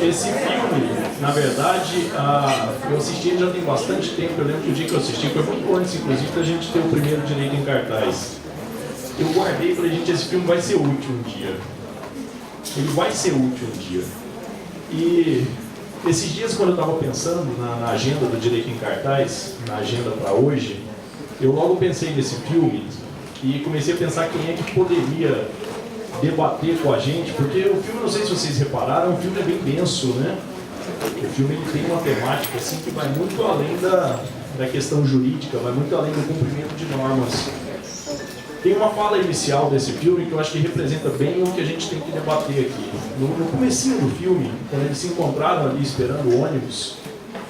Esse filme, na verdade, eu assisti ele já tem bastante tempo. Eu lembro que o dia que eu assisti foi muito antes, inclusive, da gente ter o primeiro Direito em cartaz. Eu guardei pra gente, esse filme vai ser útil um dia. Ele vai ser útil um dia. E esses dias, quando eu estava pensando na agenda do Direito em Cartaz, na agenda para hoje, eu logo pensei nesse filme e comecei a pensar quem é que poderia debater com a gente, porque o filme, não sei se vocês repararam, o filme é bem denso, né? O filme ele tem uma temática assim, que vai muito além da questão jurídica, vai muito além do cumprimento de normas. Tem uma fala inicial desse filme que eu acho que representa bem o que a gente tem que debater aqui. No comecinho do filme, quando eles se encontraram ali esperando o ônibus,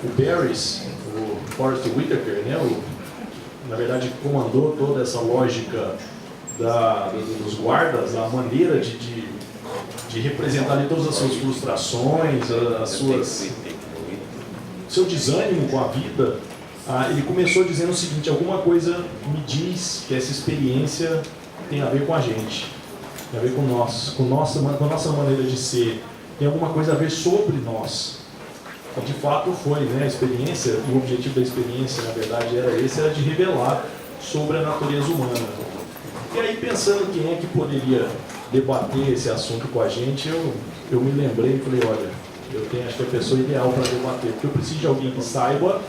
o Barris, o Forrest Whitaker, né, na verdade comandou toda essa lógica dos guardas, a maneira de representar ali todas as suas frustrações, seu desânimo com a vida. Ele começou dizendo o seguinte: alguma coisa me diz que essa experiência tem a ver com a gente, tem a ver com nós, com a nossa maneira de ser, tem alguma coisa a ver sobre nós. E de fato foi, né? A experiência, o objetivo da experiência, na verdade, era de revelar sobre a natureza humana. E aí, pensando quem é que poderia debater esse assunto com a gente, eu me lembrei e falei: olha, eu tenho, acho que a pessoa ideal para debater, porque eu preciso de alguém que saiba,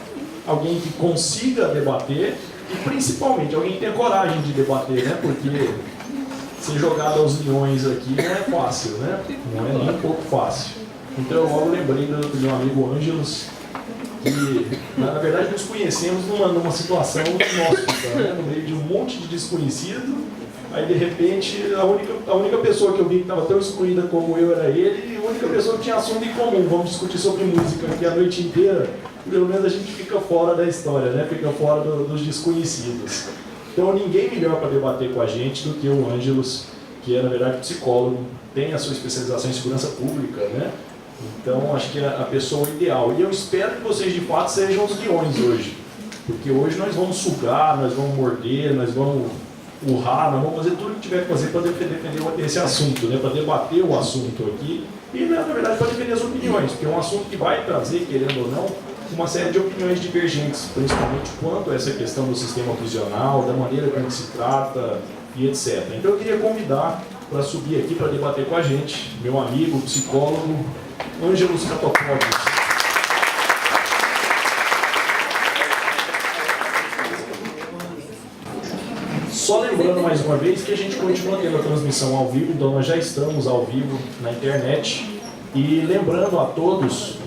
alguém que consiga debater e principalmente alguém que tenha coragem de debater, né? Porque ser jogado aos leões aqui não é fácil, né? Não é nem um pouco fácil. Então eu logo lembrei do meu amigo Ângelos, que na verdade nos conhecemos numa situação inóspita, né? No meio de um monte de desconhecido. Aí de repente a única pessoa que eu vi que estava tão excluída como eu era ele, e a única pessoa que tinha assunto em comum. Vamos discutir sobre música aqui a noite inteira. Pelo menos a gente fica fora da história, né? Fica fora dos desconhecidos. Então ninguém melhor para debater com a gente do que o Ângelos, que é na verdade psicólogo, tem a sua especialização em segurança pública, né? Então acho que é a pessoa ideal. E eu espero que vocês de fato sejam os leões hoje, porque hoje nós vamos sugar, nós vamos morder, nós vamos urrar, nós vamos fazer tudo o que tiver que fazer para defender esse assunto, né? Para debater o assunto aqui e na verdade para defender as opiniões, porque é um assunto que vai trazer, querendo ou não, uma série de opiniões divergentes, principalmente quanto a essa questão do sistema prisional, da maneira como se trata e etc. Então eu queria convidar para subir aqui para debater com a gente, meu amigo, psicólogo, Ângelos Catopodis. Só lembrando mais uma vez que a gente continua tendo a transmissão ao vivo, então nós já estamos ao vivo na internet. E lembrando a todos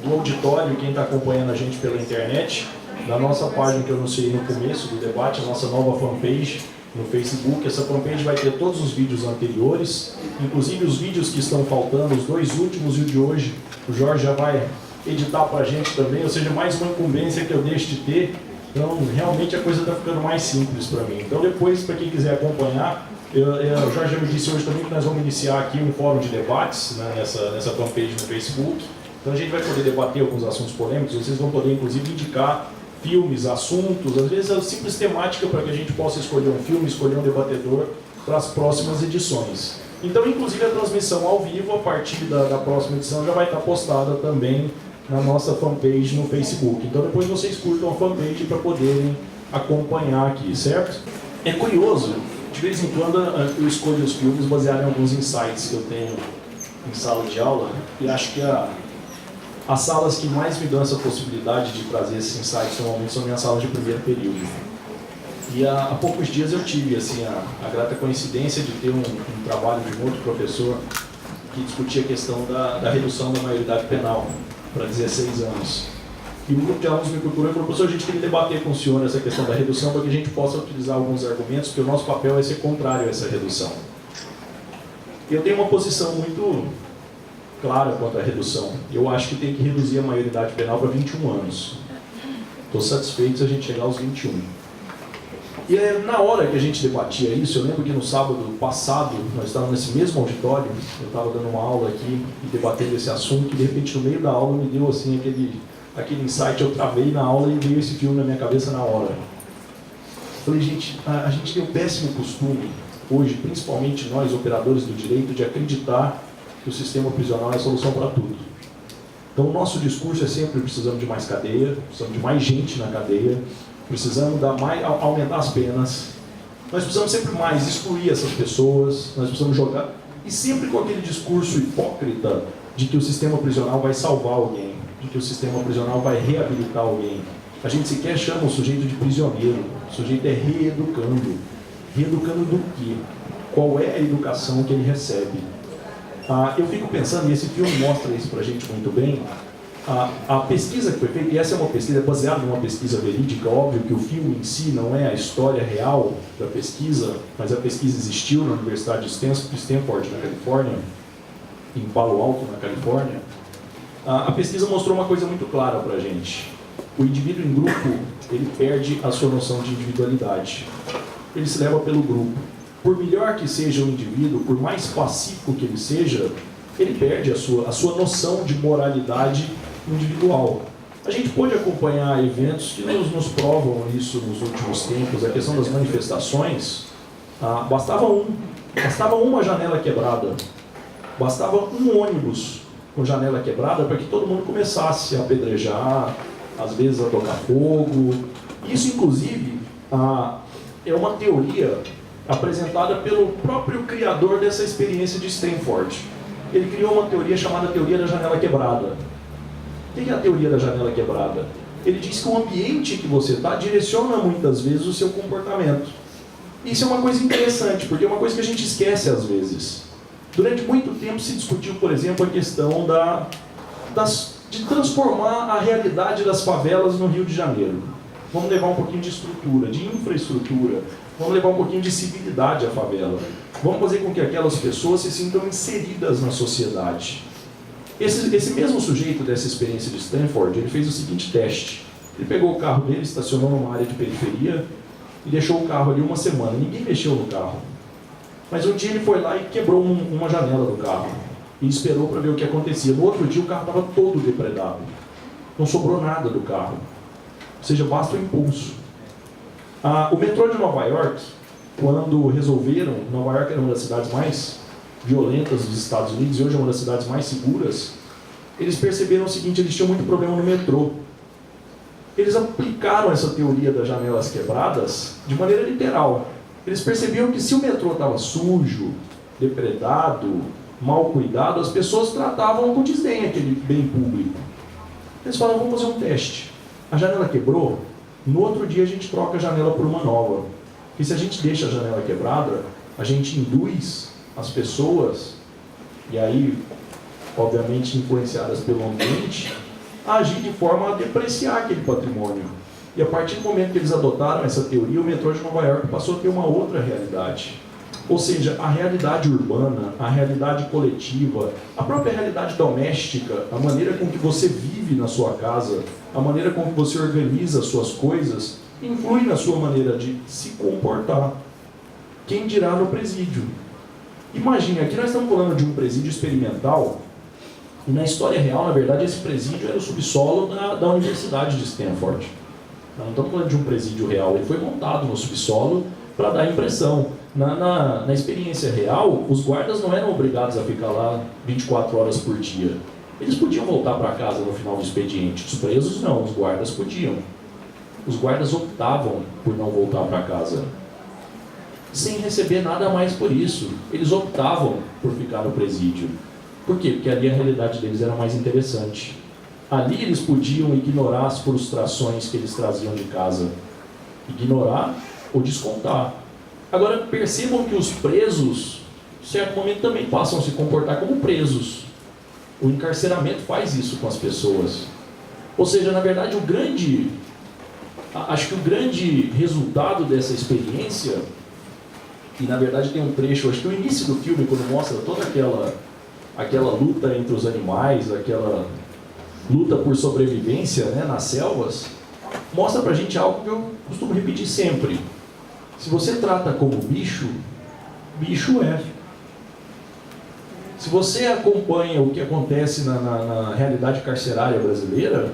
do auditório, quem está acompanhando a gente pela internet, da nossa página que eu anunciei no começo do debate, a nossa nova fanpage no Facebook. Essa fanpage vai ter todos os vídeos anteriores, inclusive os vídeos que estão faltando, os dois últimos e o de hoje, o Jorge já vai editar para a gente também, ou seja, mais uma incumbência que eu deixo de ter. Então, realmente a coisa está ficando mais simples para mim. Então, depois, para quem quiser acompanhar, o Jorge já me disse hoje também que nós vamos iniciar aqui um fórum de debates, né, nessa fanpage no Facebook. Então, a gente vai poder debater alguns assuntos polêmicos, vocês vão poder, inclusive, indicar filmes, assuntos, às vezes a simples temática para que a gente possa escolher um filme, escolher um debatedor para as próximas edições. Então, inclusive, a transmissão ao vivo, a partir da próxima edição, já vai estar postada também na nossa fanpage no Facebook. Então depois vocês curtam a fanpage para poderem acompanhar aqui, certo? É curioso, de vez em quando eu escolho os filmes baseado em alguns insights que eu tenho em sala de aula, e acho que as salas que mais me dão essa possibilidade de trazer esses insights normalmente são minhas salas de primeiro período. E há poucos dias eu tive assim, a grata coincidência de ter um trabalho de um outro professor que discutia a questão da redução da maioridade penal para 16 anos. E um grupo de alunos me procurou e falou: professor, a gente queria debater com o senhor essa questão da redução para que a gente possa utilizar alguns argumentos, porque o nosso papel é ser contrário a essa redução. Eu tenho uma posição muito clara quanto à redução. Eu acho que tem que reduzir a maioridade penal para 21 anos. Estou satisfeito se a gente chegar aos 21. E na hora que a gente debatia isso, eu lembro que no sábado passado, nós estávamos nesse mesmo auditório, eu estava dando uma aula aqui e debatendo esse assunto, e de repente no meio da aula me deu assim aquele insight, eu travei na aula e veio esse filme na minha cabeça na hora. Falei, gente, a gente tem um péssimo costume, hoje, principalmente nós, operadores do direito, de acreditar que o sistema prisional é a solução para tudo. Então o nosso discurso é sempre: precisamos de mais cadeia, precisamos de mais gente na cadeia, precisamos aumentar as penas, nós precisamos sempre mais excluir essas pessoas, nós precisamos jogar, e sempre com aquele discurso hipócrita de que o sistema prisional vai salvar alguém, de que o sistema prisional vai reabilitar alguém. A gente sequer chama o sujeito de prisioneiro, o sujeito é reeducando. Reeducando do quê? Qual é a educação que ele recebe? Eu fico pensando, e esse filme mostra isso pra gente muito bem, a pesquisa que foi feita, e essa é uma pesquisa baseada numa pesquisa verídica, óbvio que o filme em si não é a história real da pesquisa, mas a pesquisa existiu na Universidade de Stanford, na Califórnia, em Palo Alto, na Califórnia. A pesquisa mostrou uma coisa muito clara pra gente. O indivíduo em grupo, ele perde a sua noção de individualidade. Ele se leva pelo grupo. Por melhor que seja o indivíduo, por mais pacífico que ele seja, ele perde a sua noção de moralidade individual. A gente pôde acompanhar eventos que nos provam isso nos últimos tempos. A questão das manifestações, bastava uma janela quebrada, bastava um ônibus com janela quebrada para que todo mundo começasse a apedrejar, às vezes a tocar fogo. Isso, inclusive, é uma teoria apresentada pelo próprio criador dessa experiência de Stanford. Ele criou uma teoria chamada teoria da janela quebrada. O que é a teoria da janela quebrada? Ele diz que o ambiente que você está direciona muitas vezes o seu comportamento. Isso é uma coisa interessante, porque é uma coisa que a gente esquece às vezes. Durante muito tempo se discutiu, por exemplo, a questão de transformar a realidade das favelas no Rio de Janeiro. Vamos levar um pouquinho de estrutura, de infraestrutura, vamos levar um pouquinho de civilidade à favela. Vamos fazer com que aquelas pessoas se sintam inseridas na sociedade. Esse mesmo sujeito dessa experiência de Stanford, ele fez o seguinte teste. Ele pegou o carro dele, estacionou numa área de periferia e deixou o carro ali uma semana. Ninguém mexeu no carro. Mas um dia ele foi lá e quebrou uma janela do carro e esperou para ver o que acontecia. No outro dia o carro estava todo depredado. Não sobrou nada do carro. Ou seja, basta o impulso. O metrô de Nova York, quando resolveram, Nova York era uma das cidades mais violentas dos Estados Unidos e hoje é uma das cidades mais seguras, eles perceberam o seguinte: eles tinham muito problema no metrô. Eles aplicaram essa teoria das janelas quebradas de maneira literal. Eles percebiam que se o metrô estava sujo, depredado, mal cuidado, as pessoas tratavam com desdém aquele bem público. Eles falaram: vamos fazer um teste. A janela quebrou, no outro dia a gente troca a janela por uma nova. Porque se a gente deixa a janela quebrada, a gente induz as pessoas, e aí, obviamente influenciadas pelo ambiente, a agir de forma a depreciar aquele patrimônio. E a partir do momento que eles adotaram essa teoria, o metrô de Nova York passou a ter uma outra realidade. Ou seja, a realidade urbana, a realidade coletiva, a própria realidade doméstica, a maneira com que você vive na sua casa, a maneira com que você organiza as suas coisas, influi na sua maneira de se comportar. Quem dirá no presídio? Imagine, aqui nós estamos falando de um presídio experimental, e na história real, na verdade, esse presídio era o subsolo da Universidade de Stanford. Não estamos falando de um presídio real, ele foi montado no subsolo para dar impressão. Na experiência real, os guardas não eram obrigados a ficar lá 24 horas por dia. Eles podiam voltar para casa no final do expediente. Os presos não, os guardas podiam. Os guardas optavam por não voltar para casa, sem receber nada mais por isso. Eles optavam por ficar no presídio. Por quê? Porque ali a realidade deles era mais interessante. Ali eles podiam ignorar as frustrações que eles traziam de casa. Ignorar ou descontar. Agora percebam que os presos, em certo momento, também passam a se comportar como presos. O encarceramento faz isso com as pessoas. Ou seja, na verdade, acho que o grande resultado dessa experiência, e na verdade tem um trecho, acho que o início do filme, quando mostra toda aquela luta entre os animais, aquela luta por sobrevivência, né, nas selvas, mostra pra gente algo que eu costumo repetir sempre. Se você trata como bicho, bicho é. Se você acompanha o que acontece na realidade carcerária brasileira,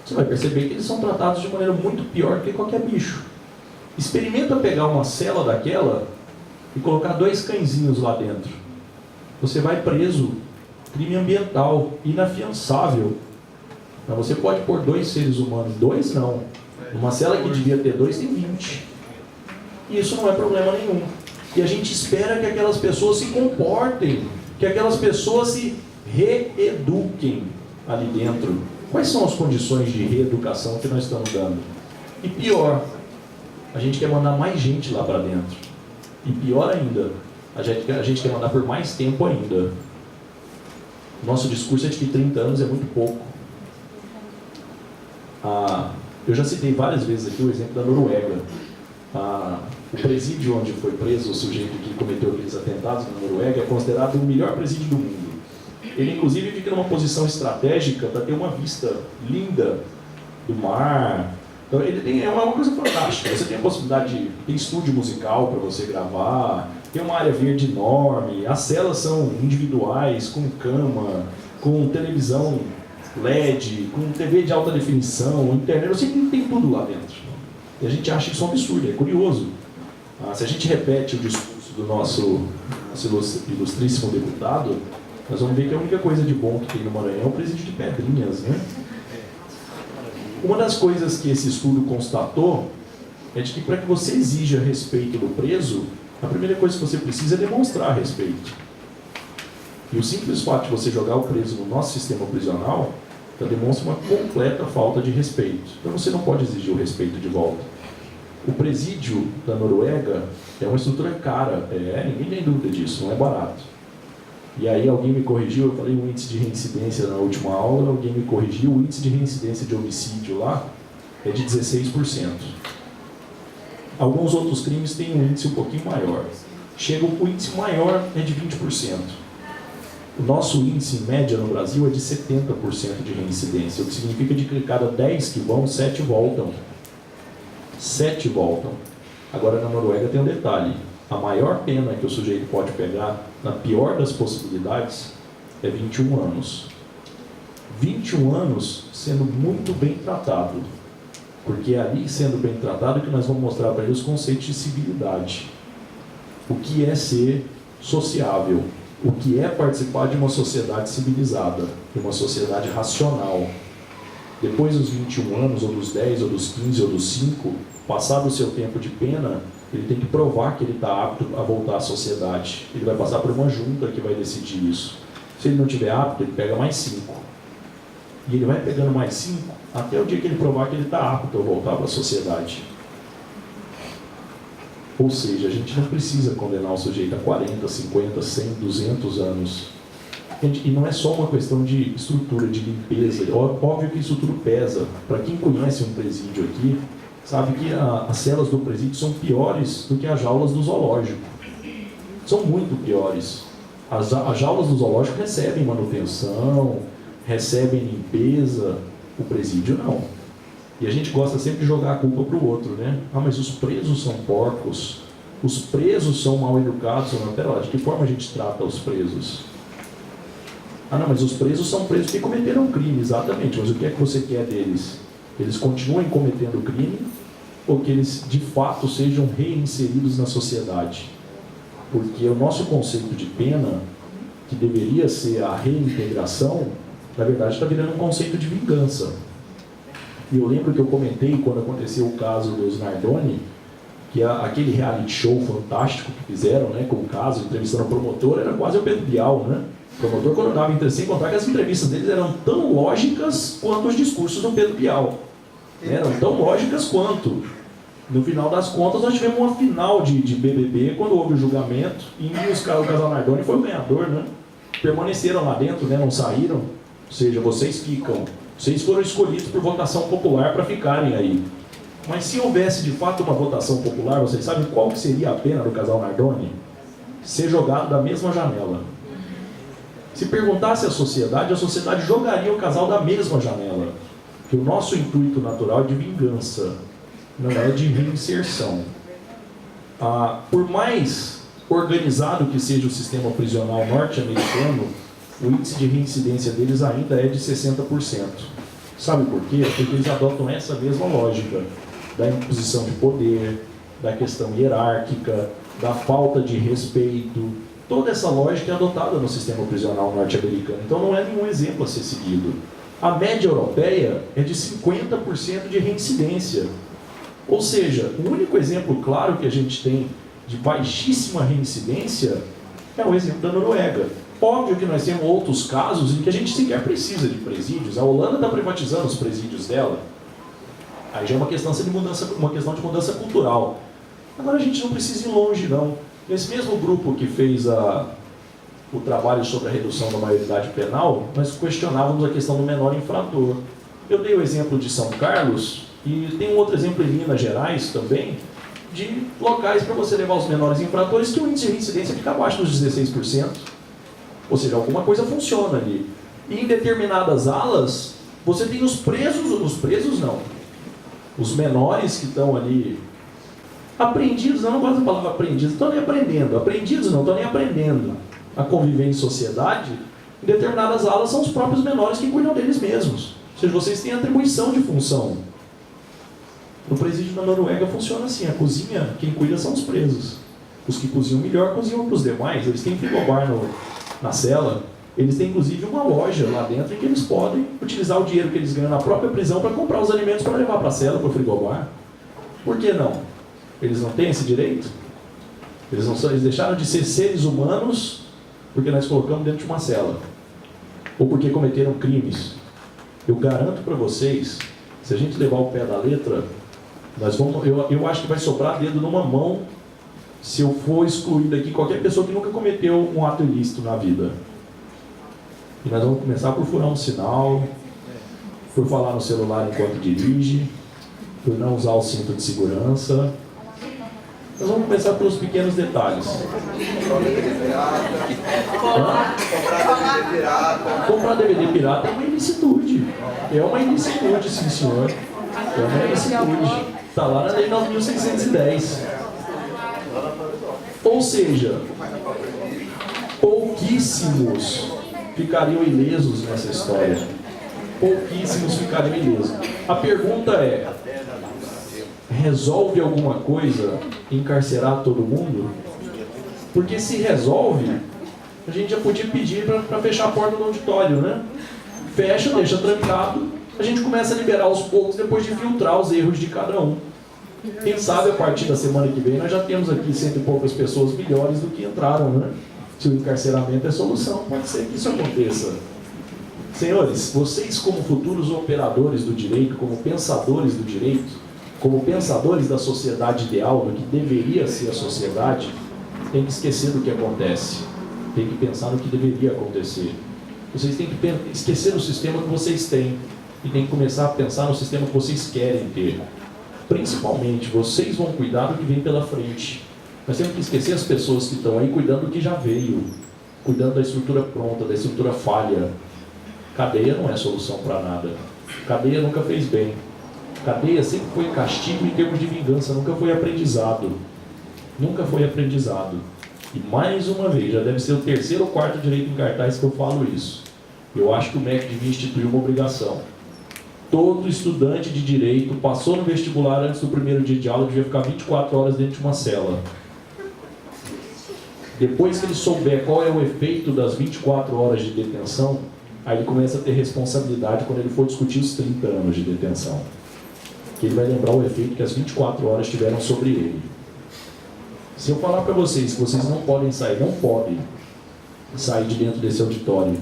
você vai perceber que eles são tratados de maneira muito pior que qualquer bicho. Experimenta pegar uma cela daquela e colocar 2 cãezinhos lá dentro. Você vai preso, crime ambiental, inafiançável. Mas você pode pôr 2 seres humanos, 2 não. Numa cela que devia ter 2, tem 20. E isso não é problema nenhum. E a gente espera que aquelas pessoas se comportem, que aquelas pessoas se reeduquem ali dentro. Quais são as condições de reeducação que nós estamos dando? E pior, a gente quer mandar mais gente lá para dentro. E pior ainda, a gente quer mandar por mais tempo ainda. Nosso discurso é de que 30 anos é muito pouco. Eu já citei várias vezes aqui o exemplo da Noruega. O presídio onde foi preso o sujeito que cometeu aqueles atentados na Noruega é considerado o melhor presídio do mundo. Ele, inclusive, fica numa posição estratégica para ter uma vista linda do mar. Então, é uma coisa fantástica. Você tem a possibilidade tem estúdio musical para você gravar, tem uma área verde enorme, as celas são individuais, com cama, com televisão LED, com TV de alta definição, internet, você tem tudo lá dentro. E a gente acha isso um absurdo, é curioso. Se a gente repete o discurso do nosso ilustríssimo deputado, nós vamos ver que a única coisa de bom que tem no Maranhão é o presídio de Pedrinhas, né? Uma das coisas que esse estudo constatou é de que para que você exija respeito do preso, a primeira coisa que você precisa é demonstrar respeito. E o simples fato de você jogar o preso no nosso sistema prisional já demonstra uma completa falta de respeito. Então você não pode exigir o respeito de volta. O presídio da Noruega é uma estrutura cara, ninguém tem dúvida disso, não é barato. E aí alguém me corrigiu, eu falei o índice de reincidência na última aula, alguém me corrigiu, o índice de reincidência de homicídio lá é de 16%. Alguns outros crimes têm um índice um pouquinho maior. O índice maior é de 20%. O nosso índice em média no Brasil é de 70% de reincidência, o que significa de que cada 10 que vão, 7 voltam. 7 voltam. Agora na Noruega tem um detalhe. A maior pena que o sujeito pode pegar, na pior das possibilidades, é 21 anos. 21 anos sendo muito bem tratado. Porque é ali, sendo bem tratado, que nós vamos mostrar para ele os conceitos de civilidade. O que é ser sociável. O que é participar de uma sociedade civilizada, de uma sociedade racional. Depois dos 21 anos, ou dos 10, ou dos 15, ou dos 5, passado o seu tempo de pena, ele tem que provar que ele está apto a voltar à sociedade. Ele vai passar por uma junta que vai decidir isso. Se ele não estiver apto, ele pega mais 5. E ele vai pegando mais 5 até o dia que ele provar que ele está apto a voltar para a sociedade. Ou seja, a gente não precisa condenar o sujeito a 40, 50, 100, 200 anos. E não é só uma questão de estrutura, de limpeza. Óbvio que isso tudo pesa. Para quem conhece um presídio aqui, sabe que as celas do presídio são piores do que as jaulas do zoológico. São muito piores. As jaulas do zoológico recebem manutenção, recebem limpeza. O presídio não. E a gente gosta sempre de jogar a culpa para o outro, né? Mas os presos são porcos. Os presos são mal educados. Não, pera lá, de que forma a gente trata os presos? Não, mas os presos são presos que cometeram crime, exatamente. Mas o que é que você quer deles? Eles continuem cometendo crime ou que eles, de fato, sejam reinseridos na sociedade? Porque o nosso conceito de pena, que deveria ser a reintegração, na verdade está virando um conceito de vingança. E eu lembro que eu comentei, quando aconteceu o caso dos Nardoni, que aquele reality show fantástico que fizeram, né, com o caso, entrevistando o promotor, era quase o Pedro Bial, né? O promotor, quando dava entrevista, sem contar que as entrevistas deles eram tão lógicas quanto os discursos do Pedro Bial. Eram tão lógicas quanto. No final das contas, nós tivemos uma final de BBB, quando houve o julgamento, e o casal Nardoni foi o ganhador, né? Permaneceram lá dentro, né? Não saíram. Ou seja, vocês foram escolhidos por votação popular para ficarem aí. Mas se houvesse de fato uma votação popular, vocês sabem qual que seria a pena do casal Nardoni? Ser jogado da mesma janela. Se perguntasse à sociedade, a sociedade jogaria o casal da mesma janela. Porque o nosso intuito natural é de vingança, não é de reinserção. Por mais organizado que seja o sistema prisional norte-americano, o índice de reincidência deles ainda é de 60%. Sabe por quê? Porque eles adotam essa mesma lógica da imposição de poder, da questão hierárquica, da falta de respeito. Toda essa lógica é adotada no sistema prisional norte-americano. Então não é nenhum exemplo a ser seguido. A média europeia é de 50% de reincidência. Ou seja, o único exemplo claro que a gente tem de baixíssima reincidência é o exemplo da Noruega. Óbvio que nós temos outros casos em que a gente sequer precisa de presídios. A Holanda está privatizando os presídios dela. Aí já é uma questão de mudança cultural. Agora a gente não precisa ir longe, não. Esse mesmo grupo que fez o trabalho sobre a redução da maioridade penal, nós questionávamos a questão do menor infrator. Eu dei o exemplo de São Carlos, e tem um outro exemplo em Minas Gerais também, de locais para você levar os menores infratores que o índice de reincidência fica abaixo dos 16%. Ou seja, alguma coisa funciona ali. E em determinadas alas, você tem os presos não. Os menores que estão ali, apreendidos, não gosto da palavra apreendidos, estão nem aprendendo. Aprendidos não, estão nem aprendendo a conviver em sociedade. Em determinadas alas são os próprios menores que cuidam deles mesmos. Ou seja, vocês têm atribuição de função. No presídio da Noruega funciona assim, a cozinha, quem cuida são os presos. Os que cozinham melhor, cozinham para os demais. Eles têm frigobar na cela. Eles têm inclusive uma loja lá dentro em que eles podem utilizar o dinheiro que eles ganham na própria prisão para comprar os alimentos para levar para a cela, para o frigobar. Por que não? Eles não têm esse direito? Eles deixaram de ser seres humanos porque nós colocamos dentro de uma cela. Ou porque cometeram crimes. Eu garanto para vocês, se a gente levar o pé da letra, eu acho que vai sobrar dedo numa mão se eu for excluir daqui qualquer pessoa que nunca cometeu um ato ilícito na vida. E nós vamos começar por furar um sinal, por falar no celular enquanto dirige, por não usar o cinto de segurança. Nós vamos começar pelos pequenos detalhes. Comprar DVD pirata é uma ilicitude. É uma ilicitude, sim senhor. É uma ilicitude. Está lá na Lei 9.610. Ou seja, pouquíssimos ficariam ilesos nessa história. Pouquíssimos ficariam ilesos. A pergunta é: resolve alguma coisa encarcerar todo mundo? Porque se resolve, a gente já podia pedir para fechar a porta do auditório, né? Fecha, deixa trancado, a gente começa a liberar aos poucos depois de filtrar os erros de cada um. Quem sabe a partir da semana que vem nós já temos aqui 100 e poucas pessoas melhores do que entraram, né? Se o encarceramento é solução, pode ser que isso aconteça. Senhores, vocês como futuros operadores do direito, como pensadores do direito, como pensadores da sociedade ideal, do que deveria ser a sociedade, tem que esquecer do que acontece. Tem que pensar no que deveria acontecer. Vocês têm que esquecer o sistema que vocês têm e tem que começar a pensar no sistema que vocês querem ter. Principalmente, vocês vão cuidar do que vem pela frente. Nós temos que esquecer as pessoas que estão aí cuidando do que já veio, cuidando da estrutura pronta, da estrutura falha. Cadeia não é solução para nada. Cadeia nunca fez bem. Cadeia sempre foi castigo em termos de vingança, nunca foi aprendizado. Nunca foi aprendizado. E mais uma vez, já deve ser o terceiro ou quarto direito em cartaz que eu falo isso. Eu acho que o MEC devia instituir uma obrigação. Todo estudante de direito passou no vestibular antes do primeiro dia de aula, devia ficar 24 horas dentro de uma cela. Depois que ele souber qual é o efeito das 24 horas de detenção, aí ele começa a ter responsabilidade quando ele for discutir os 30 anos de detenção. Que ele vai lembrar o efeito que as 24 horas tiveram sobre ele. Se eu falar para vocês que vocês não podem sair de dentro desse auditório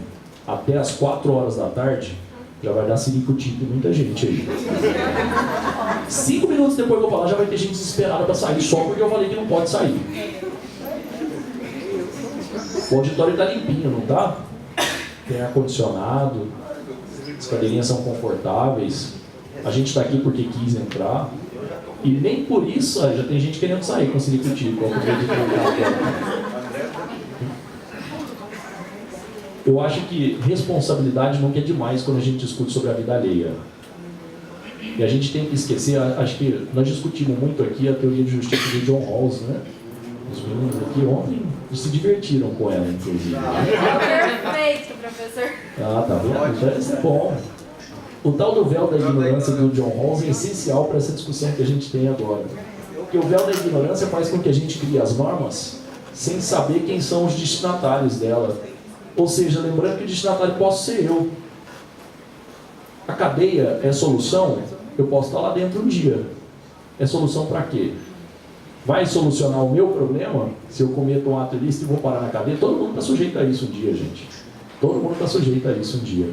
até as 4 horas da tarde, já vai dar ciricutico em muita gente aí. 5 minutos depois que eu falar, já vai ter gente desesperada para sair, só porque eu falei que não pode sair. O auditório está limpinho, não está? Tem ar-condicionado, as cadeirinhas são confortáveis, a gente está aqui porque quis entrar, e nem por isso já tem gente querendo sair com ciricutico. Eu acho que responsabilidade nunca é demais quando a gente discute sobre a vida alheia. E a gente tem que esquecer, acho que nós discutimos muito aqui a teoria de justiça de John Rawls, né? Os meninos aqui ontem se divertiram com ela, inclusive. Perfeito, professor. Ah, tá vendo? Então isso é bom. O tal do véu da ignorância do John Rawls é essencial para essa discussão que a gente tem agora. Porque o véu da ignorância faz com que a gente crie as normas sem saber quem são os destinatários dela. Ou seja, lembrando que o destinatário posso ser eu. A cadeia é solução? Eu posso estar lá dentro um dia. É solução para quê? Vai solucionar o meu problema? Se eu cometo um ato ilícito e vou parar na cadeia? Todo mundo está sujeito a isso um dia, gente. Todo mundo está sujeito a isso um dia.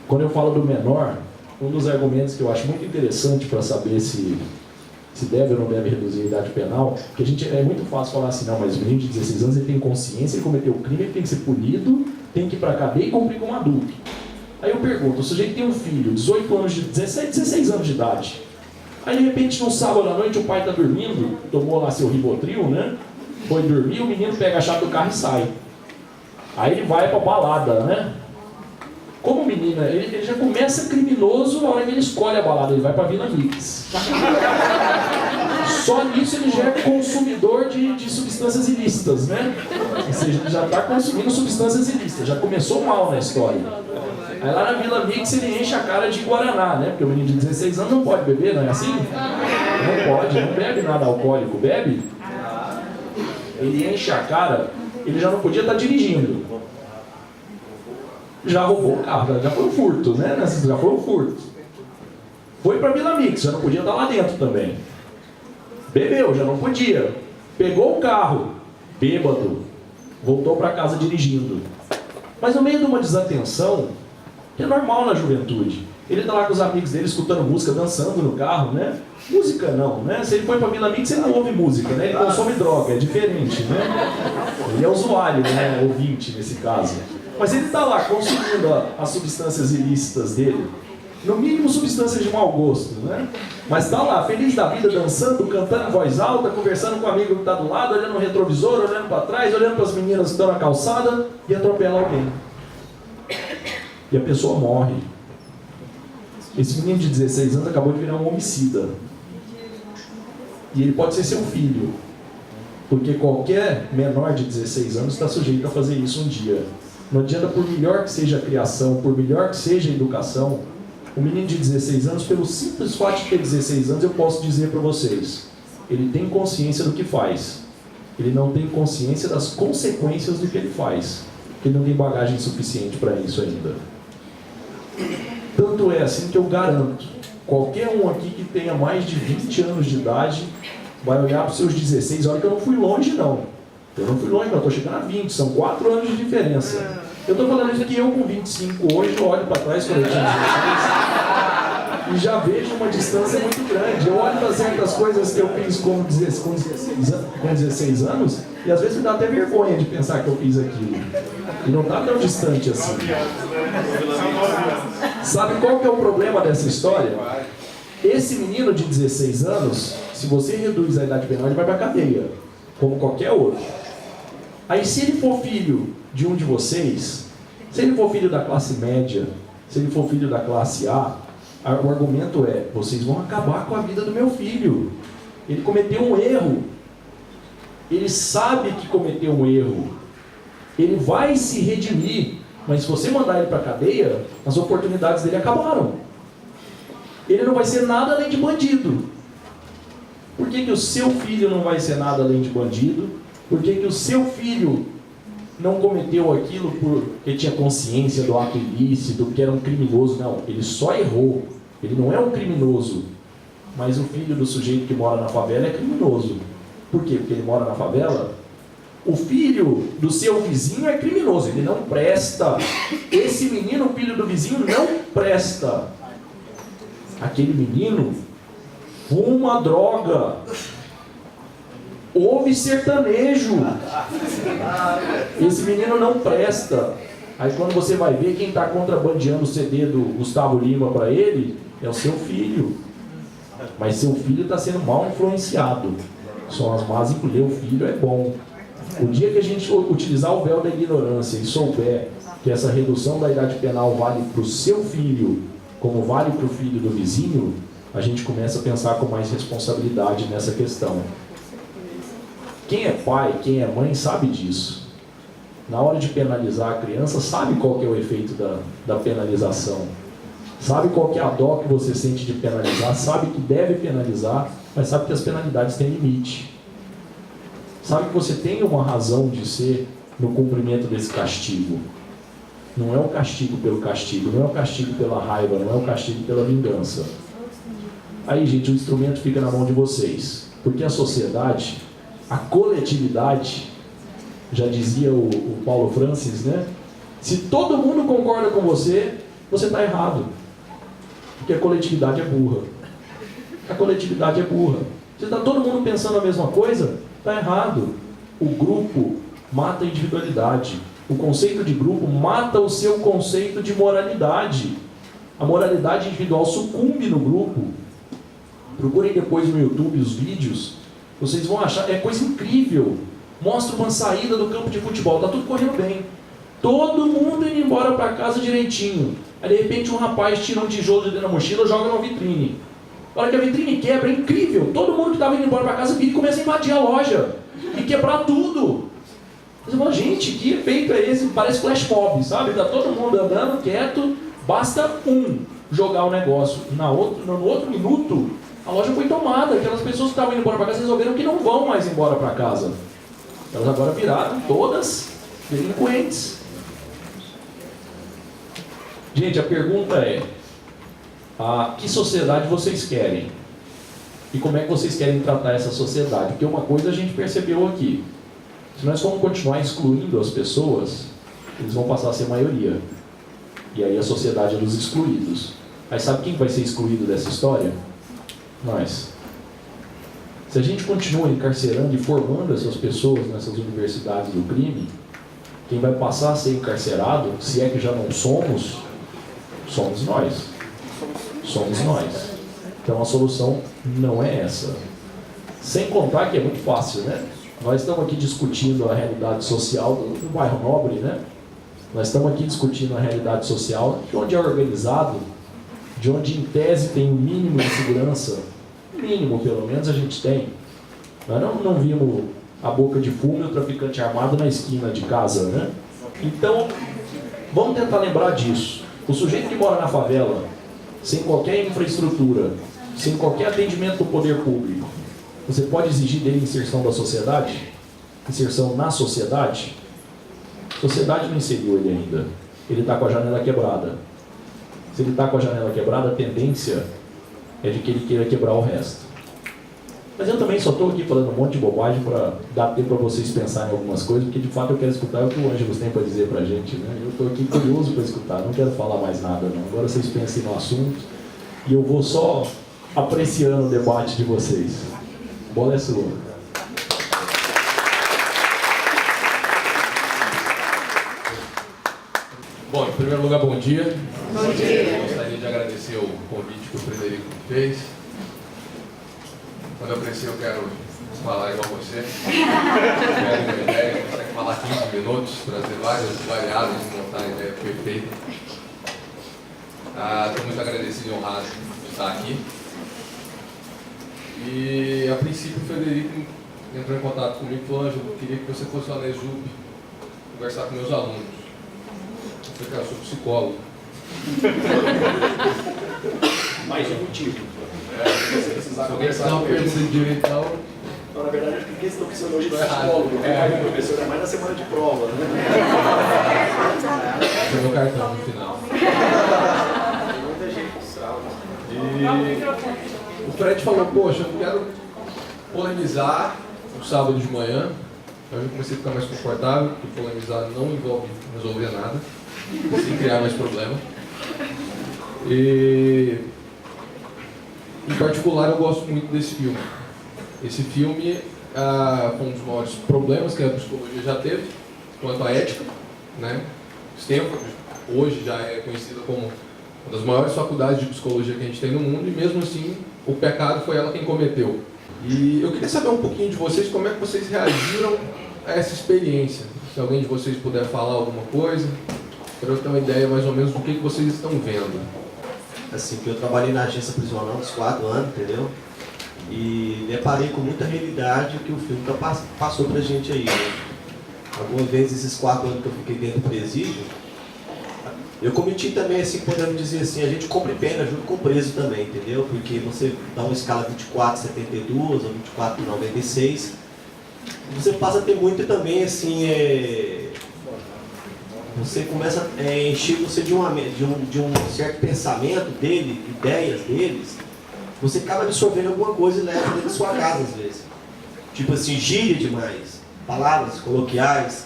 Quando eu falo do menor, um dos argumentos que eu acho muito interessante para saber se deve ou não deve reduzir a idade penal, porque é muito fácil falar assim, não, mas o menino de 16 anos ele tem consciência, ele cometeu o crime, ele tem que ser punido, tem que ir para a cadeia e cumprir como adulto. Aí eu pergunto, o sujeito tem um filho, 18 anos, 16 anos de idade. Aí de repente, num sábado à noite, o pai está dormindo, tomou lá seu Rivotril, né? Foi dormir, o menino pega a chave do carro e sai. Aí ele vai para a balada, né? Como o menino, ele já começa criminoso na hora que ele escolhe a balada, ele vai para a Vila Mix. Só nisso ele já é consumidor de substâncias ilícitas, né? Ou seja, ele já está consumindo substâncias ilícitas, já começou mal na história. Aí lá na Vila Mix ele enche a cara de Guaraná, né? Porque o menino de 16 anos não pode beber, não é assim? Não pode, não bebe nada alcoólico, bebe? Ele enche a cara, ele já não podia estar dirigindo. Já roubou o carro, já foi um furto, né? Já foi um furto. Foi para Vila Mix, já não podia estar lá dentro também. Bebeu, já não podia. Pegou o carro, bêbado, voltou para casa dirigindo. Mas no meio de uma desatenção, que é normal na juventude, ele está lá com os amigos dele escutando música, dançando no carro, né? Música não, né? Se ele foi para Vila Mix, ele não ouve música, né? Ele consome droga, é diferente, né? Ele é usuário, né? Ouvinte nesse caso. Mas ele está lá consumindo as substâncias ilícitas dele, no mínimo substâncias de mau gosto, né? Mas está lá, feliz da vida, dançando, cantando em voz alta, conversando com o amigo que está do lado, olhando no retrovisor, olhando para trás, olhando para as meninas que estão na calçada e atropela alguém. E a pessoa morre. Esse menino de 16 anos acabou de virar um homicida. E ele pode ser seu filho. Porque qualquer menor de 16 anos está sujeito a fazer isso um dia. Não adianta, por melhor que seja a criação, por melhor que seja a educação, o menino de 16 anos, pelo simples fato de ter 16 anos, eu posso dizer para vocês, ele tem consciência do que faz. Ele não tem consciência das consequências do que ele faz. Ele não tem bagagem suficiente para isso ainda. Tanto é assim que eu garanto, qualquer um aqui que tenha mais de 20 anos de idade, vai olhar para os seus 16, olha que eu não fui longe não. Eu não fui longe não, estou chegando a 20, são 4 anos de diferença. Eu estou falando isso aqui, eu com 25 hoje, eu olho para trás quando eu tinha 16 e já vejo uma distância muito grande. Eu olho para certas coisas que eu fiz com 16 anos e às vezes me dá até vergonha de pensar que eu fiz aquilo. E não está tão distante assim. Sabe qual que é o problema dessa história? Esse menino de 16 anos, se você reduz a idade penal, ele vai para a cadeia, como qualquer outro. Aí se ele for filho de um de vocês, se ele for filho da classe média, se ele for filho da classe A, o argumento é, vocês vão acabar com a vida do meu filho. Ele cometeu um erro. Ele sabe que cometeu um erro. Ele vai se redimir. Mas se você mandar ele para a cadeia, as oportunidades dele acabaram. Ele não vai ser nada além de bandido. Por que o seu filho não vai ser nada além de bandido? Por que o seu filho não cometeu aquilo porque tinha consciência do ato ilícito, que era um criminoso? Não, ele só errou. Ele não é um criminoso. Mas o filho do sujeito que mora na favela é criminoso. Por quê? Porque ele mora na favela? O filho do seu vizinho é criminoso, ele não presta. Esse menino, o filho do vizinho, não presta. Aquele menino fuma droga, ouve sertanejo. Esse menino não presta. Aí quando você vai ver, quem está contrabandeando o CD do Gustavo Lima para ele é o seu filho. Mas seu filho está sendo mal influenciado. São as más incluir o filho é bom. O dia que a gente utilizar o véu da ignorância e souber que essa redução da idade penal vale para o seu filho, como vale para o filho do vizinho, a gente começa a pensar com mais responsabilidade nessa questão. Quem é pai, quem é mãe sabe disso. Na hora de penalizar a criança, sabe qual que é o efeito da penalização. Sabe qual que é a dó que você sente de penalizar, sabe que deve penalizar, mas sabe que as penalidades têm limite. Sabe que você tem uma razão de ser no cumprimento desse castigo. Não é o castigo pelo castigo, não é o castigo pela raiva, não é o castigo pela vingança. Aí, gente, o instrumento fica na mão de vocês. Porque a sociedade, a coletividade, já dizia o Paulo Francis, né? Se todo mundo concorda com você, você está errado. Porque a coletividade é burra. A coletividade é burra. Se está todo mundo pensando a mesma coisa, está errado. O grupo mata a individualidade. O conceito de grupo mata o seu conceito de moralidade. A moralidade individual sucumbe no grupo. Procurem depois no YouTube os vídeos. Vocês vão achar, é coisa incrível. Mostra uma saída do campo de futebol, está tudo correndo bem. Todo mundo indo embora para casa direitinho. Aí de repente um rapaz tira um tijolo de dentro da mochila e joga na vitrine. A hora que a vitrine quebra, é incrível. Todo mundo que estava indo embora para casa vira e começa a invadir a loja. E quebrar tudo. Você fala, gente, que efeito é esse? Parece flash mob, sabe? Está todo mundo andando quieto, basta jogar o negócio. No outro minuto, a loja foi tomada. Aquelas pessoas que estavam indo embora para casa resolveram que não vão mais embora para casa. Elas agora viraram todas delinquentes. Gente, a pergunta é: que sociedade vocês querem? E como é que vocês querem tratar essa sociedade? Porque uma coisa a gente percebeu aqui: se nós vamos continuar excluindo as pessoas, eles vão passar a ser maioria. E aí a sociedade é dos excluídos. Aí sabe quem vai ser excluído dessa história? Nós. Se a gente continua encarcerando e formando essas pessoas nessas universidades do crime, quem vai passar a ser encarcerado, se é que já não somos nós. Somos nós. Então a solução não é essa. Sem contar que é muito fácil, né? Nós estamos aqui discutindo a realidade social do bairro Nobre, né? Nós estamos aqui discutindo a realidade social de onde é organizado, de onde em tese tem um mínimo de segurança, mínimo pelo menos a gente tem. Nós não vimos a boca de fumo e o traficante armado na esquina de casa, né? Então, vamos tentar lembrar disso. O sujeito que mora na favela, sem qualquer infraestrutura, sem qualquer atendimento do poder público, você pode exigir dele inserção da sociedade? Inserção na sociedade? A sociedade não inseriu ele ainda. Ele está com a janela quebrada. Se ele está com a janela quebrada, a tendência é de que ele queira quebrar o resto. Mas eu também só estou aqui falando um monte de bobagem para dar tempo para vocês pensarem em algumas coisas, porque de fato eu quero escutar o que o Ângelos tem para dizer para a gente, né? Eu estou aqui curioso para escutar, não quero falar mais nada não. Agora vocês pensem no assunto e eu vou só apreciando o debate de vocês. A bola é sua. Bom, em primeiro lugar, bom dia. Bom dia. Gostaria de agradecer o convite que o Frederico fez. Quando eu crescer, eu quero falar igual você. Quero uma ideia, consegue falar 15 minutos, trazer várias variáveis e montar a ideia perfeita. Estou muito agradecido e honrado de estar aqui. E, a princípio, o Frederico entrou em contato comigo e falou: Ângelo, eu queria que você fosse ao Nejup conversar com meus alunos. Eu falei: eu sou psicólogo. Mais um motivo. Se alguém precisar uma pergunta de direito, então... Não, na verdade, acho que ninguém está precisando hoje de psicólogo. Professor, é mais na semana de prova, né? Esse é meu cartão no final. Muita gente sabe. E o Fred falou: poxa, eu quero polemizar no sábado de manhã. Eu comecei a ficar mais confortável, porque polemizar não envolve resolver nada, sem criar mais problema. E, em particular, eu gosto muito desse filme. Esse filme foi um dos maiores problemas que a psicologia já teve, quanto à ética, né? Stanford hoje já é conhecida como uma das maiores faculdades de psicologia que a gente tem no mundo, e mesmo assim, o pecado foi ela quem cometeu. E eu queria saber um pouquinho de vocês, como é que vocês reagiram a essa experiência. Se alguém de vocês puder falar alguma coisa, para eu ter uma ideia mais ou menos do que vocês estão vendo. Assim, que eu trabalhei na agência prisional uns 4 anos, entendeu? E deparei com muita realidade que o filme passou pra gente aí, né? Algumas vezes, esses 4 anos que eu fiquei dentro do presídio, eu cometi também, assim, podemos dizer assim, a gente cumpre pena junto com o preso também, entendeu? Porque você dá uma escala 24/72 ou 24/96, você passa a ter muito também, assim, você começa a encher você de um certo pensamento dele, ideias deles, você acaba absorvendo alguma coisa e leva dentro da sua casa às vezes. Tipo assim, gíria demais, palavras coloquiais,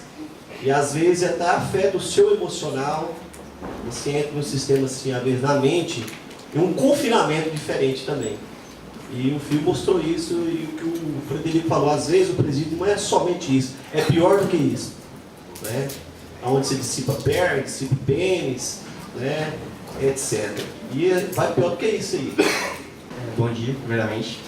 e às vezes até afeta o seu emocional, você entra num sistema assim, às vezes na mente, e um confinamento diferente também. E o filme mostrou isso, e o que o Frederico falou, às vezes o presídio não é somente isso, é pior do que isso, né? Onde você dissipa perna, dissipa pênis, né? Etc. E vai pior do que isso aí. Bom dia, primeiramente.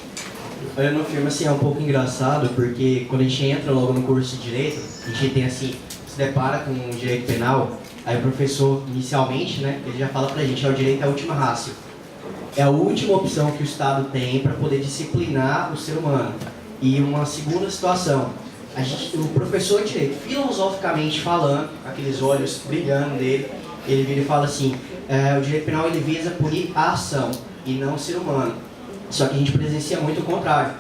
Olhando o filme, assim, é um pouco engraçado, porque quando a gente entra logo no curso de Direito, a gente tem, assim, se depara com o Direito Penal, aí o professor, inicialmente, né, ele já fala pra gente, o direito é a última ratio. É a última opção que o Estado tem para poder disciplinar o ser humano. E uma segunda situação, o professor de Direito, filosoficamente falando, aqueles olhos brilhando dele, ele vira e fala assim, o Direito Penal ele visa punir a ação e não o ser humano. Só que a gente presencia muito o contrário.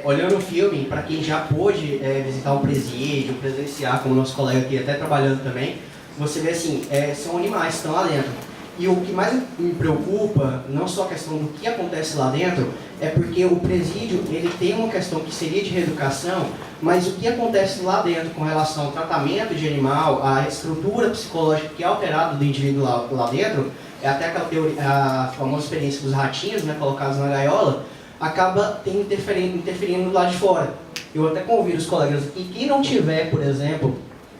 Olhando o filme, para quem já pôde visitar um presídio, presenciar, como nosso colega aqui, até trabalhando também, você vê assim, são animais que estão lá dentro. E o que mais me preocupa, não só a questão do que acontece lá dentro, é porque o presídio ele tem uma questão que seria de reeducação, mas o que acontece lá dentro com relação ao tratamento de animal, a estrutura psicológica que é alterada do indivíduo lá dentro, é até aquela teoria, a famosa experiência dos ratinhos, né, colocados na gaiola, acaba interferindo do lado de fora. Eu até convido os colegas aqui, quem não tiver, por exemplo,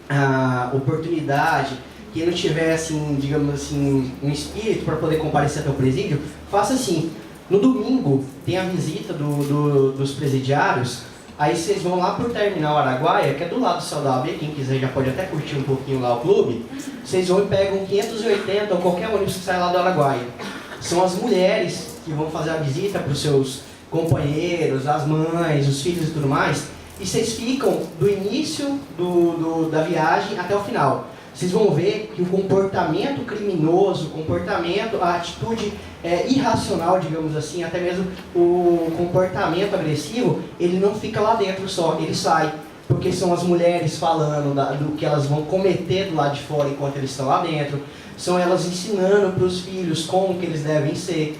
a oportunidade, quem não tiver, assim, digamos assim, um espírito para poder comparecer até o presídio, faça assim. No domingo tem a visita dos presidiários, aí vocês vão lá pro Terminal Araguaia, que é do lado do Céu da AB, quem quiser já pode até curtir um pouquinho lá o clube, vocês vão e pegam 580 ou qualquer ônibus que sai lá do Araguaia. São as mulheres que vão fazer a visita para os seus companheiros, as mães, os filhos e tudo mais, e vocês ficam do início da viagem até o final. Vocês vão ver que o comportamento criminoso, a atitude irracional, digamos assim, até mesmo o comportamento agressivo, ele não fica lá dentro só, ele sai. Porque são as mulheres falando do que elas vão cometer do lado de fora enquanto eles estão lá dentro. São elas ensinando para os filhos como que eles devem ser.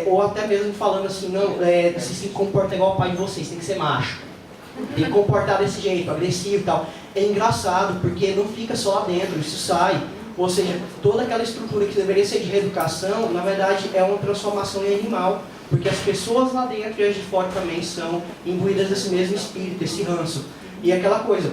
Ou até mesmo falando assim, não, vocês têm que comportar igual o pai de vocês, tem que ser macho. Tem que comportar desse jeito, agressivo e tal. É engraçado, porque não fica só lá dentro, isso sai. Ou seja, toda aquela estrutura que deveria ser de reeducação, na verdade é uma transformação em animal. Porque as pessoas lá dentro e as de fora também são imbuídas desse mesmo espírito, desse ranço. E aquela coisa,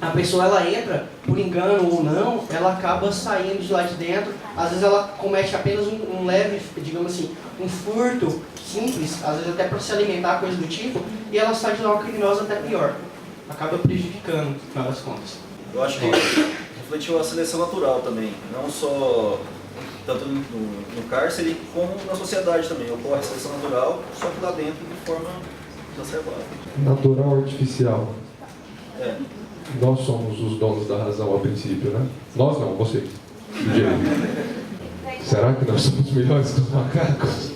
a pessoa ela entra, por engano ou não, ela acaba saindo de lá de dentro. Às vezes ela comete apenas um leve, digamos assim, um furto simples, às vezes até para se alimentar, coisa do tipo, e ela sai de lá uma criminosa até pior. Acaba prejudicando, no final das contas. Eu acho que refletiu a seleção natural também, não só tanto no cárcere como na sociedade também. Ocorre a seleção natural, só que lá dentro de forma exacerbada. Natural ou artificial? Nós somos os donos da razão a princípio, né? Nós não, você. Será que nós somos melhores que os macacos?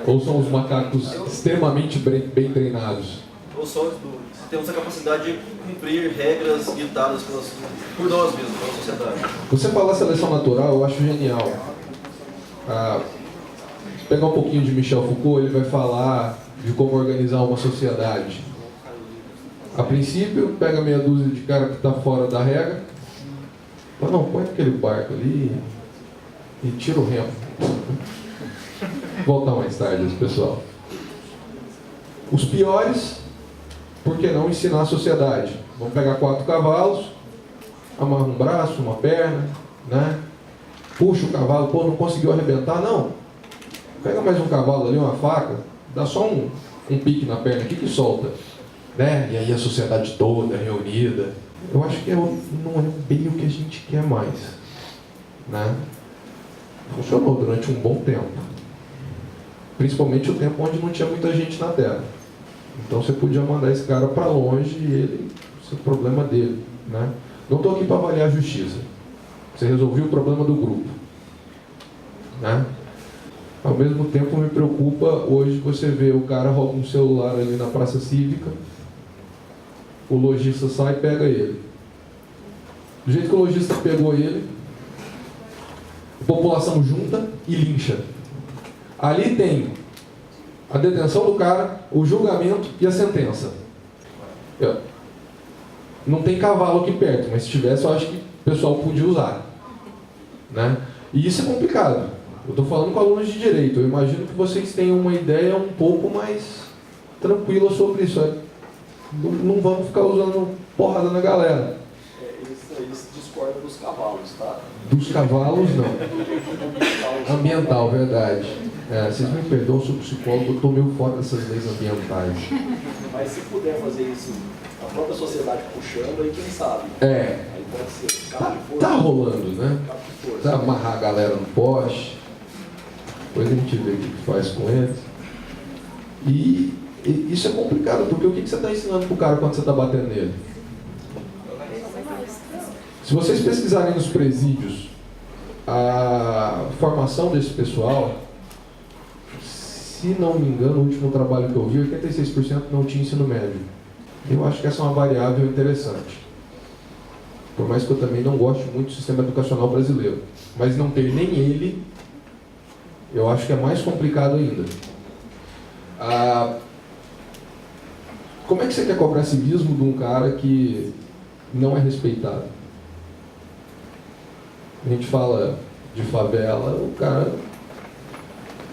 Ou são os macacos extremamente bem treinados? Ou só temos a capacidade de cumprir regras ditadas por nós mesmos, pela sociedade. Você falar seleção natural, eu acho genial. Pegar um pouquinho de Michel Foucault, ele vai falar de como organizar uma sociedade. A princípio, pega meia dúzia de cara que está fora da regra, fala, não, põe aquele barco ali e tira o remo. Voltar mais tarde, pessoal. Os piores, por que não ensinar a sociedade? Vamos pegar 4 cavalos, amarra um braço, uma perna, né? Puxa o cavalo, pô, não conseguiu arrebentar, não. Pega mais um cavalo ali, uma faca, dá só um pique na perna aqui que solta. Né? E aí a sociedade toda reunida. Eu acho que não é bem o que a gente quer mais. Né? Funcionou durante um bom tempo. Principalmente o tempo onde não tinha muita gente na Terra. Então você podia mandar esse cara para longe e ele, esse é o problema dele. Né? Não estou aqui para avaliar a justiça. Você resolveu o problema do grupo. Né? Ao mesmo tempo me preocupa hoje você vê o cara rouba um celular ali na praça cívica, o lojista sai e pega ele. Do jeito que o lojista pegou ele, a população junta e lincha. Ali tem a detenção do cara, o julgamento e a sentença. Não tem cavalo aqui perto, mas se tivesse, eu acho que o pessoal podia usar. Né? E isso é complicado. Eu estou falando com alunos de direito. Eu imagino que vocês tenham uma ideia um pouco mais tranquila sobre isso. Não vamos ficar usando porrada na galera. Eles discordam dos cavalos, tá? Dos cavalos, não. Ambiental, verdade. Vocês me perdoam, eu sou psicólogo, eu estou meio fora dessas leis ambientais. Mas se puder fazer isso, a própria sociedade puxando, aí quem sabe? Aí pode ser cabo de força. Tá rolando, né? Cabo de força. Tá amarrar a galera no poste. Depois a gente vê o que faz com eles. E isso é complicado, porque o que você está ensinando pro cara quando você está batendo nele? Se vocês pesquisarem nos presídios a formação desse pessoal, se não me engano, o último trabalho que eu vi, 86% não tinha ensino médio. Eu acho que essa é uma variável interessante. Por mais que eu também não goste muito do sistema educacional brasileiro. Mas não ter nem ele, eu acho que é mais complicado ainda. Como é que você quer cobrar civismo de um cara que não é respeitado? A gente fala de favela, o cara,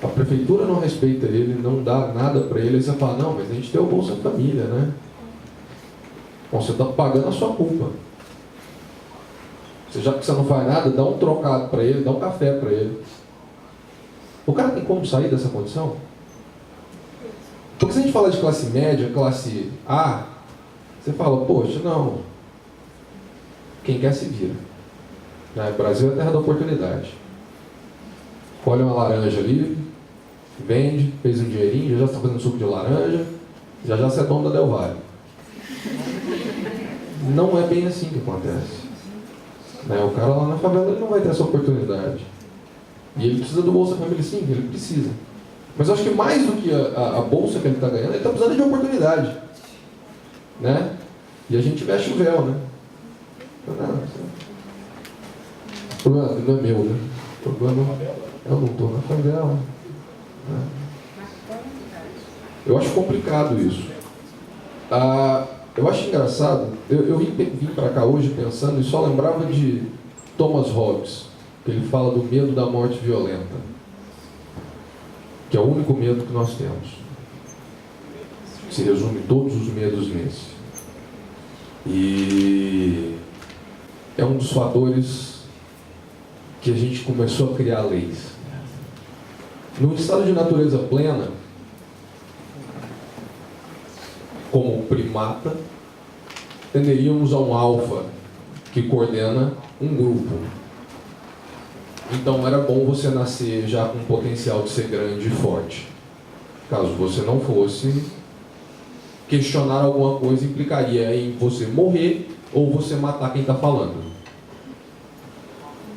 a prefeitura não respeita ele, não dá nada para ele, aí você fala, não, mas a gente tem o Bolsa Família, né? Bom, você está pagando a sua culpa. Já que você não faz nada, dá um trocado para ele, dá um café para ele. O cara tem como sair dessa condição? Porque se a gente fala de classe média, classe A, você fala, poxa, não. Quem quer se vira. O Brasil é a terra da oportunidade. Olha uma laranja ali, vende, fez um dinheirinho, já está fazendo suco de laranja, já você é dono da Del Valle. Não é bem assim que acontece. O cara lá na favela ele não vai ter essa oportunidade. E ele precisa do Bolsa Família, sim, ele precisa. Mas eu acho que mais do que a bolsa que ele está ganhando, ele está precisando de oportunidade. Né? E a gente veste o véu, né? O problema não é meu, né? O problema eu não estou na favela. Né? Eu acho complicado isso. Eu acho engraçado, eu vim para cá hoje pensando e só lembrava de Thomas Hobbes, que ele fala do medo da morte violenta, que é o único medo que nós temos. Se resume todos os medos nesse. E é um dos fatores que a gente começou a criar leis. No estado de natureza plena, como primata, tenderíamos a um alfa que coordena um grupo. Então era bom você nascer já com o potencial de ser grande e forte. Caso você não fosse, questionar alguma coisa implicaria em você morrer ou você matar quem está falando.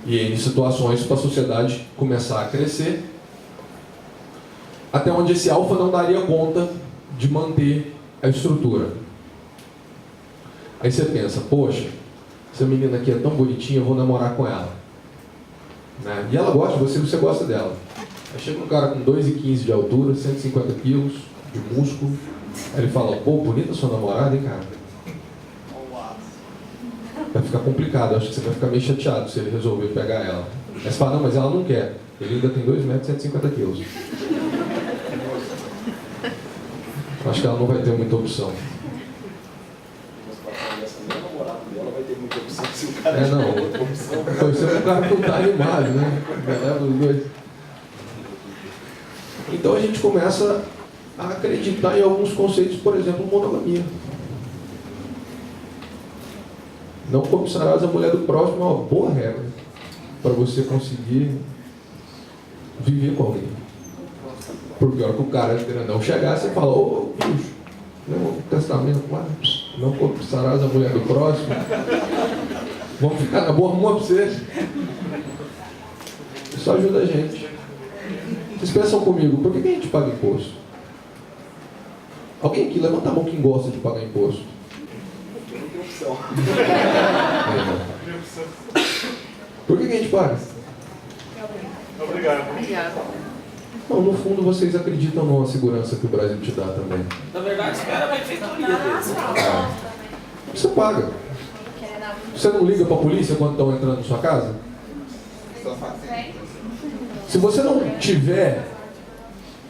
E em situações para a sociedade começar a crescer, até onde esse alfa não daria conta de manter a estrutura. Aí você pensa, poxa, essa menina aqui é tão bonitinha, eu vou namorar com ela. Né? E ela gosta de você, você gosta dela. Aí chega um cara com 2,15 de altura, 150 quilos de músculo, aí ele fala, pô, bonita sua namorada, hein, cara? Vai ficar complicado, acho que você vai ficar meio chateado se ele resolver pegar ela. Aí você fala, não, mas ela não quer. Ele ainda tem 2 metros e 150 quilos. Acho que ela não vai ter muita opção. Não. Foi sempre um cara que não está animado, né? Leva os dois. Então a gente começa a acreditar em alguns conceitos, por exemplo, monogamia. Não cobiçarás a mulher do próximo é uma boa regra para você conseguir viver com alguém. Porque a hora que o cara grandão chegar, você fala, ô bicho, o testamento lá, não cobiçarás a mulher do próximo. Vamos ficar na boa, arruma pra vocês. Isso ajuda a gente. Vocês pensam comigo, por que a gente paga imposto? Alguém aqui, levanta a mão quem gosta de pagar imposto. profissão. Por que a gente paga? Obrigado. Não, no fundo vocês acreditam numa segurança que o Brasil te dá também. Na verdade, espera a benfeitoria dele. Você paga. Você não liga para a polícia quando estão entrando na sua casa? Se você não tiver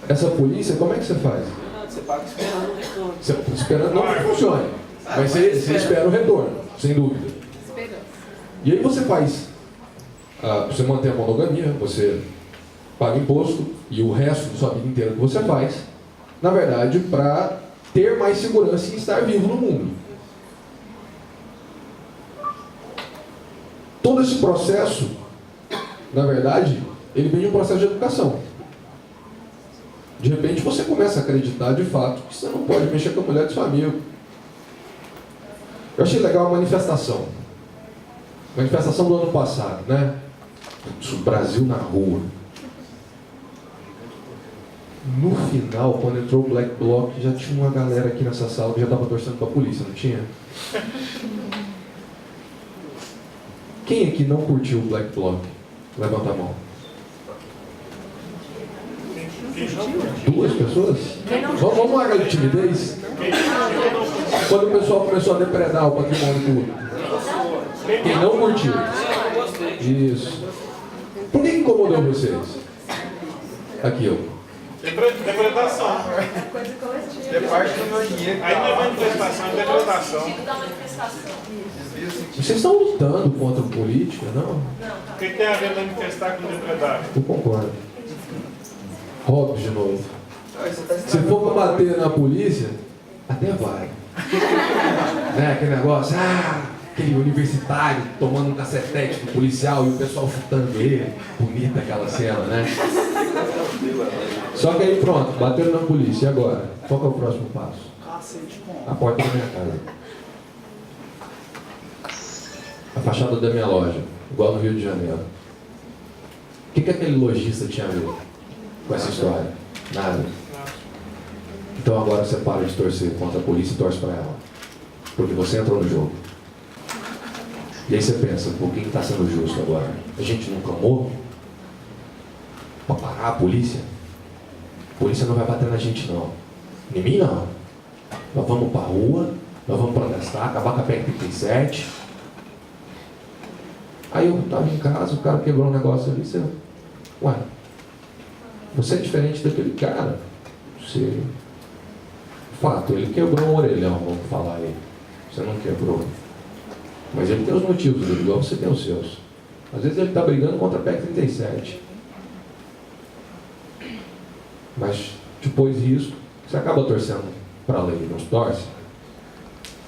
essa polícia, como é que você faz? Você paga esperando o retorno. Você esperando não que funcione, mas você espera o retorno, sem dúvida. E aí você faz, você mantém a monogamia, você paga imposto e o resto da sua vida inteira que você faz, na verdade, para ter mais segurança e estar vivo no mundo. Todo esse processo, na verdade, ele vem de um processo de educação. De repente você começa a acreditar de fato que você não pode mexer com a mulher do seu amigo. Eu achei legal a manifestação. Manifestação do ano passado, né? O Brasil na rua. No final, quando entrou o Black Bloc, já tinha uma galera aqui nessa sala que já estava torcendo para a polícia, não tinha? Quem aqui não curtiu o Black Bloc? Levanta a mão. 2 pessoas? Vamos largar de timidez? Quando o pessoal começou a depredar o patrimônio público. Quem não curtiu? Isso. Por que incomodou vocês? Aquilo. Depredação. É parte do meu dinheiro. Aí não é manifestação, é depredação. Vocês estão lutando contra a política, não? O que tem a ver manifestar com depredar? Eu concordo. Hobbes de novo. Se for para bater na polícia, até vai. Né? Aquele negócio, aquele universitário tomando um cacetete do policial e o pessoal chutando ele. Bonita aquela cena, né? Só que aí pronto, bateram na polícia. E agora? Qual que é o próximo passo? A porta da minha casa. A fachada da minha loja, igual no Rio de Janeiro. O que aquele lojista tinha a ver com essa história? Nada. Então agora você para de torcer contra a polícia e torce para ela. Porque você entrou no jogo. E aí você pensa, por que está sendo justo agora? A gente não clamou para parar a polícia? A polícia não vai bater na gente não. Em mim não. Nós vamos para a rua, nós vamos protestar, acabar com a PEC 37. Aí eu estava em casa, o cara quebrou um negócio ali, você é diferente daquele cara. Você... Fato, ele quebrou um orelhão, vamos falar aí. Você não quebrou. Mas ele tem os motivos dele, igual você tem os seus. Às vezes ele está brigando contra a PEC 37. Mas depois disso, você acaba torcendo para a lei, não se torce.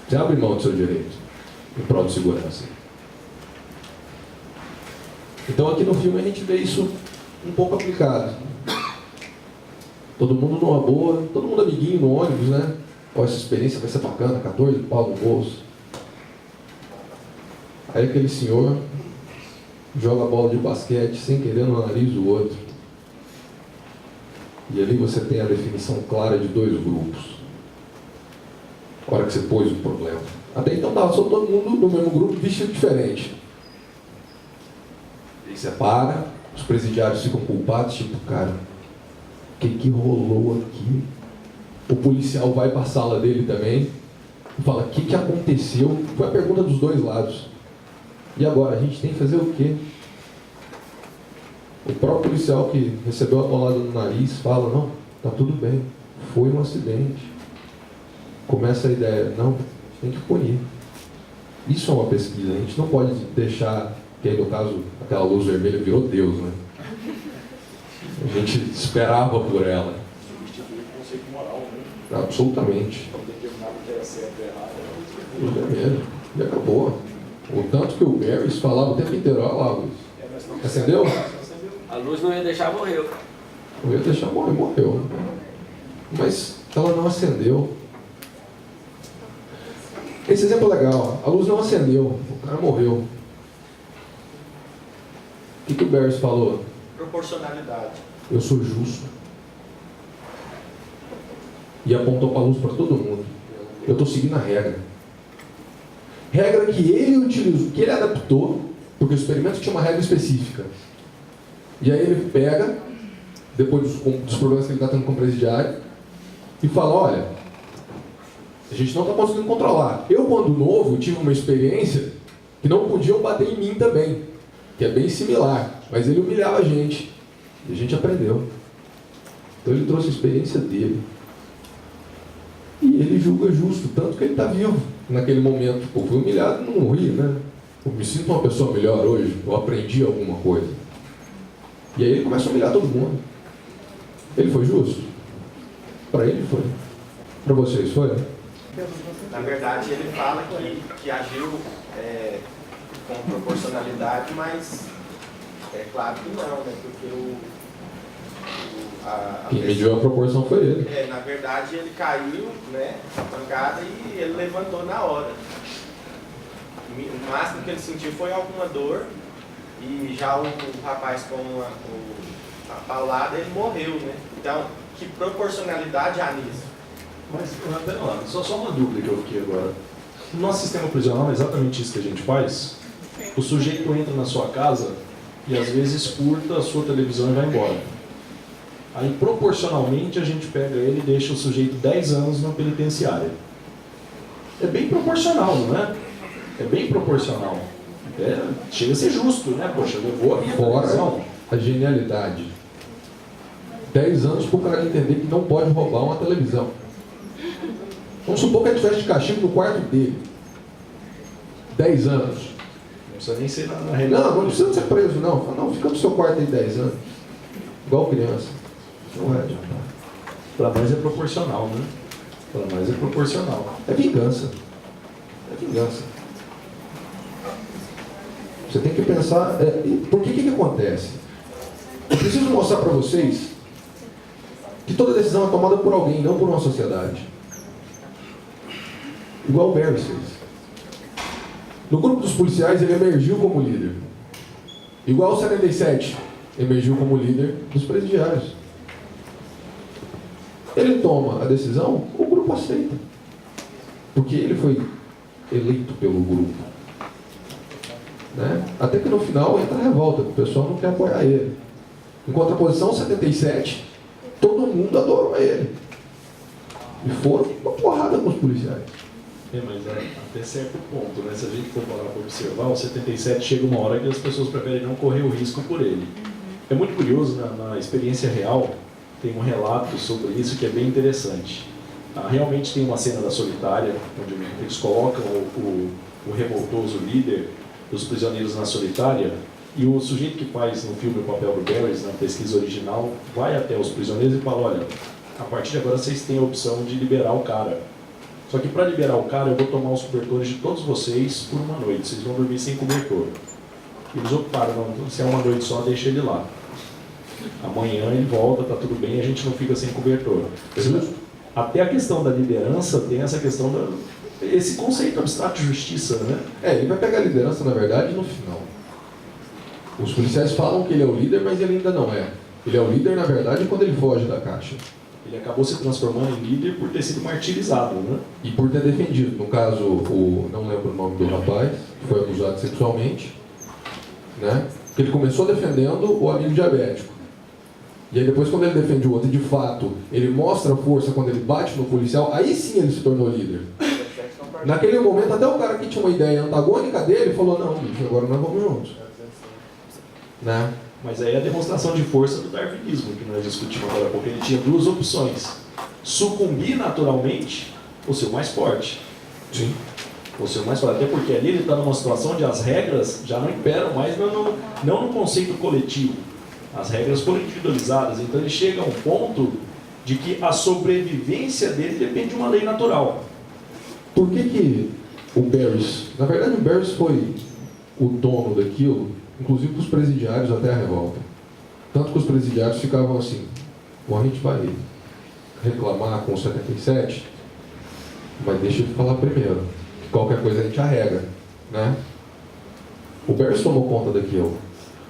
Você abre mão do seu direito em prol de segurança. Então aqui no filme a gente vê isso um pouco aplicado. Todo mundo numa boa, todo mundo amiguinho no ônibus, né? Ó, essa experiência vai ser bacana, 14 pau no bolso. Aí aquele senhor joga a bola de basquete sem querer no nariz do outro. E ali você tem a definição clara de 2 grupos. A hora que você pôs o problema. Até então estava só todo mundo no mesmo grupo, vestido diferente. E separa, os presidiários ficam culpados, tipo, cara, o que rolou aqui? O policial vai para a sala dele também e fala, o que aconteceu? Foi a pergunta dos 2 lados. E agora, a gente tem que fazer o quê? O próprio policial que recebeu a bolada no nariz fala, não, tá tudo bem, foi um acidente. Começa a ideia, não, a gente tem que punir. Isso é uma pesquisa, a gente não pode deixar, que aí no caso, aquela luz vermelha virou Deus, né? A gente esperava por ela. Absolutamente. Luz vermelha. E acabou. O tanto que o Barris falava o tempo inteiro, olha lá, Luiz. Acendeu? A luz não ia deixar, morreu. Não ia deixar morrer, morreu. Mas ela não acendeu. Esse exemplo é legal. A luz não acendeu. O cara morreu. O que o Barris falou? Proporcionalidade. Eu sou justo. E apontou para a luz para todo mundo. Eu estou seguindo a regra. Regra que ele utilizou, que ele adaptou, porque o experimento tinha uma regra específica. E aí ele pega, depois dos problemas que ele está tendo com o presidiário, e fala, olha, a gente não está conseguindo controlar. Eu, quando novo, tive uma experiência que não podiam bater em mim também, que é bem similar, mas ele humilhava a gente, e a gente aprendeu. Então ele trouxe a experiência dele. E ele julga justo, tanto que ele está vivo naquele momento. Pô, fui humilhado, não morri, né? Eu me sinto uma pessoa melhor hoje, eu aprendi alguma coisa. E aí ele começa a humilhar todo mundo. Ele foi justo? Para ele foi. Para vocês foi? Na verdade, ele fala que agiu com proporcionalidade, mas é claro que não, né? Porque Quem mediu a proporção foi ele. na verdade, ele caiu, né? A pancada e ele levantou na hora. O máximo que ele sentiu foi alguma dor e já o rapaz com a paulada, ele morreu, né? Então, que proporcionalidade há nisso? Mas, pera lá, só uma dúvida que eu fiquei agora. No nosso sistema prisional é exatamente isso que a gente faz. O sujeito entra na sua casa e às vezes furta a sua televisão e vai embora. Aí, proporcionalmente, a gente pega ele e deixa o sujeito 10 anos na penitenciária. É bem proporcional, não é? É bem proporcional. Chega a ser justo, né? Poxa, levou a minha televisão. Fora a genialidade. 10 anos para o cara entender que não pode roubar uma televisão. Vamos supor que ele tivesse de castigo no quarto dele. 10 anos. Não precisa nem ser na realidade. Não precisa ser preso, não. Fala, não, fica no seu quarto aí 10 anos. Igual criança. Não vai adiantar. Para nós é proporcional, né? Para nós é proporcional. É vingança. É vingança. Você tem que pensar... por que acontece? Eu preciso mostrar para vocês que toda decisão é tomada por alguém, não por uma sociedade. Igual o Barry fez. No grupo dos policiais, ele emergiu como líder. Igual o 77 emergiu como líder dos presidiários. Ele toma a decisão, o grupo aceita. Porque ele foi eleito pelo grupo. Né? Até que no final entra a revolta, o pessoal não quer apoiar ele. Em contraposição, 77, todo mundo adorou ele. E foram uma porrada com os policiais. Mas até certo ponto, né? Se a gente for parar para observar, o 77 chega uma hora que as pessoas preferem não correr o risco por ele. É muito curioso, na experiência real, tem um relato sobre isso que é bem interessante. Realmente tem uma cena da Solitária, onde eles colocam o revoltoso líder dos prisioneiros na Solitária, e o sujeito que faz no filme o papel do Barry, na pesquisa original, vai até os prisioneiros e fala, olha, a partir de agora vocês têm a opção de liberar o cara. Só que para liberar o cara, eu vou tomar os cobertores de todos vocês por uma noite, vocês vão dormir sem cobertor. Eles optaram, não, se é uma noite só, deixa ele lá. Amanhã ele volta, tá tudo bem, a gente não fica sem cobertor. Até a questão da liderança tem essa questão esse conceito abstrato de justiça, né? Ele vai pegar a liderança, na verdade, no final. Os policiais falam que ele é o líder, mas ele ainda não é. Ele é o líder, na verdade, quando ele foge da caixa. Ele acabou se transformando em líder por ter sido martirizado, né? E por ter defendido. No caso, não lembro o nome do rapaz, que foi abusado sexualmente, né? Ele começou defendendo o amigo diabético. E aí depois, quando ele defende o outro, e de fato, ele mostra força quando ele bate no policial, aí sim ele se tornou líder. Naquele momento, até o cara que tinha uma ideia antagônica dele falou, não, bicho, agora nós vamos juntos. Né? Mas aí é a demonstração de força do darwinismo que nós discutimos agora, porque ele tinha duas opções. Sucumbir naturalmente ou ser o mais forte. Sim. Ou ser o mais forte. Até porque ali ele está numa situação onde as regras já não imperam mais, não no conceito coletivo. As regras foram individualizadas. Então ele chega a um ponto de que a sobrevivência dele depende de uma lei natural. Por que o Barris... Na verdade, o Barris foi o dono daquilo, inclusive para os presidiários até a revolta. Tanto que os presidiários ficavam assim, bom, a gente vai reclamar com o 77, mas deixa ele falar primeiro. Qualquer coisa a gente arrega, né? O Barris tomou conta daquilo.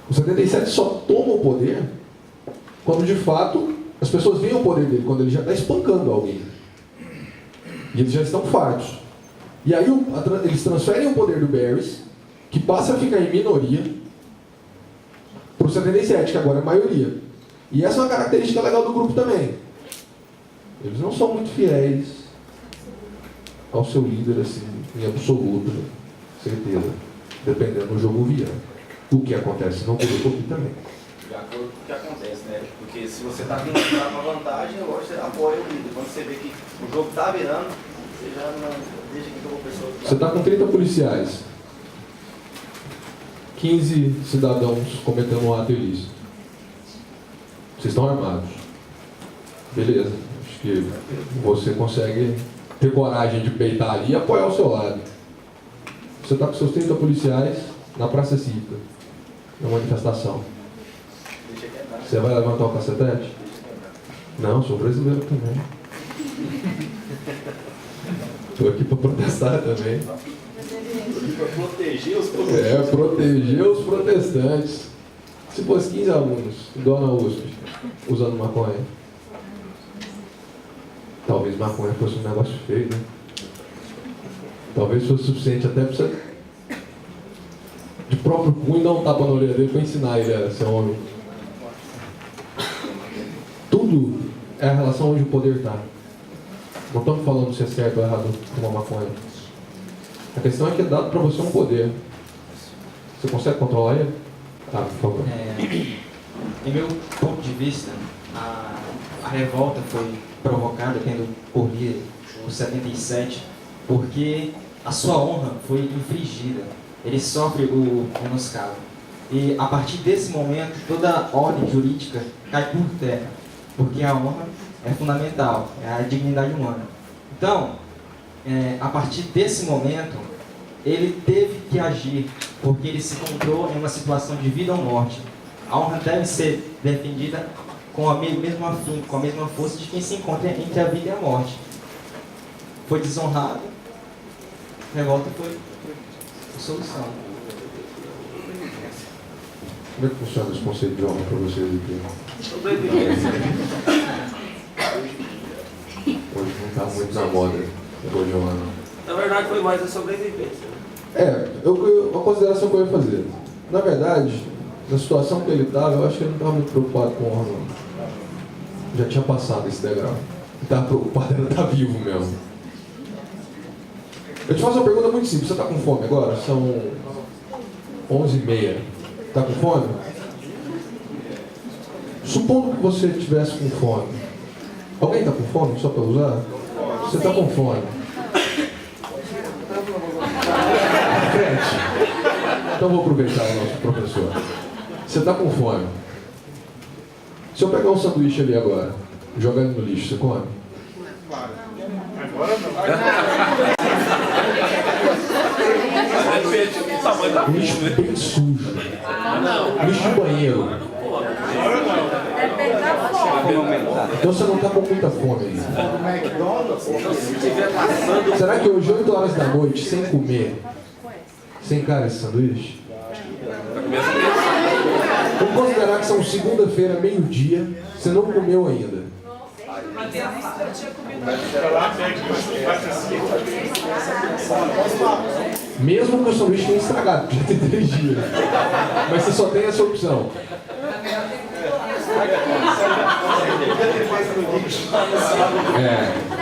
O 77 só toma o poder quando, de fato, as pessoas veem o poder dele, quando ele já está espancando alguém. E eles já estão fartos. E aí eles transferem o poder do Barrys, que passa a ficar em minoria, para o 77, que agora é maioria. E essa é uma característica legal do grupo também. Eles não são muito fiéis ao seu líder, assim, em absoluto, certeza. Dependendo do jogo vira. O que acontece no grupo aqui também. De acordo com o que acontece, né? Porque se você está com uma vantagem, eu gosto de apoio o líder. Quando você vê que o jogo está virando, você já não deixa que uma pessoa... Você está com 30 policiais. 15 cidadãos cometendo um ato ilícito. Vocês estão armados. Beleza. Acho que você consegue ter coragem de peitar ali e apoiar o seu lado. Você está com seus 30 policiais na praça cívica, na manifestação. Você vai levantar o cacetete? Não, sou brasileiro também. Estou aqui para protestar também. Para proteger os protestantes. Proteger os protestantes. Se fosse 15 alunos, igual na USP, usando maconha. Talvez maconha fosse um negócio feio, né? Talvez fosse suficiente até para você, de próprio punho, dar um tapa na orelha dele para ensinar ele a ser homem. Tudo é a relação onde o poder está. Não estamos falando se é certo ou errado fumar maconha. A questão é que é dado para você um poder. Você consegue controlar ele? Por favor. Em meu ponto de vista, a revolta foi provocada tendo ocorrido no 77, porque a sua honra foi infringida. Ele sofre o menoscabo. E a partir desse momento, toda a ordem jurídica cai por terra, porque a honra é fundamental, é a dignidade humana. Então, a partir desse momento, ele teve que agir, porque ele se encontrou em uma situação de vida ou morte. A honra deve ser defendida com a mesma afinco, com a mesma força de quem se encontra entre a vida e a morte. Foi desonrado, revolta foi a solução. Como é que funciona esse conceito de honra para vocês aqui? Hoje não está muito na moda, hoje é uma... Na verdade foi mais a sobrevivência. Uma consideração que eu ia fazer. Na verdade, na situação que ele estava, eu acho que ele não estava muito preocupado com honra, não. Já tinha passado esse degrau. Ele estava preocupado em estar vivo mesmo. Eu te faço uma pergunta muito simples. Você está com fome agora? São 11h30. Está com fome? Supondo que você estivesse com fome. Alguém está com fome, só para usar? Você está com fome. Então vou aproveitar o nosso professor. Você está com fome. Se eu pegar um sanduíche ali agora, jogar ele no lixo, você come? Agora não. Um lixo bem sujo. Um lixo de banheiro. Então você não está com muita fome ainda. Será que hoje, 8 horas da noite, sem comer, sem cara esse sanduíche? Vamos considerar que são segunda-feira, meio-dia, você não comeu ainda. Mesmo que o sanduíche tenha estragado, porque já tem 3 dias. Mas você só tem essa opção.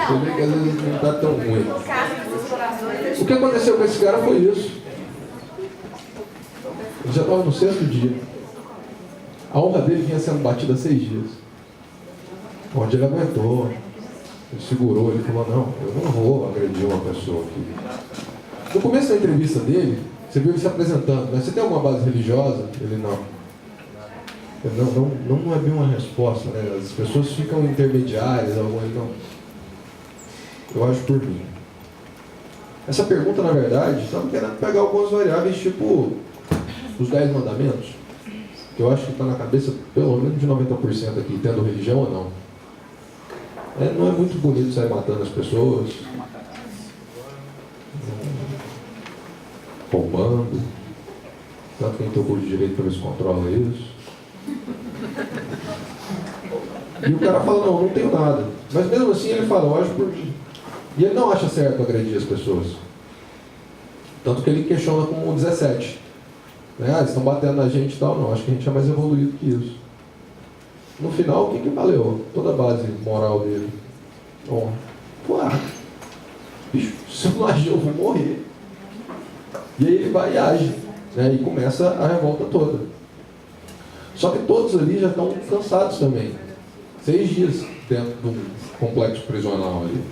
Você vê que às vezes não está tão ruim. O que aconteceu com esse cara foi isso. Ele já estava no 6º dia. A honra dele vinha sendo batida há 6 dias. Onde ele aguentou, ele segurou, ele falou, não, eu não vou agredir uma pessoa aqui. No começo da entrevista dele, você viu ele se apresentando, né? Você tem alguma base religiosa? Ele não. Não é bem uma resposta, né? As pessoas ficam intermediárias, algumas não. Eu acho por mim. Essa pergunta, na verdade, estamos querendo pegar algumas variáveis, tipo os 10 mandamentos, que eu acho que está na cabeça pelo menos de 90% aqui, tendo religião ou não. Não é muito bonito sair matando as pessoas, roubando, tanto quem tem o curso de direito para ver se controla isso. E o cara fala, não tenho nada. Mas mesmo assim ele fala, eu acho por mim. E ele não acha certo agredir as pessoas. Tanto que ele questiona com o 17. Né? Ah, eles estão batendo na gente e tal. Não, acho que a gente é mais evoluído que isso. No final, o que valeu? Toda a base moral dele. Bom, bicho, se eu não agir, eu vou morrer. E aí ele vai e age. Né? E começa a revolta toda. Só que todos ali já estão cansados também. 6 dias dentro de um complexo prisional ali.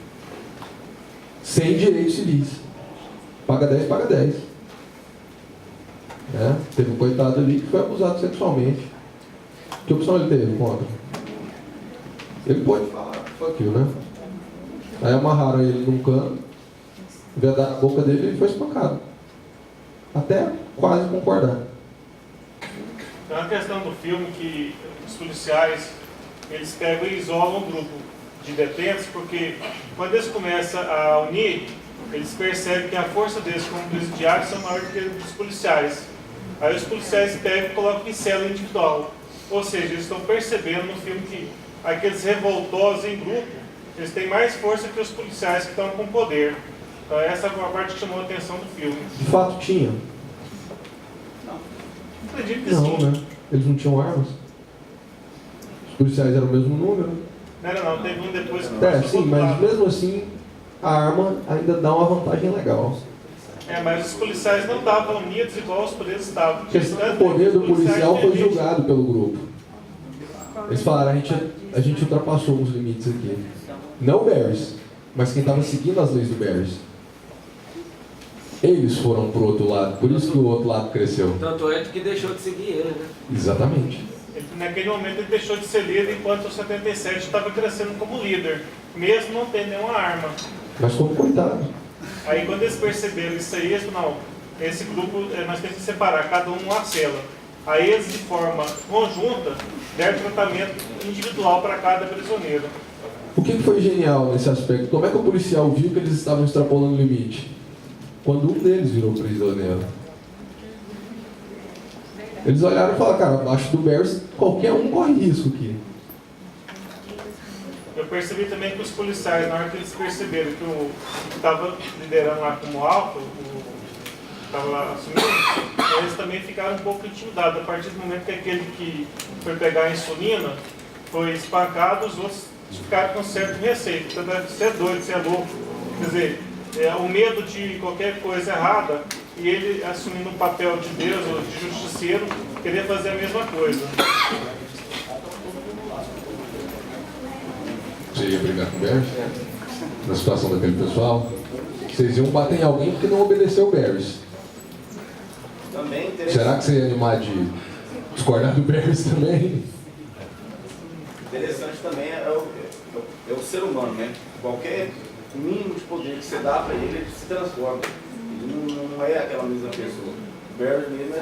Sem direitos civis. Paga 10, paga 10. Né? Teve um coitado ali que foi abusado sexualmente. Que opção ele teve contra? Ele pode falar, fuck you, né? Aí amarraram ele num cano, vedaram a boca dele e ele foi espancado. Até quase concordar. Tem uma questão do filme que os policiais, eles pegam e isolam um grupo de detentos, porque quando eles começam a unir, eles percebem que a força deles como presidiários são maior do que a dos policiais. Aí os policiais pegam e colocam em cela individual. Ou seja, eles estão percebendo no filme que aqueles revoltosos em grupo, eles têm mais força que os policiais que estão com poder. Então essa é uma parte que chamou a atenção do filme. De fato tinha? Acredito que Não, sim. né? Eles não tinham armas. Os policiais eram o mesmo número. Não, teve um depois que É, passou sim, pro mas lado. mesmo assim, a arma ainda dá uma vantagem legal. Mas os policiais não estavam unidos igual os presos estavam. O poder do policial foi julgado pelo grupo. Eles falaram, a gente ultrapassou os limites aqui. Não o Barrys, mas quem estava seguindo as leis do Barrys. Eles foram pro outro lado, por isso que o outro lado cresceu. Tanto é que deixou de seguir ele, né? Exatamente. Naquele momento ele deixou de ser líder, enquanto o 77 estava crescendo como líder, mesmo não tendo nenhuma arma. Mas como coitado. Aí quando eles perceberam isso aí, eles falaram, não, esse grupo nós temos que separar, cada um numa cela. Aí eles, de forma conjunta, deram tratamento individual para cada prisioneiro. O que foi genial nesse aspecto? Como é que o policial viu que eles estavam extrapolando o limite? Quando um deles virou prisioneiro. Eles olharam e falaram, cara, abaixo do Barrys, qualquer um corre risco aqui. Eu percebi também que os policiais, na hora que eles perceberam que o que estava liderando lá como alfa, o que estava lá assumindo, eles também ficaram um pouco intimidados. A partir do momento que aquele que foi pegar a insulina foi espancado, os outros ficaram com certo receio. Você é doido, você é louco. Quer dizer, o medo de qualquer coisa errada, e ele assumindo o papel de Deus ou de justiceiro, queria fazer a mesma coisa. Você ia brigar com o Barrys? Na situação daquele pessoal? Vocês iam bater em alguém porque não obedeceu o Barrys. Também interessante. Será que você ia animar de discordar do Barrys também? Interessante também é o ser humano, né? Qualquer mínimo de poder que você dá para ele, ele se transforma. Ele não é aquela mesma pessoa. O Barry mesmo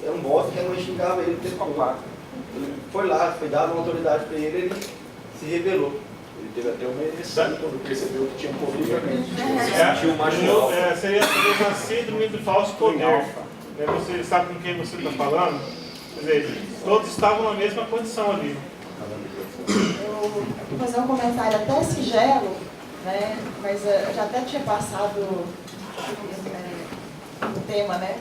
era um bosta que a mãe xingava ele o tempo todo. Ele foi lá, foi dado uma autoridade para ele, ele se rebelou. Ele teve até uma ereção quando percebeu que tinha um poder realmente. Sentiu macho. Seria uma síndrome do falso poder. Você sabe com quem você está falando? Quer dizer, todos estavam na mesma condição ali. Eu vou fazer um comentário até singelo, né? Mas eu já até tinha passado o tema, né?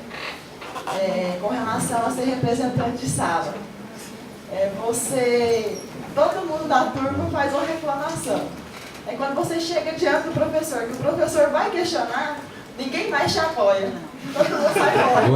Com relação a ser representante de sala. Todo mundo da turma faz uma reclamação. É quando você chega diante do professor, que o professor vai questionar, ninguém mais te apoia. Todo mundo sai fora.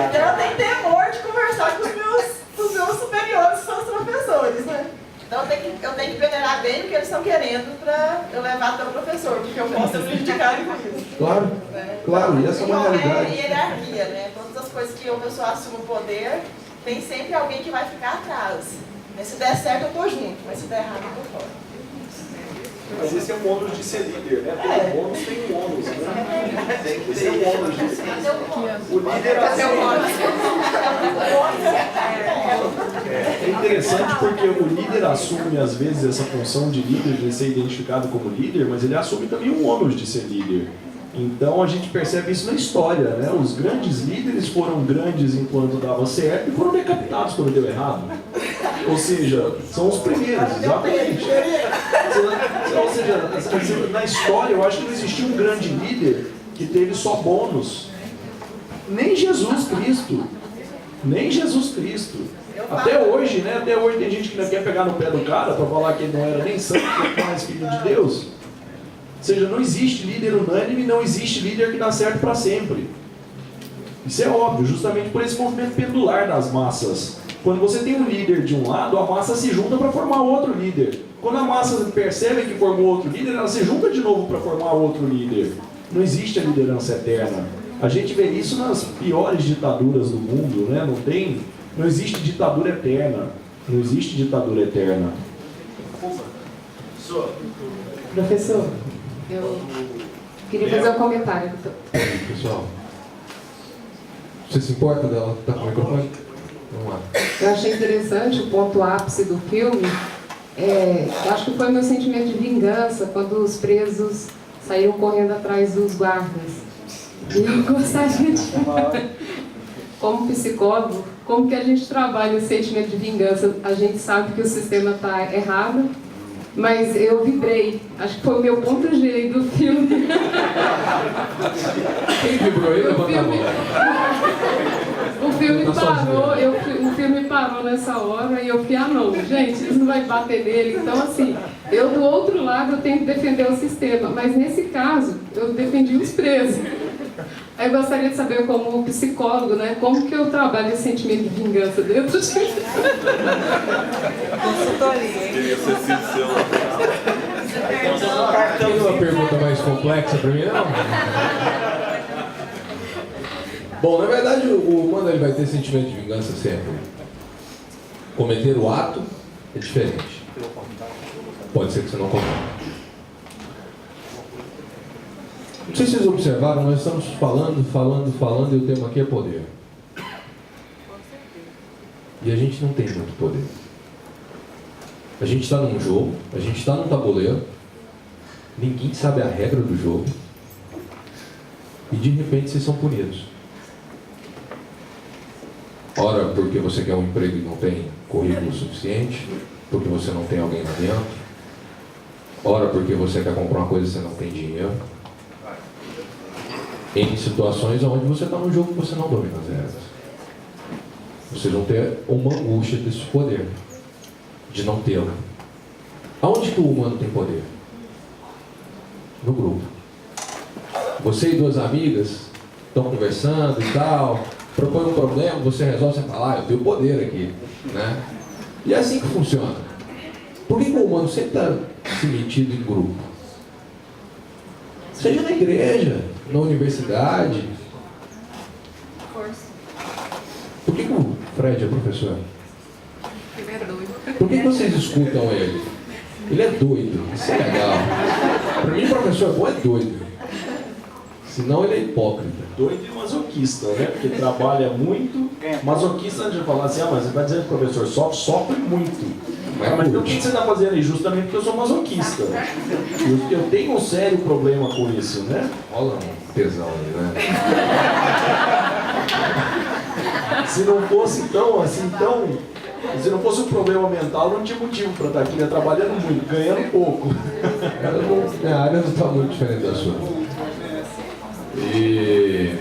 Então eu tenho temor de conversar com os meus superiores, que são os professores, né? Então eu tenho que peneirar bem o que eles estão querendo para eu levar até o professor, porque eu posso ser prejudicado com isso. Claro, claro, e essa é uma realidade. E hierarquia, né? Todas as coisas que a pessoa assume o poder, tem sempre alguém que vai ficar atrás. Se der certo, eu tô junto, mas se der errado, eu tô fora. Mas esse é o ônus de ser líder, né? Todo ônus tem um ônus, né? Esse é o ônus de ser líder. O líder É interessante porque o líder assume às vezes essa função de líder, de ser identificado como líder, mas ele assume também o ônus de ser líder. Então a gente percebe isso na história, né? Os grandes líderes foram grandes enquanto dava certo e foram decapitados quando deu errado. Ou seja, são os primeiros, exatamente. Ou seja, na história eu acho que não existiu um grande líder que teve só bônus. Nem Jesus Cristo. Nem Jesus Cristo. Até hoje, né? Até hoje tem gente que não quer pegar no pé do cara para falar que ele não era nem santo, nem mais filho de Deus. Ou seja, não existe líder unânime, não existe líder que dá certo para sempre. Isso é óbvio, justamente por esse movimento pendular das massas. Quando você tem um líder de um lado, a massa se junta para formar outro líder. Quando a massa percebe que formou outro líder, ela se junta de novo para formar outro líder. Não existe a liderança eterna. A gente vê isso nas piores ditaduras do mundo, né? Não existe ditadura eterna. Não existe ditadura eterna. Professor, eu queria fazer um comentário. Pessoal, você se importa dela estar com o microfone? Vamos lá. Eu achei interessante o ponto ápice do filme. Eu acho que foi meu sentimento de vingança quando os presos saíram correndo atrás dos guardas. E eu gostaria de como psicólogo, como que a gente trabalha o sentimento de vingança? A gente sabe que o sistema está errado, mas eu vibrei. Acho que foi o meu ponto G do filme. Quem vibrou aí? Levanta a mão. O filme parou nessa hora e eu fiquei, não, gente, isso não vai bater nele. Então, assim, eu do outro lado eu tenho que defender o sistema, mas nesse caso, eu defendi os presos. Aí eu gostaria de saber, como psicólogo, né, como que eu trabalho esse sentimento de vingança dentro de mim. Consultoria. Queria ser sincero. Tem uma pergunta mais complexa para mim, não? Bom, na verdade, o humano ele vai ter sentimento de vingança sempre. Cometer o ato é diferente. Pode ser que você não cometa. Não sei se vocês observaram, nós estamos falando, e o tema aqui é poder. E a gente não tem muito poder. A gente está num jogo, a gente está num tabuleiro, ninguém sabe a regra do jogo, e de repente vocês são punidos. Ora porque você quer um emprego e não tem currículo suficiente, porque você não tem alguém lá dentro, ora porque você quer comprar uma coisa e você não tem dinheiro. Em situações onde você está num jogo que você não domina as regras. Vocês vão ter uma angústia desse poder, de não tê-lo. Aonde que o humano tem poder? No grupo. Você e duas amigas estão conversando e tal, propõe um problema, você resolve, você fala, eu tenho poder aqui, né? E é assim que funciona. Por que o humano sempre está se metido em grupo? Seja na igreja, na universidade. Por que o Fred é professor? Ele é doido. Por que vocês escutam ele? Ele é doido, isso é legal. Para mim, professor bom é doido. Senão ele é hipócrita. Doido e masoquista, né? Porque trabalha muito. Masoquista, antes de falar assim, mas você vai dizendo que o professor sofre muito. Mas então o que você está fazendo aí? Justamente porque eu sou masoquista. Eu tenho um sério problema com isso, né? Olha um tesão aí, né? Se não fosse se não fosse um problema mental, não tinha motivo para estar aqui, né? Trabalhando muito, ganhando pouco. A área não está muito diferente da sua. E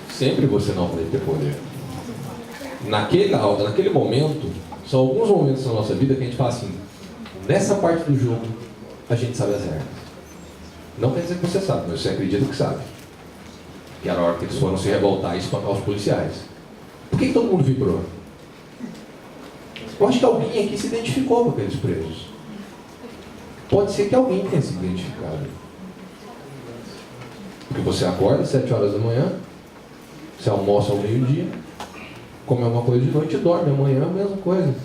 sempre você não vai ter poder. Naquele momento, são alguns momentos na nossa vida que a gente fala assim, nessa parte do jogo, a gente sabe as regras. Não quer dizer que você sabe, mas você acredita que sabe. Que era a hora que eles foram se revoltar e espancar os policiais. Por que todo mundo vibrou? Eu acho que alguém aqui se identificou com aqueles presos. Pode ser que alguém tenha se identificado. Porque você acorda às 7 horas da manhã, você almoça ao meio-dia, come alguma coisa de noite e dorme. Amanhã é a mesma coisa.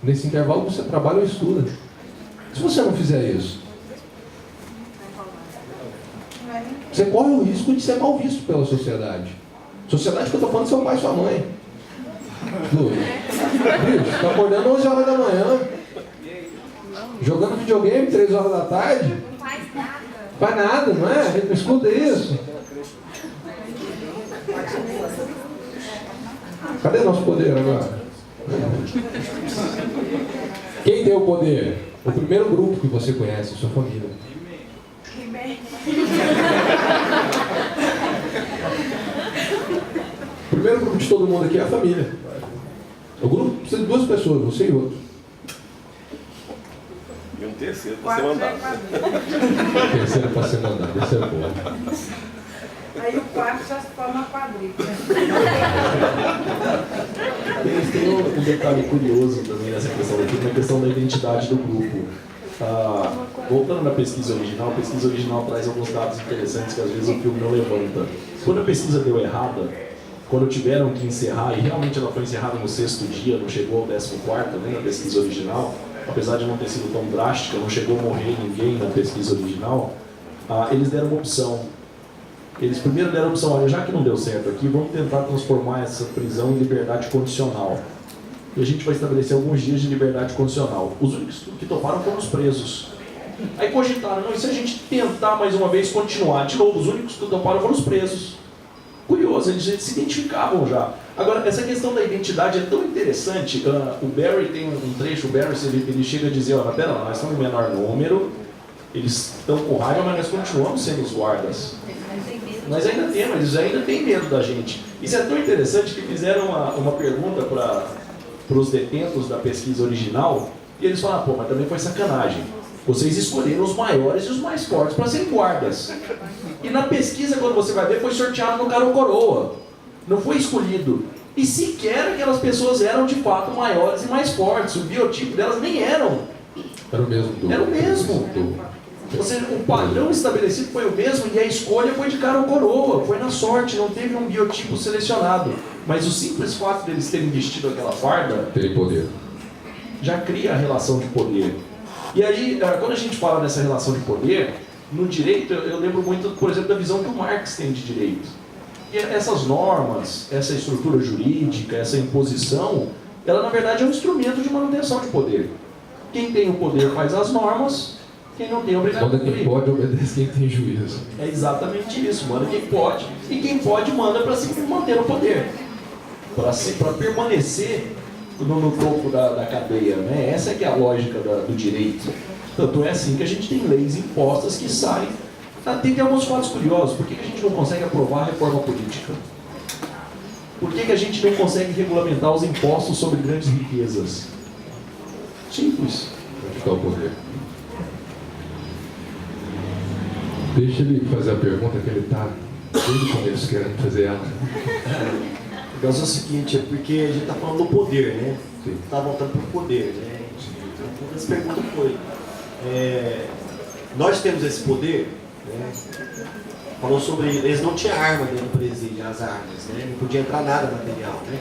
Nesse intervalo você trabalha ou estuda. Se você não fizer isso, você corre o risco de ser mal visto pela sociedade. Sociedade que eu estou falando é seu pai e sua mãe. Você está acordando 11 horas da manhã, jogando videogame 3 horas da tarde. Não faz nada. Faz nada, não é? A gente não escuta isso. Cadê nosso poder agora? Quem tem o poder? O primeiro grupo que você conhece, sua família. O primeiro grupo de todo mundo aqui é a família. O grupo precisa de 2 pessoas, você e outro. E um terceiro para ser mandado. Terceiro para ser mandado, esse é bom. Aí o quarto já se forma quadrícula. Tem um detalhe curioso também nessa questão aqui, na questão da identidade do grupo. Voltando na pesquisa original, a pesquisa original traz alguns dados interessantes que às vezes o filme não levanta. Quando a pesquisa deu errada, quando tiveram que encerrar, e realmente ela foi encerrada no 6º dia, não chegou ao 14º, né, na pesquisa original, apesar de não ter sido tão drástica, não chegou a morrer ninguém na pesquisa original, eles deram uma opção. Eles primeiro deram a opção, olha, já que não deu certo aqui, vamos tentar transformar essa prisão em liberdade condicional. E a gente vai estabelecer alguns dias de liberdade condicional. Os únicos que toparam foram os presos. Aí cogitaram, não, e se a gente tentar mais uma vez continuar? De novo, os únicos que toparam foram os presos. Curioso, eles se identificavam já. Agora, essa questão da identidade é tão interessante. O Barry tem um trecho, o Barry ele chega a dizer, olha, pera lá, nós estamos em menor número, eles estão com raiva, mas nós continuamos sendo os guardas. Nós ainda temos, eles ainda têm medo da gente. Isso é tão interessante que fizeram uma pergunta para os detentos da pesquisa original, e eles falaram, pô, mas também foi sacanagem. Vocês escolheram os maiores e os mais fortes para serem guardas. E na pesquisa, quando você vai ver, foi sorteado no cara ou coroa. Não foi escolhido. E sequer aquelas pessoas eram de fato maiores e mais fortes. O biotipo delas nem eram. Era o mesmo. Era o mesmo. Ou seja, o padrão estabelecido foi o mesmo e a escolha foi de cara ou coroa. Foi na sorte, não teve um biotipo selecionado. Mas o simples fato deles terem vestido aquela farda... Terem poder. Já cria a relação de poder. E aí, quando a gente fala dessa relação de poder, no direito, eu lembro muito, por exemplo, da visão que o Marx tem de direito. E essas normas, essa estrutura jurídica, essa imposição, ela na verdade é um instrumento de manutenção de poder. Quem tem o poder faz as normas, quem não tem obrigado a cumprir. Manda quem pode, obedece quem tem juízo. É exatamente isso, manda quem pode, e quem pode manda para se manter o poder. Para permanecer no topo da cadeia, né? Essa é que é a lógica do direito. Tanto é assim que a gente tem leis impostas que saem. Tem alguns fatos curiosos. Por que a gente não consegue aprovar a reforma política? Por que a gente não consegue regulamentar os impostos sobre grandes riquezas? Simples. Onde está o poder? Deixa ele fazer a pergunta que ele está desde o começo querendo fazer ela. O caso é o seguinte, é porque a gente está falando do poder, né? Está voltando para o poder, né? Uma das perguntas foi, nós temos esse poder, né? Falou sobre, eles não tinham arma dentro do presídio, as armas, né? Não podia entrar nada material, né?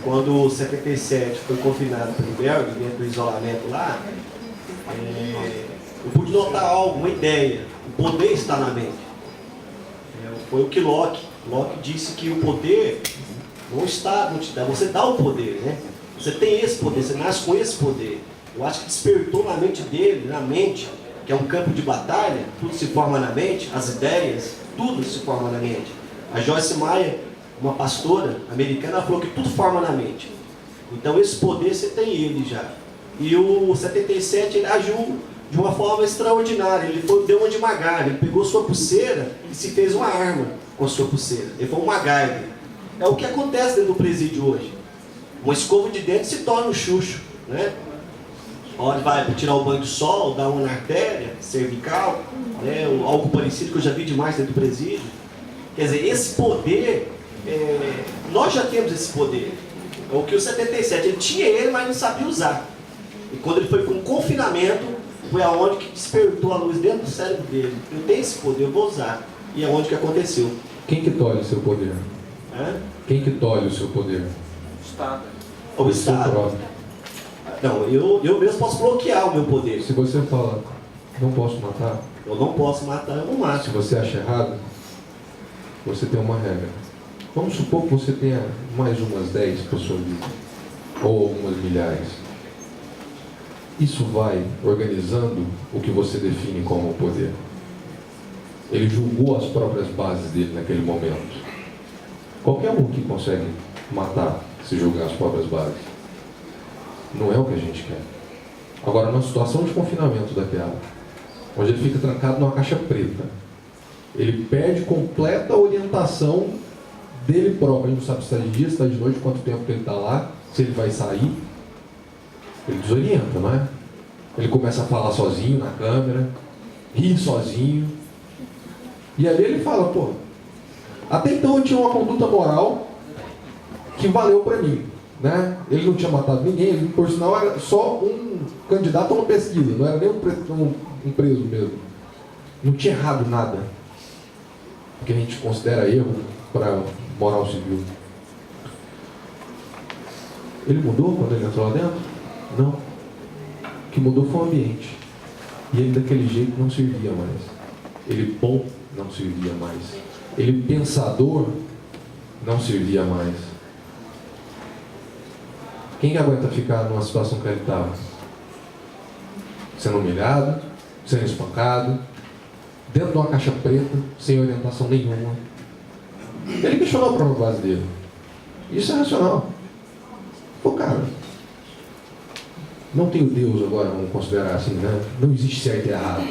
Quando o 77 foi confinado pelo Berg, dentro do isolamento lá, eu pude notar algo, uma ideia. O poder está na mente. Foi o que Locke disse que o poder não te dá, você dá o poder, né? Você tem esse poder, você nasce com esse poder. Eu acho que despertou na mente dele, na mente, que é um campo de batalha, tudo se forma na mente, as ideias, tudo se forma na mente. A Joyce Meyer, uma pastora americana, ela falou que tudo forma na mente. Então esse poder você tem ele já. E o 77 ele agiu de uma forma extraordinária. Ele deu uma de MacGyver, ele pegou sua pulseira e se fez uma arma com a sua pulseira. Ele foi um MacGyver. É o que acontece dentro do presídio hoje. Uma escova de dente se torna um chucho, né? Onde vai tirar o banho de sol, dar uma na artéria cervical, né? Algo parecido que eu já vi demais dentro do presídio. Quer dizer, esse poder, nós já temos esse poder. É o que o 77, ele tinha ele, mas não sabia usar. E quando ele foi para um confinamento, foi aonde que despertou a luz dentro do cérebro dele. Eu tenho esse poder, eu vou usar. E é onde que aconteceu. Quem que tolhe o seu poder? Quem que tolhe o seu poder? O Estado. O Estado. Não, eu mesmo posso bloquear o meu poder. Se você fala, não posso matar. Eu não posso matar, eu não mato. Se você acha errado, você tem uma regra. Vamos supor que você tenha mais umas 10 para sua vida. Ou algumas milhares. Isso vai organizando o que você define como poder. Ele julgou as próprias bases dele naquele momento. Qualquer um que consegue matar, se julgar as próprias bases, não é o que a gente quer. Agora, numa situação de confinamento daquela, onde ele fica trancado numa caixa preta, ele perde completa orientação dele próprio. Ele não sabe se está de dia, se está de noite, quanto tempo que ele está lá, se ele vai sair. Ele desorienta, não é? Ele começa a falar sozinho na câmera, rir sozinho. E ali ele fala, pô, até então eu tinha uma conduta moral que valeu para mim, né? Ele não tinha matado ninguém, ele, por sinal, era só um candidato a uma pesquisa, não era nem um preso mesmo. Não tinha errado nada, o que a gente considera erro para moral civil. Ele mudou quando ele entrou lá dentro? Não. O que mudou foi o ambiente. E ele daquele jeito não servia mais. Ele bom não servia mais. Ele pensador não servia mais. Quem aguenta ficar numa situação que ele estava? Sendo humilhado, sendo espancado, dentro de uma caixa preta, sem orientação nenhuma. Ele questionou a própria base dele. Isso é racional. Pô, cara, não tenho Deus agora, vamos considerar assim, né? Não existe certo e errado.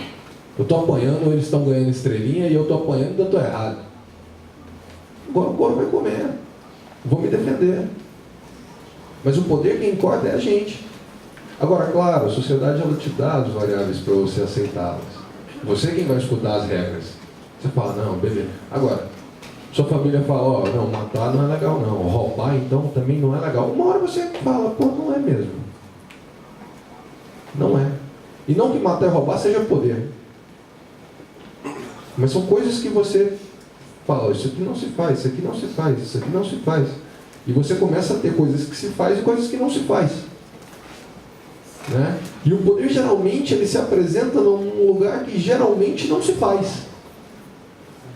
Eu estou apanhando, eles estão ganhando estrelinha e eu estou apanhando e ainda estou errado. Agora vai comer. Vou me defender. Mas o poder quem importa é a gente. Agora, claro, a sociedade ela te dá as variáveis para você aceitá-las. Você é quem vai escutar as regras. Você fala, não, beleza. Agora, sua família fala, ó, não, matar não é legal não. Roubar, então, também não é legal. Uma hora você fala, pô, não é mesmo. Não é. E não que matar e roubar seja poder. Mas são coisas que você fala, isso aqui não se faz, isso aqui não se faz, isso aqui não se faz. E você começa a ter coisas que se faz e coisas que não se faz. Né? E o poder geralmente ele se apresenta num lugar que geralmente não se faz.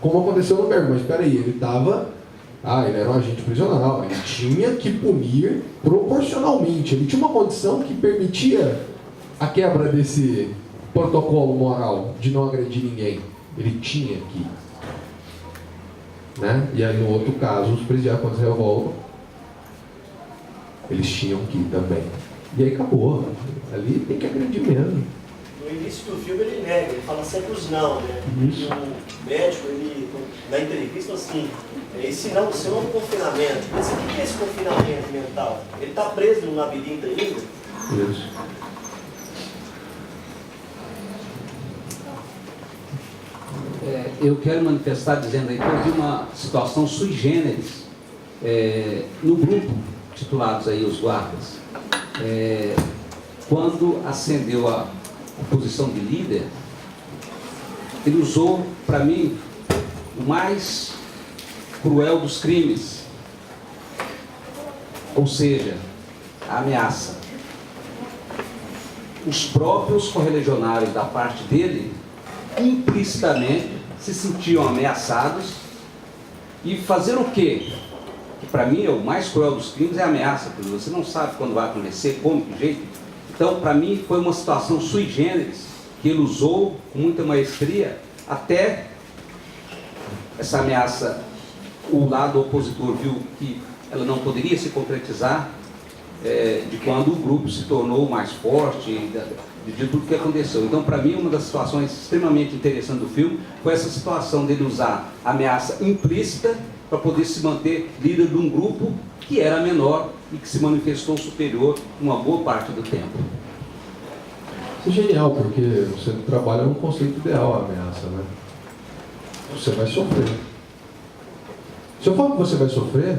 Como aconteceu no Bergman, mas espera aí, ele estava... ele era um agente prisional, ele tinha que punir proporcionalmente. Ele tinha uma condição que permitia a quebra desse protocolo moral de não agredir ninguém. Ele tinha que. Né? E aí no outro caso, os presidiários quando se revoltam, eles tinham que ir também. E aí acabou. Ali tem que agredir mesmo. No início do filme ele nega, ele fala sempre os não, né? Isso. E o médico, ele, na entrevista, assim, esse não é um confinamento. Mas o que é esse confinamento mental? Ele está preso num labirinto ainda? Isso. Eu quero manifestar dizendo aí que eu vi uma situação sui generis no grupo titulados aí os guardas. Quando ascendeu a posição de líder, ele usou, para mim, o mais cruel dos crimes, ou seja, a ameaça. Os próprios correligionários da parte dele, implicitamente, se sentiam ameaçados e fazer o quê? Que para mim é o mais cruel dos crimes, é a ameaça, porque você não sabe quando vai acontecer, como, que jeito. Então, para mim, foi uma situação sui generis, que ele usou com muita maestria, até essa ameaça, o lado opositor viu que ela não poderia se concretizar, de quando o grupo se tornou mais forte, de tudo que aconteceu. Então, para mim, uma das situações extremamente interessantes do filme foi essa situação dele usar a ameaça implícita para poder se manter líder de um grupo que era menor e que se manifestou superior uma boa parte do tempo. Isso é genial, porque você trabalha num conceito ideal, a ameaça, né? Você vai sofrer. Se eu falo que você vai sofrer,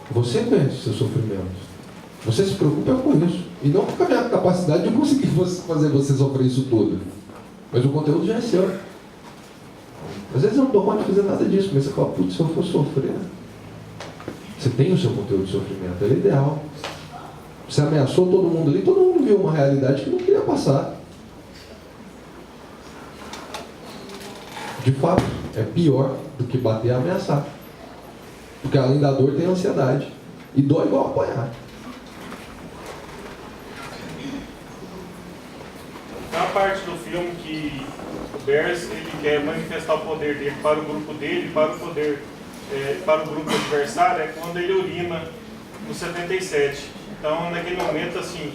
você conhece o seu sofrimento. Você se preocupa com isso. E não com a minha capacidade de conseguir fazer você sofrer isso tudo. Mas o conteúdo já é seu. Às vezes eu não dou conta de fazer nada disso, mas você fala, putz, se eu for sofrer. Você tem o seu conteúdo de sofrimento, ele é ideal. Você ameaçou todo mundo ali, todo mundo viu uma realidade que não queria passar. De fato, é pior do que bater e ameaçar. Porque além da dor tem a ansiedade. E dói igual apanhar. Tem uma parte do filme que o Bears ele quer manifestar o poder dele para o grupo dele, para o grupo adversário, é quando ele urina no 77. Então, naquele momento, assim,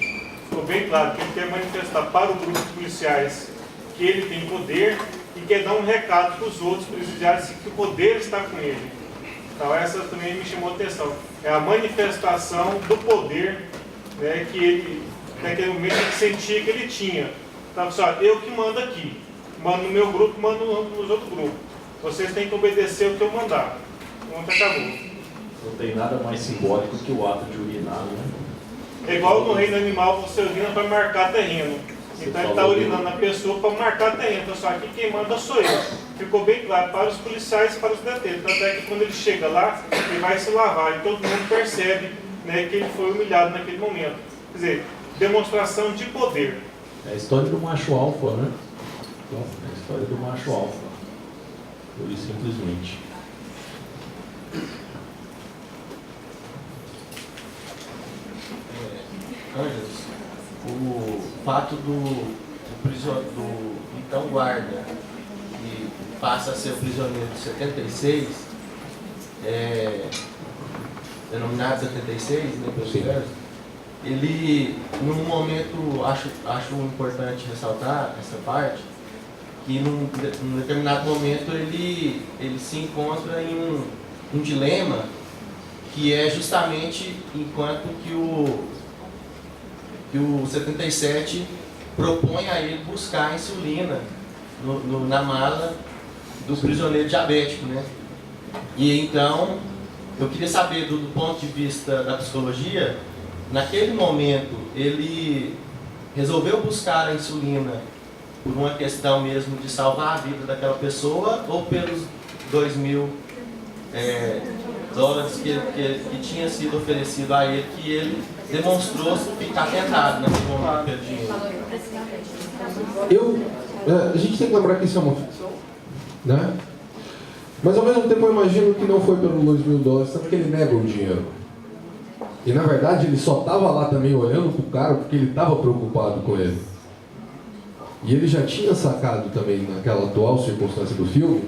ficou bem claro que ele quer manifestar para o grupo de policiais que ele tem poder e quer dar um recado para os outros presidiários que o poder está com ele. Então essa também me chamou a atenção. É a manifestação do poder, né, que ele, naquele momento, ele sentia que ele tinha. Então, pessoal, eu que mando aqui. Mando no meu grupo, mando nos outros grupos. Vocês têm que obedecer o que eu mandar. Pronto, acabou. Não tem nada mais simbólico que o ato de urinar, né? É igual no reino animal, você urina para marcar terreno. Então ele está urinando na pessoa para marcar terreno. Então, só aqui quem manda sou eu. Ficou bem claro para os policiais e para os detentos. Tanto é que quando ele chega lá, ele vai se lavar. E todo mundo percebe, né, que ele foi humilhado naquele momento. Quer dizer, demonstração de poder. É a história do macho alfa, né? É a história do macho alfa. Por isso, simplesmente. Ângelos, o fato do então guarda, que passa a ser o prisioneiro de 76, denominado 76, né, pelos caras, ele, num momento, acho importante ressaltar essa parte, que num determinado momento ele se encontra em um dilema, que é justamente enquanto que o 77 propõe a ele buscar a insulina na mala do prisioneiro diabético, né? E então, eu queria saber, do ponto de vista da psicologia, naquele momento, ele resolveu buscar a insulina por uma questão mesmo de salvar a vida daquela pessoa ou pelos 2.000 dólares que tinha sido oferecido a ele, que ele demonstrou ficar tentado naquele momento pelo dinheiro. A gente tem que lembrar que isso é uma ficção, né? Mas ao mesmo tempo eu imagino que não foi pelos 2.000 dólares, tanto que ele nega o dinheiro. E na verdade ele só estava lá também olhando para o cara porque ele estava preocupado com ele. E ele já tinha sacado também naquela atual circunstância do filme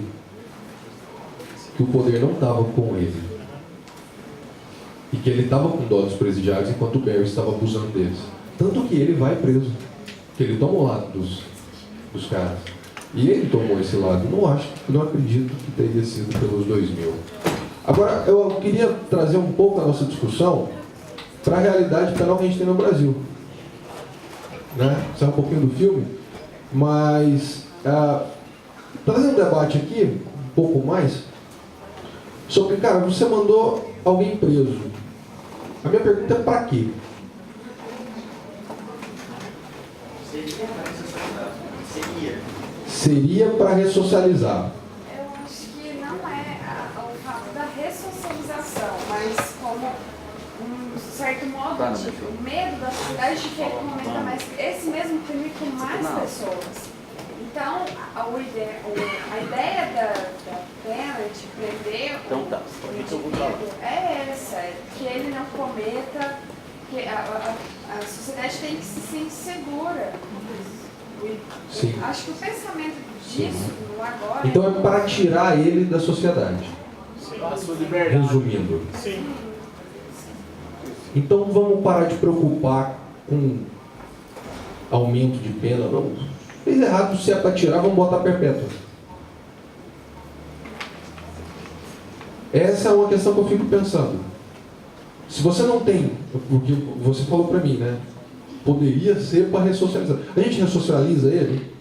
que o poder não estava com ele. E que ele estava com dó dos presidiários enquanto o Barry estava abusando deles. Tanto que ele vai preso. Que ele toma o lado dos caras. E ele tomou esse lado. Não acredito que teria sido pelos 2.000. Agora, eu queria trazer um pouco a nossa discussão para a realidade penal que a gente tem no Brasil. Né? Sai um pouquinho do filme, mas trazer um debate aqui, um pouco mais, sobre, cara, você mandou alguém preso. A minha pergunta é para quê? Seria para ressocializar. Eu acho que não é o fato da ressocialização, mas como um certo modo de medo da sociedade de que ele cometa mais esse mesmo crime com mais pessoas. Então, a ideia da pena de prender o indivíduo é essa, que ele não cometa, que a sociedade tem que se sentir segura. Sim. Acho que o pensamento disso, no agora... Então é para tirar ele da sociedade. Resumindo. Sim. Então vamos parar de preocupar com aumento de pena. Vamos. Fez errado, se é para tirar, vamos botar perpétua. Essa é uma questão que eu fico pensando. Se você não tem, porque você falou para mim, né? Poderia ser para ressocializar. A gente ressocializa ele?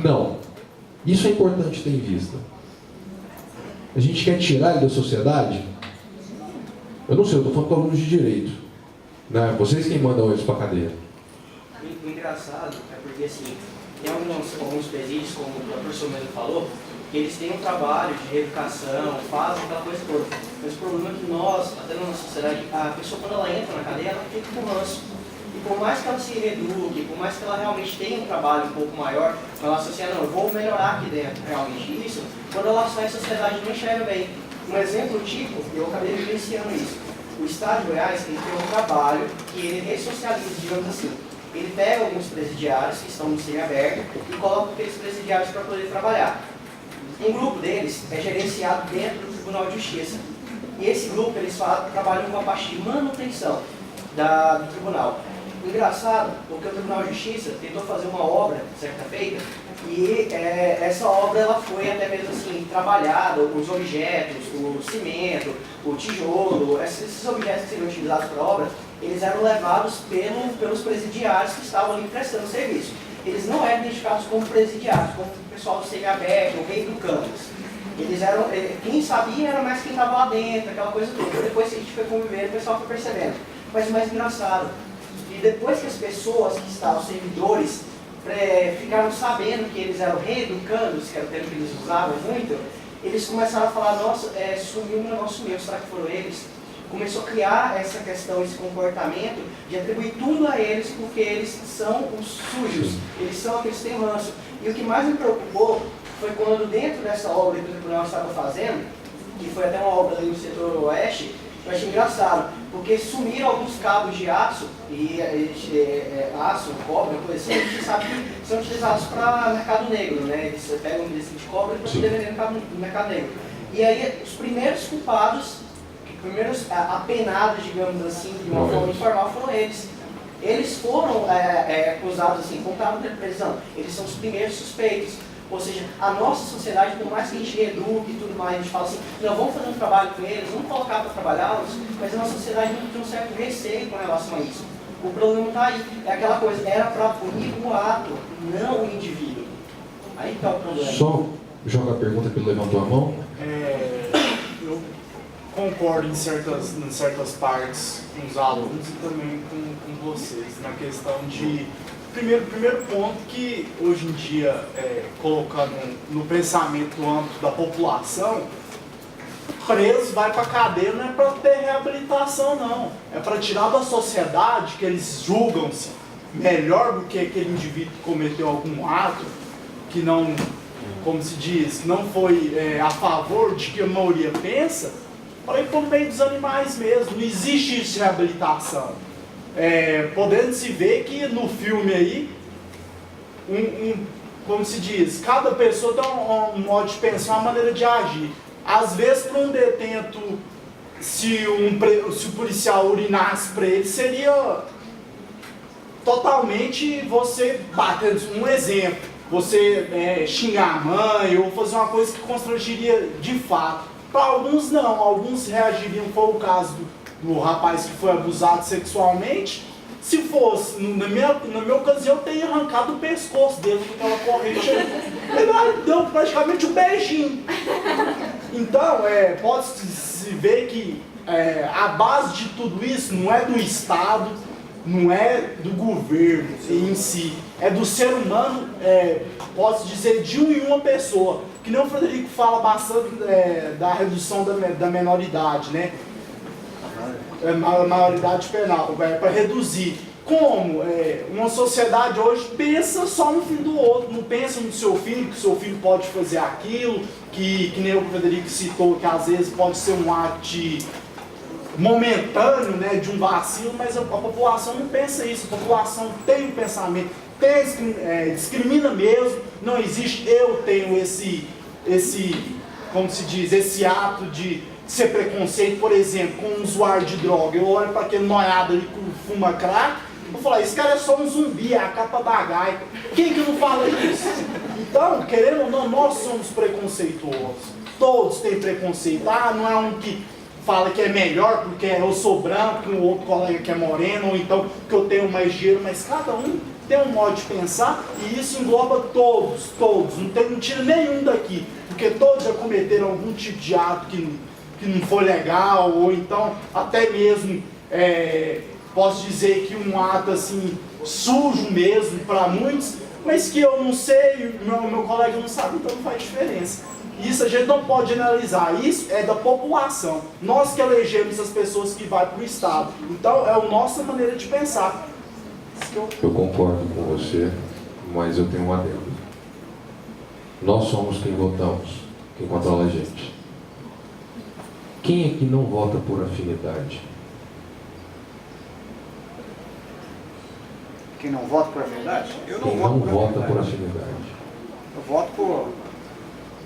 Não. Isso é importante ter em vista. A gente quer tirar ele da sociedade? Eu não sei, eu estou falando com alunos de direito. Né? Vocês quem mandam eles para a cadeia. O engraçado é porque, assim, tem alguns presídios, como o professor mesmo falou, que eles têm um trabalho de reeducação, fazem aquela coisa toda. Mas o problema é que nós, até na nossa sociedade, a pessoa quando ela entra na cadeia, ela fica com ranço. E por mais que ela se reeduque, por mais que ela realmente tenha um trabalho um pouco maior, ela associa, não, eu vou melhorar aqui dentro, realmente. Isso, quando ela sai da sociedade, não enxerga bem. Um exemplo tipo, eu acabei vivenciando isso. O Estado de Goiás, ele tem um trabalho que ele ressocializa, digamos assim. Ele pega alguns presidiários que estão no semiaberto e coloca aqueles presidiários para poder trabalhar. Um grupo deles é gerenciado dentro do Tribunal de Justiça. E esse grupo, eles trabalham com a parte de manutenção do tribunal. Engraçado, porque o Tribunal de Justiça tentou fazer uma obra, certa feita, e essa obra ela foi até mesmo assim, trabalhada, os objetos, o cimento, o tijolo, esses objetos que seriam utilizados para a obra, eles eram levados pelos presidiários que estavam ali prestando serviço. Eles não eram identificados como presidiários, como o pessoal do CHBEC, o rei do campus. Eles eram, quem sabia era mais quem estava lá dentro, aquela coisa toda. Depois que a gente foi convivendo, o pessoal foi percebendo. Mas o mais engraçado, e depois que as pessoas que estavam, os servidores, ficaram sabendo que eles eram reeducandos, que era o termo que eles usavam muito, eles começaram a falar, nossa, sumiu um negócio meu, será que foram eles? Começou a criar essa questão, esse comportamento de atribuir tudo a eles porque eles são os sujos, eles são aqueles que têm ranço. E o que mais me preocupou foi quando dentro dessa obra que o tribunal estava fazendo, que foi até uma obra ali no setor oeste, eu achei engraçado, porque sumiram alguns cabos de aço, aço, cobre, coisa assim, a gente sabe que são utilizados para mercado negro, né? Eles pegam um desse de cobre para poder vender no mercado negro. E aí os primeiros culpados, primeiros apenados, digamos assim, de uma forma informal, foram eles. Eles foram acusados assim, contaram na prisão. Eles são os primeiros suspeitos. Ou seja, a nossa sociedade, por mais que a gente eduque e tudo mais, a gente fala assim, não, vamos fazer um trabalho com eles, vamos colocar para trabalhá-los, mas a nossa sociedade não tem um certo receio com relação a isso. O problema está aí. É aquela coisa, era para punir o ato, não o indivíduo. Aí está o problema. Só joga a pergunta que ele levantou a mão. Eu concordo em certas partes com os alunos e também com vocês, na questão de... Primeiro ponto que hoje em dia, colocando no pensamento amplo da população, preso vai para a cadeia não é para ter reabilitação não, é para tirar da sociedade que eles julgam-se melhor do que aquele indivíduo que cometeu algum ato que não, como se diz, não foi a favor de que a maioria pensa, para ir por meio dos animais mesmo, não existe isso de reabilitação. Podendo se ver que no filme aí, como se diz, cada pessoa tem um modo de pensar, uma maneira de agir. Às vezes, para um detento, se o policial urinasse para ele, seria totalmente você bater, um exemplo, você xingar a mãe ou fazer uma coisa que constrangeria de fato. Para alguns não, alguns reagiriam, foi o caso do rapaz que foi abusado sexualmente. Se fosse, na minha ocasião, eu teria arrancado o pescoço dele com aquela corrente. Ele deu praticamente um beijinho. Então, pode-se ver que a base de tudo isso não é do Estado, não é do governo em si, é do ser humano, posso dizer, de uma pessoa. Que nem o Frederico fala bastante da redução da menoridade, né? Maioridade penal, para reduzir. Como uma sociedade hoje pensa só no filho do outro, não pensa no seu filho, que o seu filho pode fazer aquilo, que nem o Frederico citou, que às vezes pode ser um ato momentâneo, né, de um vacilo, mas a população não pensa isso, a população tem um pensamento, discrimina mesmo, não existe, eu tenho esse, como se diz, esse ato de ser preconceito, por exemplo, com um usuário de droga. Eu olho para aquele noiado ali que fuma crack, eu falo, esse cara é só um zumbi, é a capa da gaita. Quem que não fala isso? Então, querendo ou não, nós somos preconceituosos. Todos têm preconceito. Não é um que fala que é melhor porque eu sou branco, o outro colega que é moreno, ou então que eu tenho mais dinheiro, mas cada um tem um modo de pensar e isso engloba todos, não tira nenhum daqui, porque todos já cometeram algum tipo de ato que não foi legal, ou então até mesmo, posso dizer que um ato assim, sujo mesmo para muitos, mas que eu não sei, meu colega não sabe, então não faz diferença. Isso a gente não pode generalizar, isso é da população. Nós que elegemos as pessoas que vão para o Estado. Então é a nossa maneira de pensar. Eu concordo com você, mas eu tenho um adendo. Nós somos quem votamos, quem controla a gente. Quem é que não vota por afinidade? Quem não vota por afinidade? Eu não quem voto não por vota afinidade. por afinidade. Eu voto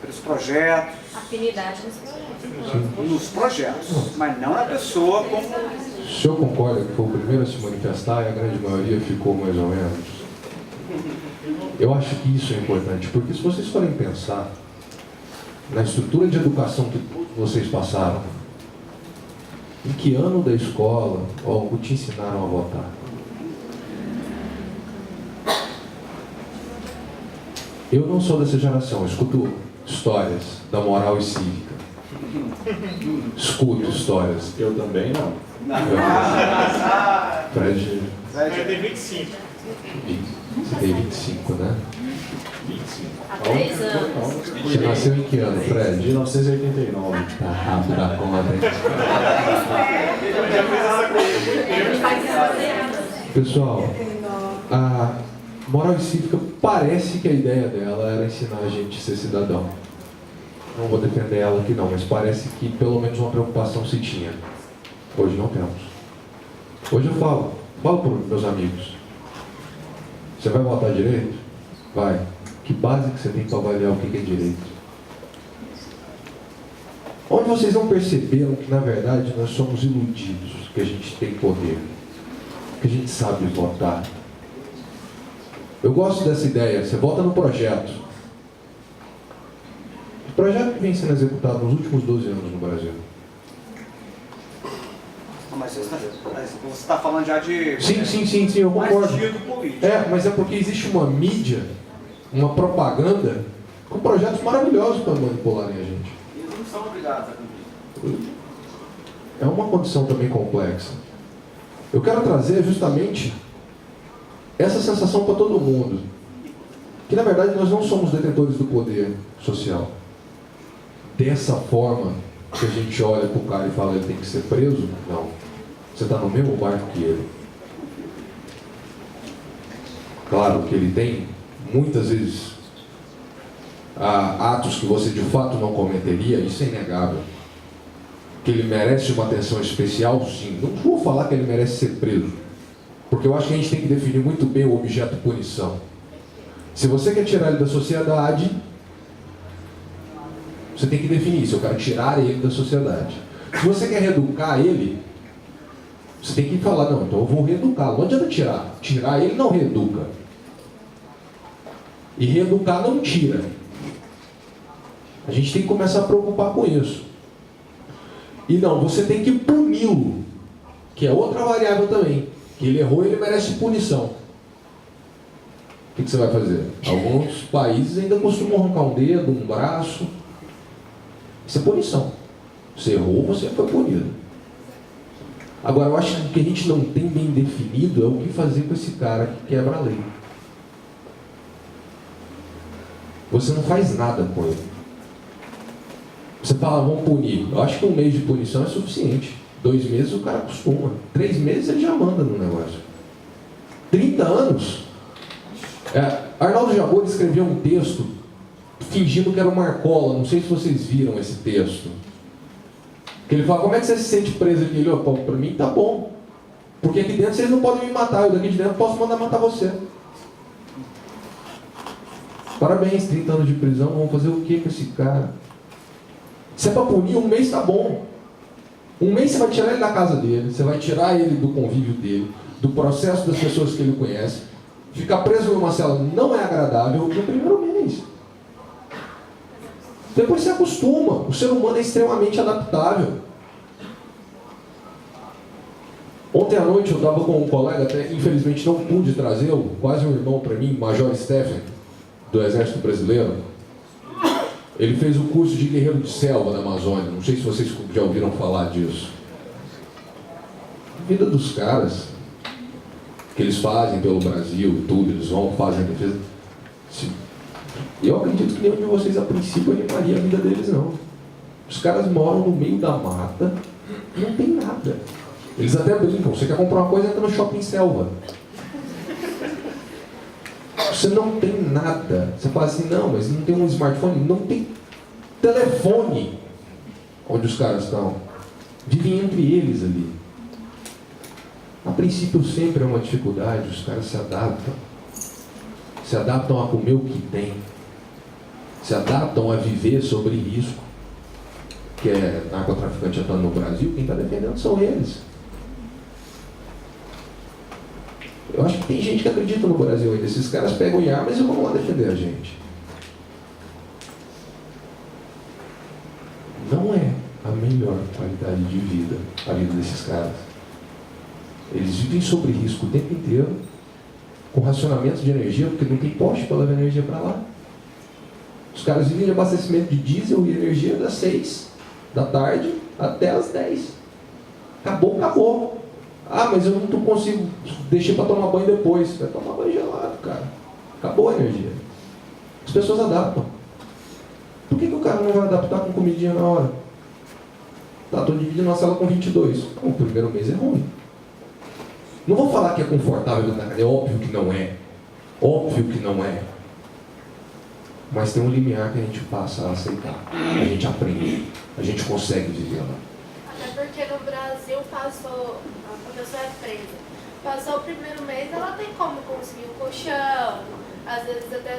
pelos projetos, Afinidade nos projetos. Nos projetos, mas não na pessoa como... O senhor concorda que foi o primeiro a se manifestar e a grande maioria ficou mais ou menos? Eu acho que isso é importante, porque se vocês forem pensar na estrutura de educação que todos vocês passaram, em que ano da escola ou te ensinaram a votar? Eu não sou dessa geração, eu escuto histórias da moral e cívica. Escuto histórias. Eu também não. Fred, Você tem 25. você tem 25, né? 25. Há 3 anos. Você nasceu em que ano, Fred? 1989. Tá rápido a conta, hein? Pessoal, a moral e cívica parece que a ideia dela era ensinar a gente a ser cidadão. Não vou defender ela aqui não, mas parece que pelo menos uma preocupação se tinha. Hoje não temos. Hoje eu falo para os meus amigos. Você vai votar direito? Vai. Que base que você tem para avaliar o que é direito? Onde vocês não perceberam que na verdade nós somos iludidos, que a gente tem poder, que a gente sabe votar. Eu gosto dessa ideia, você vota no projeto. O projeto que vem sendo executado nos últimos 12 anos no Brasil. Mas você está falando já de... Sim, eu concordo. Partido político. Mas é porque existe uma mídia, uma propaganda, com projetos maravilhosos para manipularem a gente. Eles não são obrigados a cumprir. É uma condição também complexa. Eu quero trazer justamente essa sensação para todo mundo. Que na verdade nós não somos detentores do poder social. Dessa forma que a gente olha para o cara e fala ele tem que ser preso, não. Você está no mesmo barco que ele. Claro que ele tem, muitas vezes, atos que você de fato não cometeria, isso é inegável. Que ele merece uma atenção especial, sim. Não vou falar que ele merece ser preso, porque eu acho que a gente tem que definir muito bem o objeto de punição. Se você quer tirar ele da sociedade, você tem que definir isso. Eu quero tirar ele da sociedade. Se você quer reeducar ele, você tem que falar, não, então eu vou reeducá-lo. Não adianta tirar. Tirar ele não reeduca. E reeducar não tira. A gente tem que começar a preocupar com isso. E não, você tem que puni-lo, que é outra variável também. Que ele errou, ele merece punição. O que você vai fazer? Alguns países ainda costumam arrancar um dedo, um braço. Isso é punição. Você errou, você foi punido. Agora, eu acho que o que a gente não tem bem definido é o que fazer com esse cara que quebra a lei. Você não faz nada com ele. Você fala, vamos punir. Eu acho que 1 mês de punição é suficiente. 2 meses o cara acostuma. 3 meses ele já manda no negócio. 30 anos. Arnaldo Jabor escreveu um texto fingindo que era o Marcola. Não sei se vocês viram esse texto. Que ele fala, como é que você se sente preso aqui? Ele, pô, pra mim tá bom. Porque aqui dentro vocês não podem me matar. Eu daqui de dentro posso mandar matar você. Parabéns, 30 anos de prisão. Vamos fazer o que com esse cara? Se é pra punir, 1 mês tá bom. 1 mês você vai tirar ele da casa dele. Você vai tirar ele do convívio dele. Do processo das pessoas que ele conhece. Ficar preso numa cela não é agradável no primeiro mês. Depois você acostuma. O ser humano é extremamente adaptável. Ontem à noite eu estava com um colega, até infelizmente não pude trazê-lo, quase um irmão para mim, Major Stephen, do Exército Brasileiro. Ele fez o curso de guerreiro de selva na Amazônia. Não sei se vocês já ouviram falar disso. A vida dos caras, que eles fazem pelo Brasil, tudo, eles vão, fazem a defesa. Eu acredito que nenhum de vocês, a princípio, animaria a vida deles, não. Os caras moram no meio da mata, não tem nada. Eles até brincam, você quer comprar uma coisa, entra no shopping selva. Você não tem nada. Você fala assim, não, mas não tem um smartphone, não tem telefone onde os caras estão. Vivem entre eles ali. A princípio sempre é uma dificuldade, os caras se adaptam. Se adaptam a comer o que tem. Se adaptam a viver sobre risco. que é narcotraficante atuando no Brasil, quem está defendendo são eles. Eu acho que tem gente que acredita no Brasil ainda. Esses caras pegam em armas e vão lá defender a gente. Não é a melhor qualidade de vida a vida desses caras. Eles vivem sob risco o tempo inteiro, com racionamento de energia, porque não tem poste para levar energia para lá. Os caras vivem de abastecimento de diesel e energia das 6 da tarde até as 10. Acabou, acabou. Ah, mas eu não consigo, deixei para tomar banho depois. Vai tomar banho gelado, cara. Acabou a energia. As pessoas adaptam. Por que o cara não vai adaptar com comidinha na hora? Tá, estou dividindo a sala com 22. O primeiro mês é ruim. Não vou falar que é confortável na casa, é óbvio que não é. Óbvio que não é. Mas tem um limiar que a gente passa a aceitar. A gente aprende. A gente consegue viver lá. Até porque no Brasil passou, a pessoa é presa. Passou o primeiro mês, ela tem como conseguir um colchão, às vezes até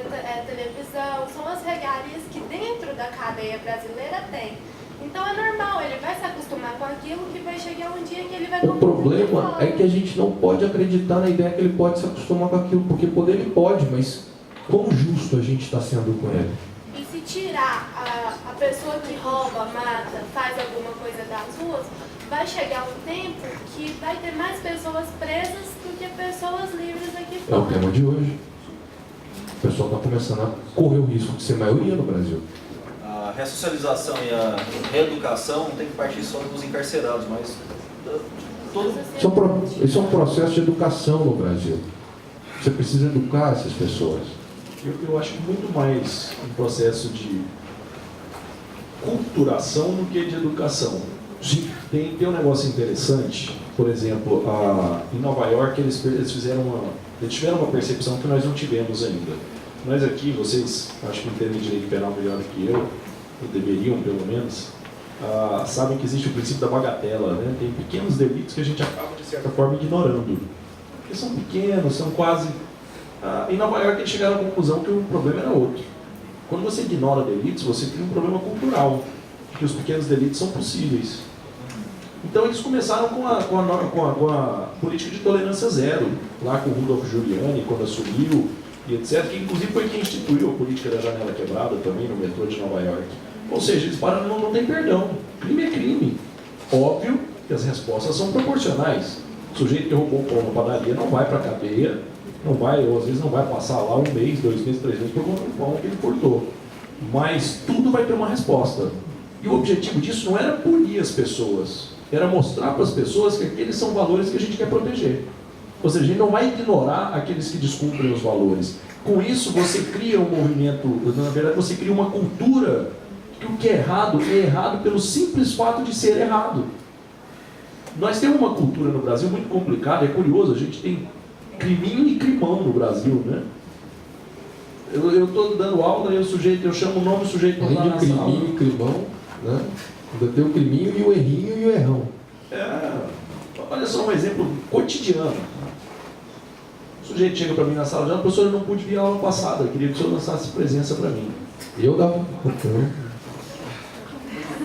televisão. São as regalias que dentro da cadeia brasileira tem. Então é normal, ele vai se acostumar com aquilo que vai chegar um dia que ele vai... O problema é que a gente não pode acreditar na ideia que ele pode se acostumar com aquilo, porque poder ele pode, mas quão justo a gente está sendo com ele? E se tirar a pessoa que rouba, mata, faz alguma coisa das ruas, vai chegar um tempo que vai ter mais pessoas presas do que pessoas livres aqui É o fora. tema de hoje. O pessoal está começando a correr o risco de ser maioria no Brasil. A ressocialização e a reeducação não tem que partir só dos encarcerados, mas todo... Isso é um processo de educação no Brasil. Você precisa educar essas pessoas. Eu acho que muito mais um processo de culturação do que de educação. Sim. Tem um negócio interessante, por exemplo, em Nova York eles tiveram uma percepção que nós não tivemos ainda. Nós aqui, vocês, acho que entendem direito penal melhor do que eu, ou deveriam pelo menos, sabem que existe o princípio da bagatela, né? Tem pequenos delitos que a gente acaba de certa forma ignorando. Porque são pequenos, são quase... em Nova York eles chegaram à conclusão que o problema era outro. Quando você ignora delitos, você cria um problema cultural, que os pequenos delitos são possíveis. Então eles começaram com a política de tolerância zero, lá com o Rudolph Giuliani, quando assumiu, e etc., que inclusive foi quem instituiu a política da janela quebrada também no metrô de Nova York. Ou seja, eles pararam, não tem perdão. Crime é crime. Óbvio que as respostas são proporcionais. O sujeito que roubou pão na padaria não vai para a cadeia, não vai, ou às vezes não vai passar lá 1 mês, 2 meses, 3 meses por conta do pão que ele furtou. Mas tudo vai ter uma resposta. E o objetivo disso não era punir as pessoas, era mostrar para as pessoas que aqueles são valores que a gente quer proteger. Ou seja, a gente não vai ignorar aqueles que descumprem os valores. Com isso, você cria um movimento, na verdade, você cria uma cultura que o que é errado pelo simples fato de ser errado. Nós temos uma cultura no Brasil muito complicada, é curioso, a gente tem criminho e crimão no Brasil, né? Eu estou dando aula e o sujeito, eu chamo o nome do sujeito para Além lá de na criminho sala. e crimão, né? Ainda tem o criminho e o errinho e o errão. Olha só um exemplo cotidiano. O sujeito chega para mim na sala de aula, professor, eu não pude vir a aula passada, eu queria que o senhor lançasse presença para mim. Eu dava.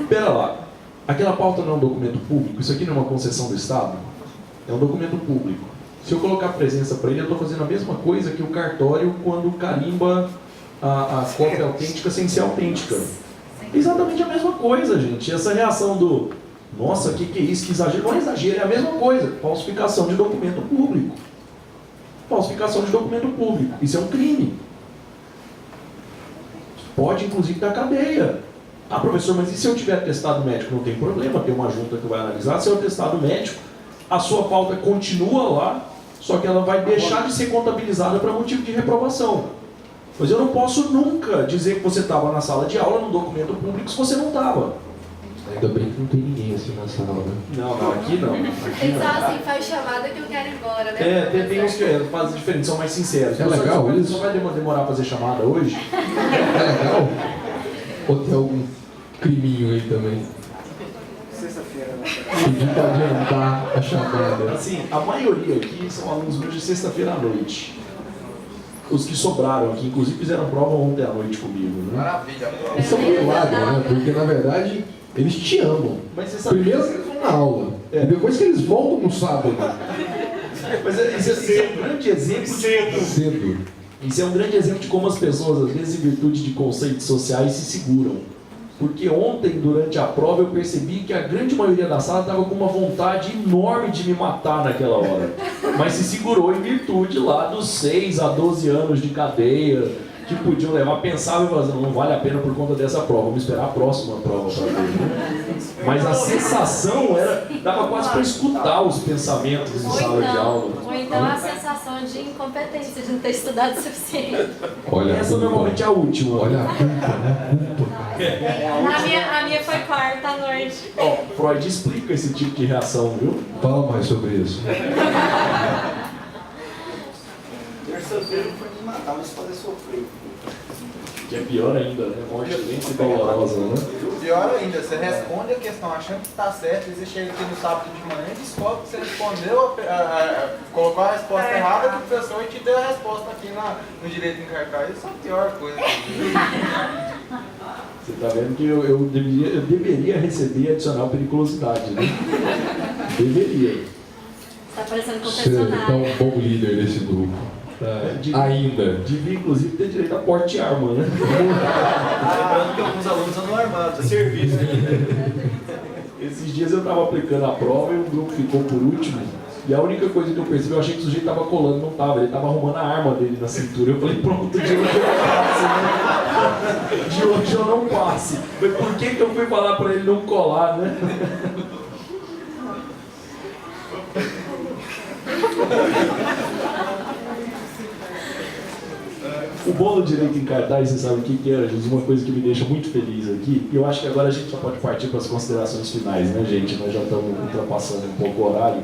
Espera lá, aquela pauta não é um documento público? Isso aqui não é uma concessão do Estado? É um documento público. Se eu colocar presença para ele, eu estou fazendo a mesma coisa que o cartório quando carimba a cópia autêntica sem ser autêntica. Exatamente a mesma coisa, gente. Essa reação do, nossa, que é isso, que exagero. Não é exagero, é a mesma coisa. Falsificação de documento público. Falsificação de documento público. Isso é um crime. Pode, inclusive, dar cadeia. Ah, professor, mas e se eu tiver atestado médico? Não tem problema, tem uma junta que vai analisar. Se eu atestado médico, a sua falta continua lá, só que ela vai deixar de ser contabilizada para motivo de reprovação. Mas eu não posso nunca dizer que você estava na sala de aula, no documento público, se você não estava. Ainda bem que não tem ninguém assim na sala, né? Não, aqui não. Aqui Eles não. falam assim, faz chamada que eu quero ir embora, né? Tem uns que fazem diferente, são mais sinceros. É legal isso? Só vai demorar a fazer chamada hoje? É legal? Ou tem algum criminho aí também? Sexta-feira, né? Pedir para adiantar a chamada. Assim, a maioria aqui são alunos meus de sexta-feira à noite. os que sobraram aqui, inclusive fizeram prova ontem à noite comigo, né? Maravilha. Isso é um milagre, né? Porque na verdade eles te amam. Mas você sabe primeiro que eles vão na aula, e depois que eles voltam no sábado. Mas esse é um grande exemplo cedo. Isso é um grande exemplo de como as pessoas, às vezes, em virtude de conceitos sociais, se seguram. Porque ontem, durante a prova, eu percebi que a grande maioria da sala estava com uma vontade enorme de me matar naquela hora. Mas se segurou em virtude lá dos 6 a 12 anos de cadeia, que podiam levar, pensava e falava, não vale a pena por conta dessa prova, vamos esperar a próxima prova para ver. Né? Mas a sensação era, dava quase para escutar os pensamentos em sala de aula. Ou então a sensação de incompetência, de não ter estudado o suficiente. Olha, essa normalmente é a última. Olha a culpa, né? A minha foi quarta à noite. Ó, Freud explica esse tipo de reação, viu? Fala mais sobre isso. Terça-feira foi me matar, mas fazer sofrer. Que é pior ainda, né? Morte lenta e dolorosa, né? Pior ainda, você responde a questão achando que está certo, e você chega aqui no sábado de manhã e descobre que você respondeu, colocou a resposta errada do professor e te deu a resposta aqui no direito em cartaz. Isso é a pior coisa. Você está vendo que eu deveria receber adicional periculosidade, né? Deveria. Está parecendo Você é um bom líder desse grupo. Ainda. Devia, inclusive, ter direito a porte de arma, né? Lembrando que alguns alunos andam armados, é serviço. Esses dias eu estava aplicando a prova e o grupo ficou por último. E a única coisa que eu percebi, eu achei que o sujeito estava colando, não estava. Ele estava arrumando a arma dele na cintura. Eu falei, pronto, de hoje eu passe, né? De hoje eu não passe. Mas por que eu fui falar para ele não colar, né? O bolo direito em cartaz, você sabe o que era, Jesus? Uma coisa que me deixa muito feliz aqui, e eu acho que agora a gente já pode partir para as considerações finais, né, gente? Nós já estamos ultrapassando um pouco o horário.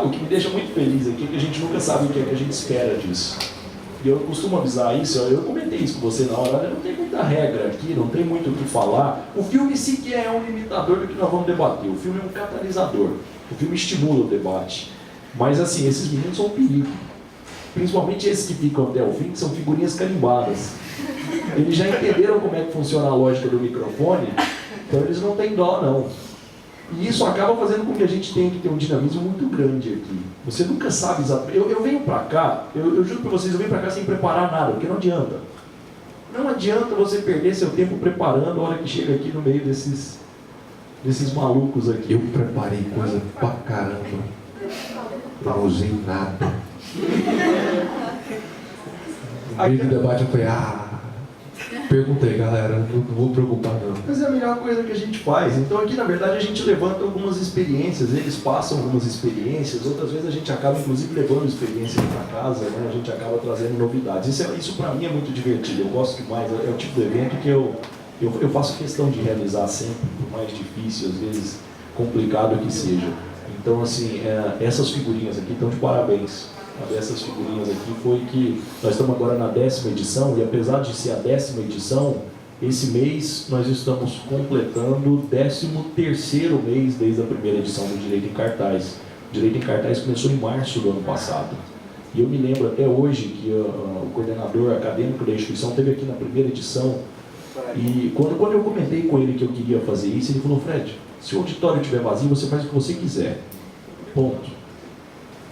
O que me deixa muito feliz aqui é que a gente nunca sabe o que é que a gente espera disso. E eu costumo avisar isso, eu comentei isso com você na hora, olha, não tem muita regra aqui, não tem muito o que falar. O filme sequer é um limitador do que nós vamos debater, o filme é um catalisador, o filme estimula o debate. Mas assim, esses meninos são um perigo. Principalmente esses que ficam até o fim, que são figurinhas carimbadas. Eles já entenderam como é que funciona a lógica do microfone, então eles não têm dó, não. E isso acaba fazendo com que a gente tenha que ter um dinamismo muito grande aqui. Você nunca sabe exatamente... Eu venho pra cá, eu juro pra vocês, eu venho pra cá sem preparar nada, porque não adianta. Não adianta você perder seu tempo preparando a hora que chega aqui no meio desses malucos aqui. Eu preparei coisa pra caramba. Eu não usei nada. No meio do debate eu falei, perguntei, galera, não vou preocupar não. Mas é a melhor coisa que a gente faz. Então aqui, na verdade, a gente levanta algumas experiências, eles passam algumas experiências, outras vezes a gente acaba, inclusive, levando experiências para casa, né? A gente acaba trazendo novidades. Isso para mim é muito divertido, eu gosto demais, é o tipo de evento que eu faço questão de realizar sempre, por mais difícil, às vezes complicado que seja. Então, assim, essas figurinhas aqui estão de parabéns. Uma dessas figurinhas aqui foi que nós estamos agora na 10ª edição, e apesar de ser a 10ª edição, esse mês nós estamos completando o 13º mês desde a primeira edição do Direito em Cartaz. O Direito em Cartaz começou em março do ano passado. E eu me lembro até hoje que o coordenador acadêmico da instituição esteve aqui na primeira edição, e quando eu comentei com ele que eu queria fazer isso, ele falou, Fred, se o auditório estiver vazio, você faz o que você quiser. Ponto.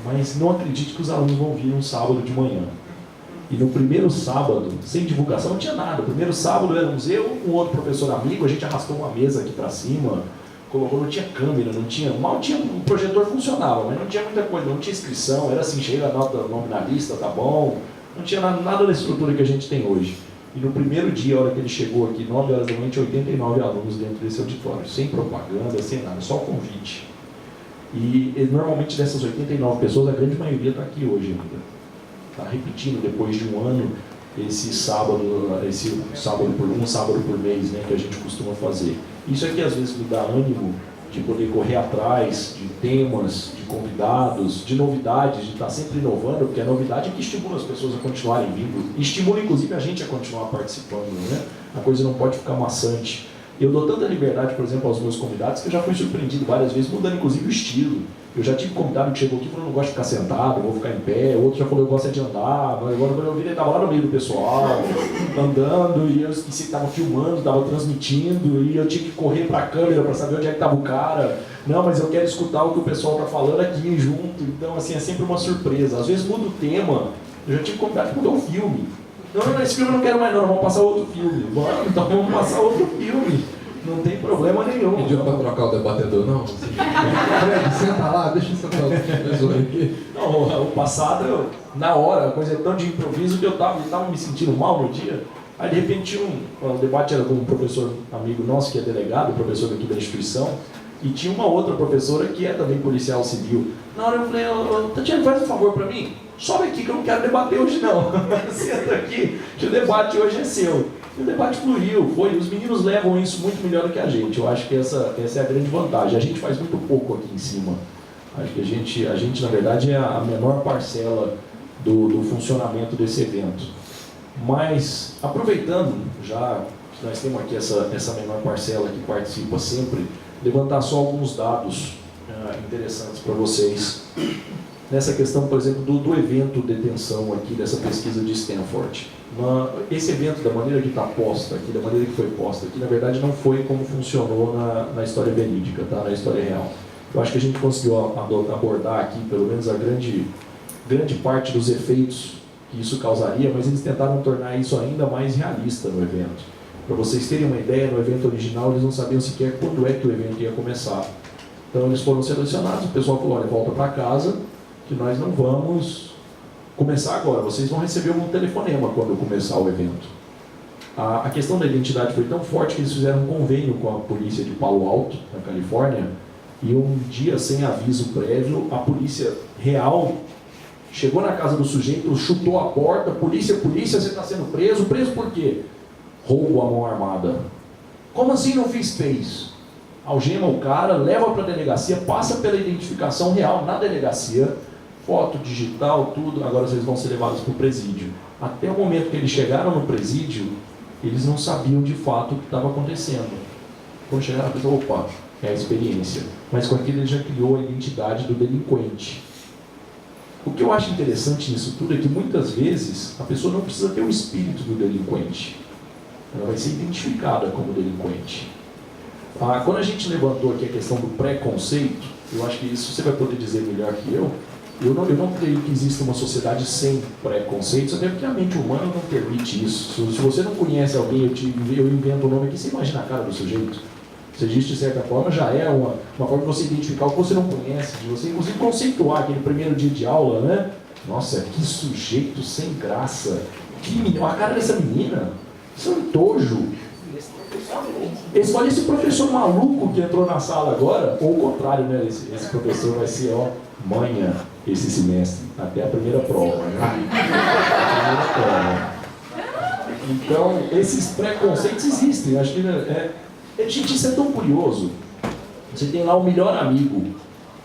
Mas não acredite que os alunos vão vir um sábado de manhã. E no primeiro sábado, sem divulgação, não tinha nada. O primeiro sábado éramos eu, um outro professor amigo, a gente arrastou uma mesa aqui para cima, colocou, não tinha câmera, não tinha... Mal tinha, o projetor funcionava, mas não tinha muita coisa, não tinha inscrição, era assim, chega a nota, nome na lista, tá bom. Não tinha nada da estrutura que a gente tem hoje. E no primeiro dia, a hora que ele chegou aqui, 9 horas da noite, 89 alunos dentro desse auditório, sem propaganda, sem nada, só convite. E normalmente dessas 89 pessoas, a grande maioria está aqui hoje ainda. Está repetindo depois de um ano um sábado por mês, né, que a gente costuma fazer. Isso aqui às vezes me dá ânimo de poder correr atrás de temas, de convidados, de novidades, de estar sempre inovando, porque a novidade é que estimula as pessoas a continuarem vindo, e estimula inclusive a gente a continuar participando, né? A coisa não pode ficar maçante. Eu dou tanta liberdade, por exemplo, aos meus convidados, que eu já fui surpreendido várias vezes, mudando inclusive o estilo. Eu já tive convidado que chegou aqui e falou, não gosto de ficar sentado, vou ficar em pé. Outro já falou, eu gosto de andar. Mas agora eu vi, ele estava lá no meio do pessoal, andando, e eu esqueci que estava filmando, estava transmitindo, e eu tinha que correr para a câmera para saber onde é que estava o cara. Não, mas eu quero escutar o que o pessoal está falando aqui junto. Então, assim, é sempre uma surpresa. Às vezes muda o tema. Eu já tive convidado que mudou o filme. Não, esse filme eu não quero mais não, vamos passar outro filme. Mano, então vamos passar outro filme. Não tem problema nenhum. Pediu para trocar o debatedor, não? Fred, senta lá, deixa eu sentar o pessoal aqui. Não, o passado, na hora, a coisa é tão de improviso que eu tava me sentindo mal no dia. Aí, de repente, o debate era com um professor amigo nosso, que é delegado, professor aqui da instituição, e tinha uma outra professora que é também policial civil. Na hora eu falei, Tatiana, faz um favor para mim, sobe aqui que eu não quero debater hoje não. Senta aqui, que o debate hoje é seu. E o debate fluiu, os meninos levam isso muito melhor do que a gente. Eu acho que essa é a grande vantagem. A gente faz muito pouco aqui em cima. Acho que a gente na verdade, é a menor parcela do funcionamento desse evento. Mas, aproveitando, já que nós temos aqui essa menor parcela que participa sempre, levantar só alguns dados interessantes para vocês. Nessa questão, por exemplo, do evento detenção aqui, dessa pesquisa de Stanford. Esse evento, da maneira que está posta aqui, da maneira que foi posta aqui, na verdade não foi como funcionou na história verídica, tá? Na história real. Eu acho que a gente conseguiu abordar aqui, pelo menos a grande parte dos efeitos que isso causaria, mas eles tentaram tornar isso ainda mais realista no evento. Para vocês terem uma ideia, no evento original eles não sabiam sequer quando é que o evento ia começar. Então eles foram selecionados, o pessoal falou, olha, volta para casa, que nós não vamos começar agora, vocês vão receber um telefonema quando começar o evento. A questão da identidade foi tão forte que eles fizeram um convênio com a polícia de Palo Alto, na Califórnia, e um dia, sem aviso prévio, a polícia real chegou na casa do sujeito, chutou a porta, polícia, você está sendo preso. Preso por quê? Roubo à mão armada. Como assim não fez? Algema o cara, leva para a delegacia, passa pela identificação real na delegacia, foto digital, tudo, agora vocês vão ser levados para o presídio. Até o momento que eles chegaram no presídio, eles não sabiam de fato o que estava acontecendo. Quando chegaram, a pessoa, opa, é a experiência. Mas com aquilo ele já criou a identidade do delinquente. O que eu acho interessante nisso tudo é que muitas vezes a pessoa não precisa ter o espírito do delinquente. Ela vai ser identificada como delinquente. Quando a gente levantou aqui a questão do preconceito, eu acho que isso você vai poder dizer melhor que eu. Eu não creio que exista uma sociedade sem preconceitos, até porque a mente humana não permite isso. Se você não conhece alguém, eu invento o nome aqui, você imagina a cara do sujeito. Se existe de certa forma, já é uma forma de você identificar o que você não conhece, de você inclusive conceituar aquele primeiro dia de aula, né? Nossa, que sujeito sem graça. A cara dessa menina, isso é um tojo. Olha esse professor maluco que entrou na sala agora, ou o contrário, né? Esse professor vai ser, manha esse semestre, até a primeira prova, né? Então, esses preconceitos existem. Acho que gente, isso é tão curioso. Você tem lá o melhor amigo.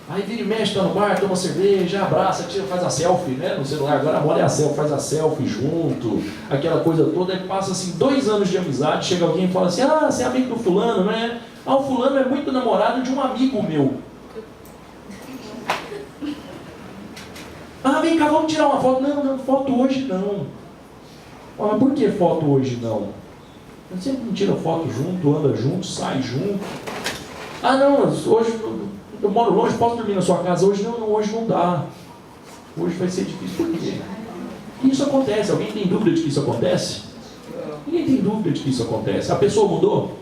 Aí vira e mexe, tá no bar, toma cerveja, abraça, tira, faz a selfie, né? No celular, agora a moda é a selfie, faz a selfie junto, aquela coisa toda, aí passa assim 2 anos de amizade, chega alguém e fala assim, você é amigo do fulano, né? O fulano é muito namorado de um amigo meu. Vem cá, vamos tirar uma foto. Não, foto hoje não. Mas por que foto hoje não? Você não tira foto junto, anda junto, sai junto. Não, hoje eu moro longe, posso dormir na sua casa? Hoje não dá. Hoje vai ser difícil. Por quê? Isso acontece. Alguém tem dúvida de que isso acontece? Ninguém tem dúvida de que isso acontece. A pessoa mudou?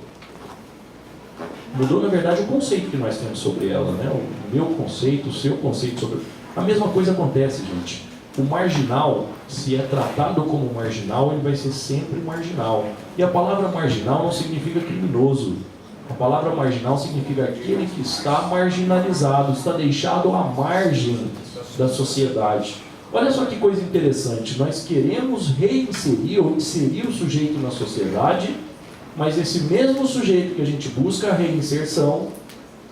Mudou, na verdade, o conceito que nós temos sobre ela, né? O meu conceito, o seu conceito sobre... A mesma coisa acontece, gente. O marginal, se é tratado como marginal, ele vai ser sempre marginal. E a palavra marginal não significa criminoso. A palavra marginal significa aquele que está marginalizado, está deixado à margem da sociedade. Olha só que coisa interessante. Nós queremos reinserir ou inserir o sujeito na sociedade, mas esse mesmo sujeito que a gente busca a reinserção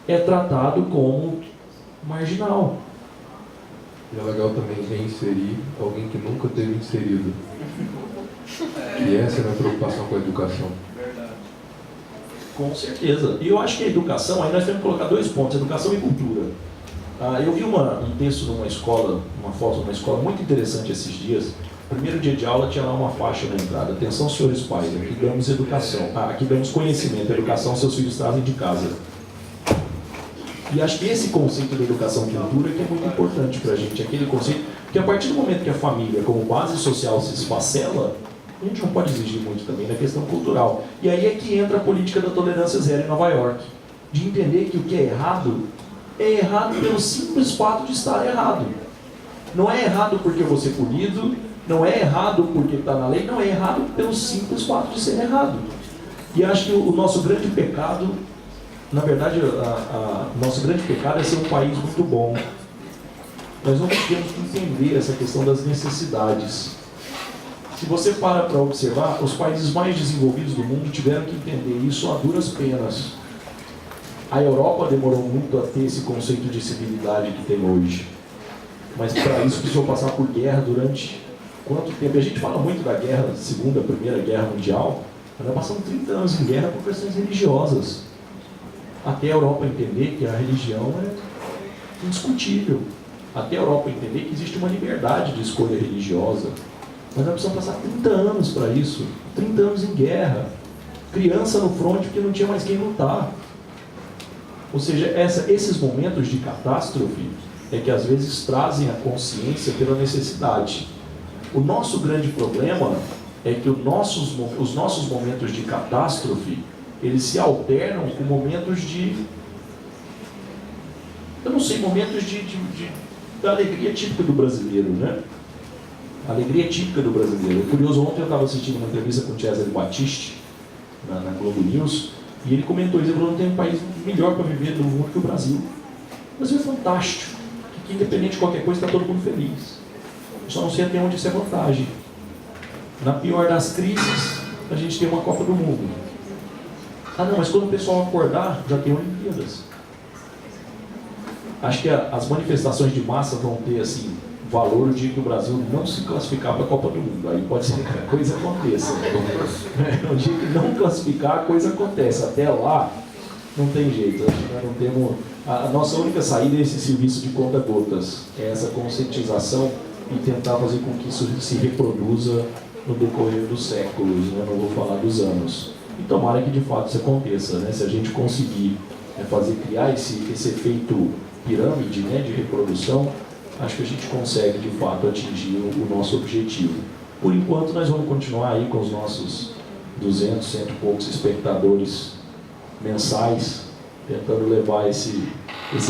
é tratado como marginal. E é legal também reinserir alguém que nunca teve inserido. E essa é a minha preocupação com a educação. Com certeza. E eu acho que a educação, aí nós temos que colocar 2 pontos, educação e cultura. Eu vi um texto numa escola, uma foto de uma escola muito interessante esses dias. Primeiro dia de aula tinha lá uma faixa na entrada. Atenção, senhores pais, aqui damos educação. Aqui damos conhecimento, educação seus filhos trazem de casa. E acho que esse conceito da educação e cultura que é muito importante para a gente. Aquele conceito que a partir do momento que a família como base social se esfacela, a gente não pode exigir muito também na questão cultural. E aí é que entra a política da tolerância zero em Nova York. De entender que o que é errado pelo simples fato de estar errado. Não é errado porque eu vou ser punido, não é errado porque está na lei, não é errado pelo simples fato de ser errado. E acho que o nosso grande pecado, na verdade, nosso grande pecado é ser um país muito bom. Nós não temos que entender essa questão das necessidades. Se você para observar, os países mais desenvolvidos do mundo tiveram que entender isso a duras penas. A Europa demorou muito a ter esse conceito de civilidade que tem hoje. Mas para isso precisou passar por guerra durante quanto tempo? A gente fala muito da guerra, Segunda, Primeira Guerra Mundial, mas nós passamos 30 anos em guerra por questões religiosas. Até a Europa entender que a religião é indiscutível. Até a Europa entender que existe uma liberdade de escolha religiosa. Mas nós precisamos passar 30 anos para isso. 30 anos em guerra. Criança no fronte porque não tinha mais quem lutar. Ou seja, esses momentos de catástrofe é que às vezes trazem a consciência pela necessidade. O nosso grande problema é que os nossos momentos de catástrofe, eles se alternam com momentos momentos da alegria típica do brasileiro, né? A alegria típica do brasileiro. É curioso, ontem eu estava assistindo uma entrevista com o Cesare Battisti, na Globo News, e ele comentou, ele falou, não tem um país melhor para viver no mundo que o Brasil. O Brasil é fantástico, que independente de qualquer coisa está todo mundo feliz. Eu só não sei até onde isso é vantagem. Na pior das crises, a gente tem uma Copa do Mundo. Não, mas quando o pessoal acordar, já tem Olimpíadas. Acho que as manifestações de massa vão ter, assim, valor o dia que o Brasil não se classificar para a Copa do Mundo. Aí pode ser que a coisa aconteça. No dia que não classificar, a coisa acontece. Até lá, não tem jeito. Nós não temos... A nossa única saída é esse serviço de conta-gotas. É essa conscientização e tentar fazer com que isso se reproduza no decorrer dos séculos, né? Não vou falar dos anos. E tomara que de fato isso aconteça, né? Se a gente conseguir criar esse efeito pirâmide, né, de reprodução, acho que a gente consegue de fato atingir o nosso objetivo. Por enquanto nós vamos continuar aí com os nossos 200, 100 e poucos espectadores mensais, tentando levar esse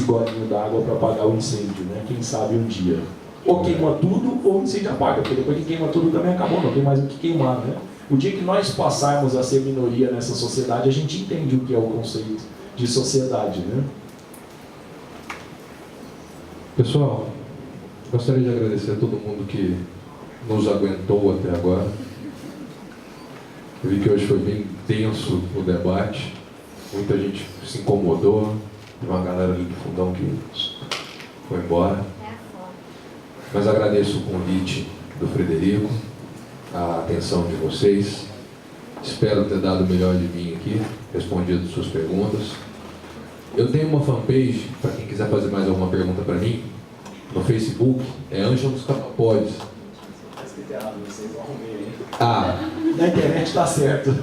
golinho d'água para apagar o incêndio, né? Quem sabe um dia. Ou queima tudo, ou o incêndio apaga, porque depois que queima tudo também acabou, não tem mais o que queimar, né? O dia que nós passarmos a ser minoria nessa sociedade, a gente entende o que é o conceito de sociedade, né? Pessoal, gostaria de agradecer a todo mundo que nos aguentou até agora. Eu vi que hoje foi bem denso o debate, muita gente se incomodou, tem uma galera ali do fundão que foi embora. Mas agradeço o convite do Frederico, a atenção de vocês. Espero ter dado o melhor de mim aqui, respondido suas perguntas. Eu tenho uma fanpage, para quem quiser fazer mais alguma pergunta para mim, no Facebook, é Ângelos Catapodes. Está escrito errado, vocês vão arrumar aí. Na internet está certo.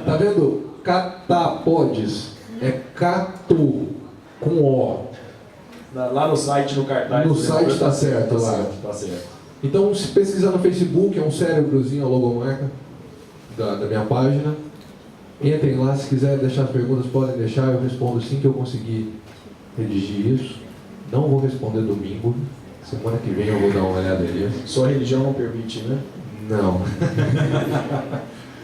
Tá vendo? Catapodes. É Cato com O. Lá no site, no cartaz. No site está certo lá. Tá certo. Então, se pesquisar no Facebook, é um cérebrozinho, a logomarca da minha página. Entrem lá, se quiser deixar as perguntas, podem deixar, eu respondo assim que eu conseguir redigir isso. Não vou responder domingo, semana que vem eu vou dar uma olhada nisso. Sua religião não permite, né? Não.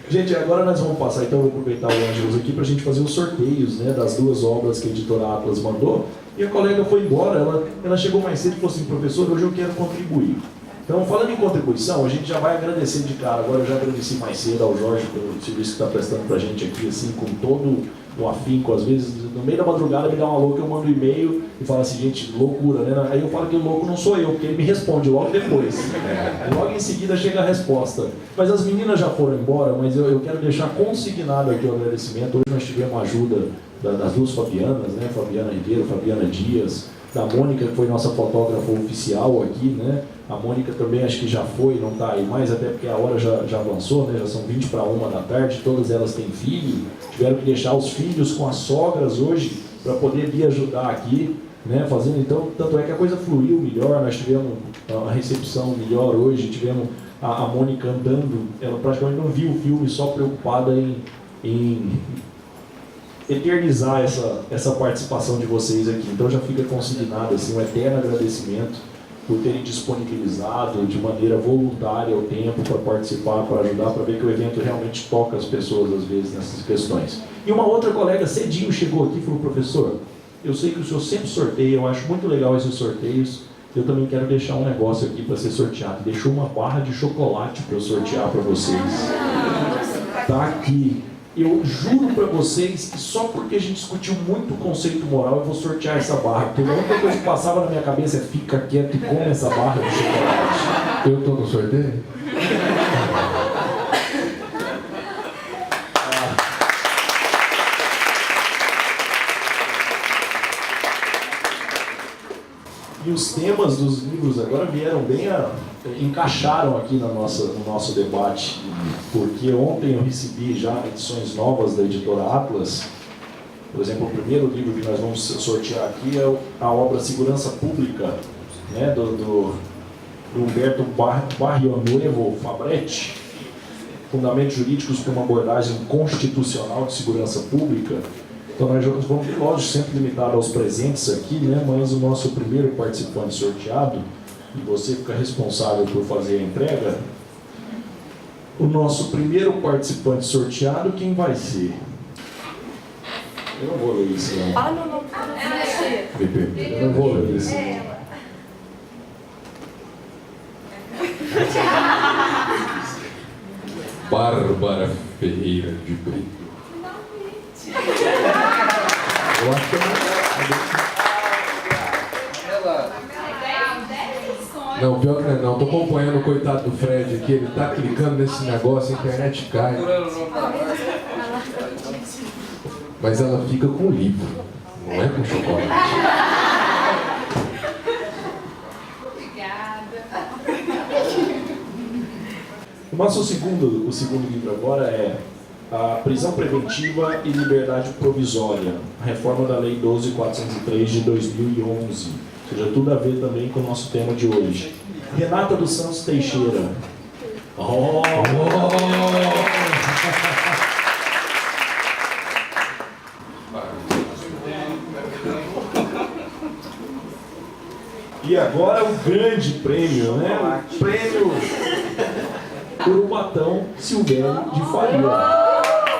Gente, agora nós vamos passar, então eu vou aproveitar o Ângelos aqui para a gente fazer os sorteios, né, das 2 obras que a editora Atlas mandou. E a colega foi embora, ela chegou mais cedo e falou assim, professor, hoje eu quero contribuir. Então, falando em contribuição, a gente já vai agradecer de cara. Agora eu já agradeci mais cedo ao Jorge pelo serviço que está prestando para a gente aqui, assim, com todo o afinco. Às vezes no meio da madrugada me dá uma louca, eu mando um e-mail e falo assim, gente, loucura, né? Aí eu falo que o louco não sou eu, porque ele me responde logo depois. Logo em seguida chega a resposta. Mas as meninas já foram embora, mas eu quero deixar consignado aqui o agradecimento. Hoje nós tivemos a ajuda das duas Fabianas, né? Fabiana Ribeiro, Fabiana Dias, da Mônica, que foi nossa fotógrafa oficial aqui, né? A Mônica também acho que já foi, não está aí mais, até porque a hora já avançou, né? Já são 20 para 1 da tarde, todas elas têm filho, tiveram que deixar os filhos com as sogras hoje para poder vir ajudar aqui, né? Fazendo, então, tanto é que a coisa fluiu melhor, nós tivemos uma recepção melhor hoje, tivemos a Mônica andando, ela praticamente não viu o filme, só preocupada em eternizar essa participação de vocês aqui. Então já fica consignado assim, um eterno agradecimento por terem disponibilizado de maneira voluntária o tempo para participar, para ajudar, para ver que o evento realmente toca as pessoas às vezes nessas questões. E uma outra colega cedinho chegou aqui e falou, professor, eu sei que o senhor sempre sorteia, eu acho muito legal esses sorteios, eu também quero deixar um negócio aqui para ser sorteado. Deixou uma barra de chocolate para eu sortear para vocês. Tá aqui. Eu juro para vocês que só porque a gente discutiu muito o conceito moral eu vou sortear essa barra. Porque a única coisa que passava na minha cabeça é fica quieto e come essa barra de chocolate. Eu tô no sorteio? E os temas dos livros agora vieram bem encaixaram aqui no nosso debate, porque ontem eu recebi já edições novas da editora Atlas. Por exemplo, o primeiro livro que nós vamos sortear aqui é a obra Segurança Pública, né, do Humberto Barrionuevo Fabretti, Fundamentos Jurídicos para uma abordagem constitucional de segurança pública. Então nós vamos, lógico, sempre limitado aos presentes aqui, né, mas o nosso primeiro participante sorteado, e você fica responsável por fazer a entrega, o nosso primeiro participante sorteado, quem vai ser? Eu não vou ler isso, não. Fala meu nome. Eu não vou ler isso. Bárbara Ferreira de Brito. Eu acho que não, pior que não. Tô acompanhando o coitado do Fred aqui, ele tá clicando nesse negócio, a internet cai. Mas ela fica com o livro, não é com chocolate. O segundo livro agora é a Prisão Preventiva e Liberdade Provisória, a reforma da Lei 12.403 de 2011. Ou seja, tudo a ver também com o nosso tema de hoje. Renata dos Santos Teixeira. E agora o grande prêmio, né? O prêmio Urubatão Silvério de Faria.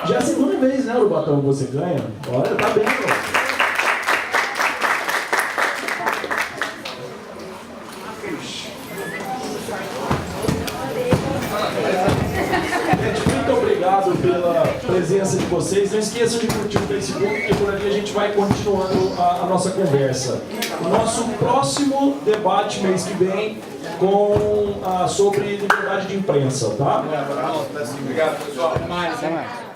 Já é a segunda vez, né, Urubatão, que você ganha? Olha, tá bem, ó. Muito obrigado pela presença de vocês. Não esqueçam de curtir o Facebook, porque por ali a gente vai continuando a nossa conversa. O nosso próximo debate mês que vem sobre liberdade de imprensa, tá? Obrigado, pessoal. Até mais.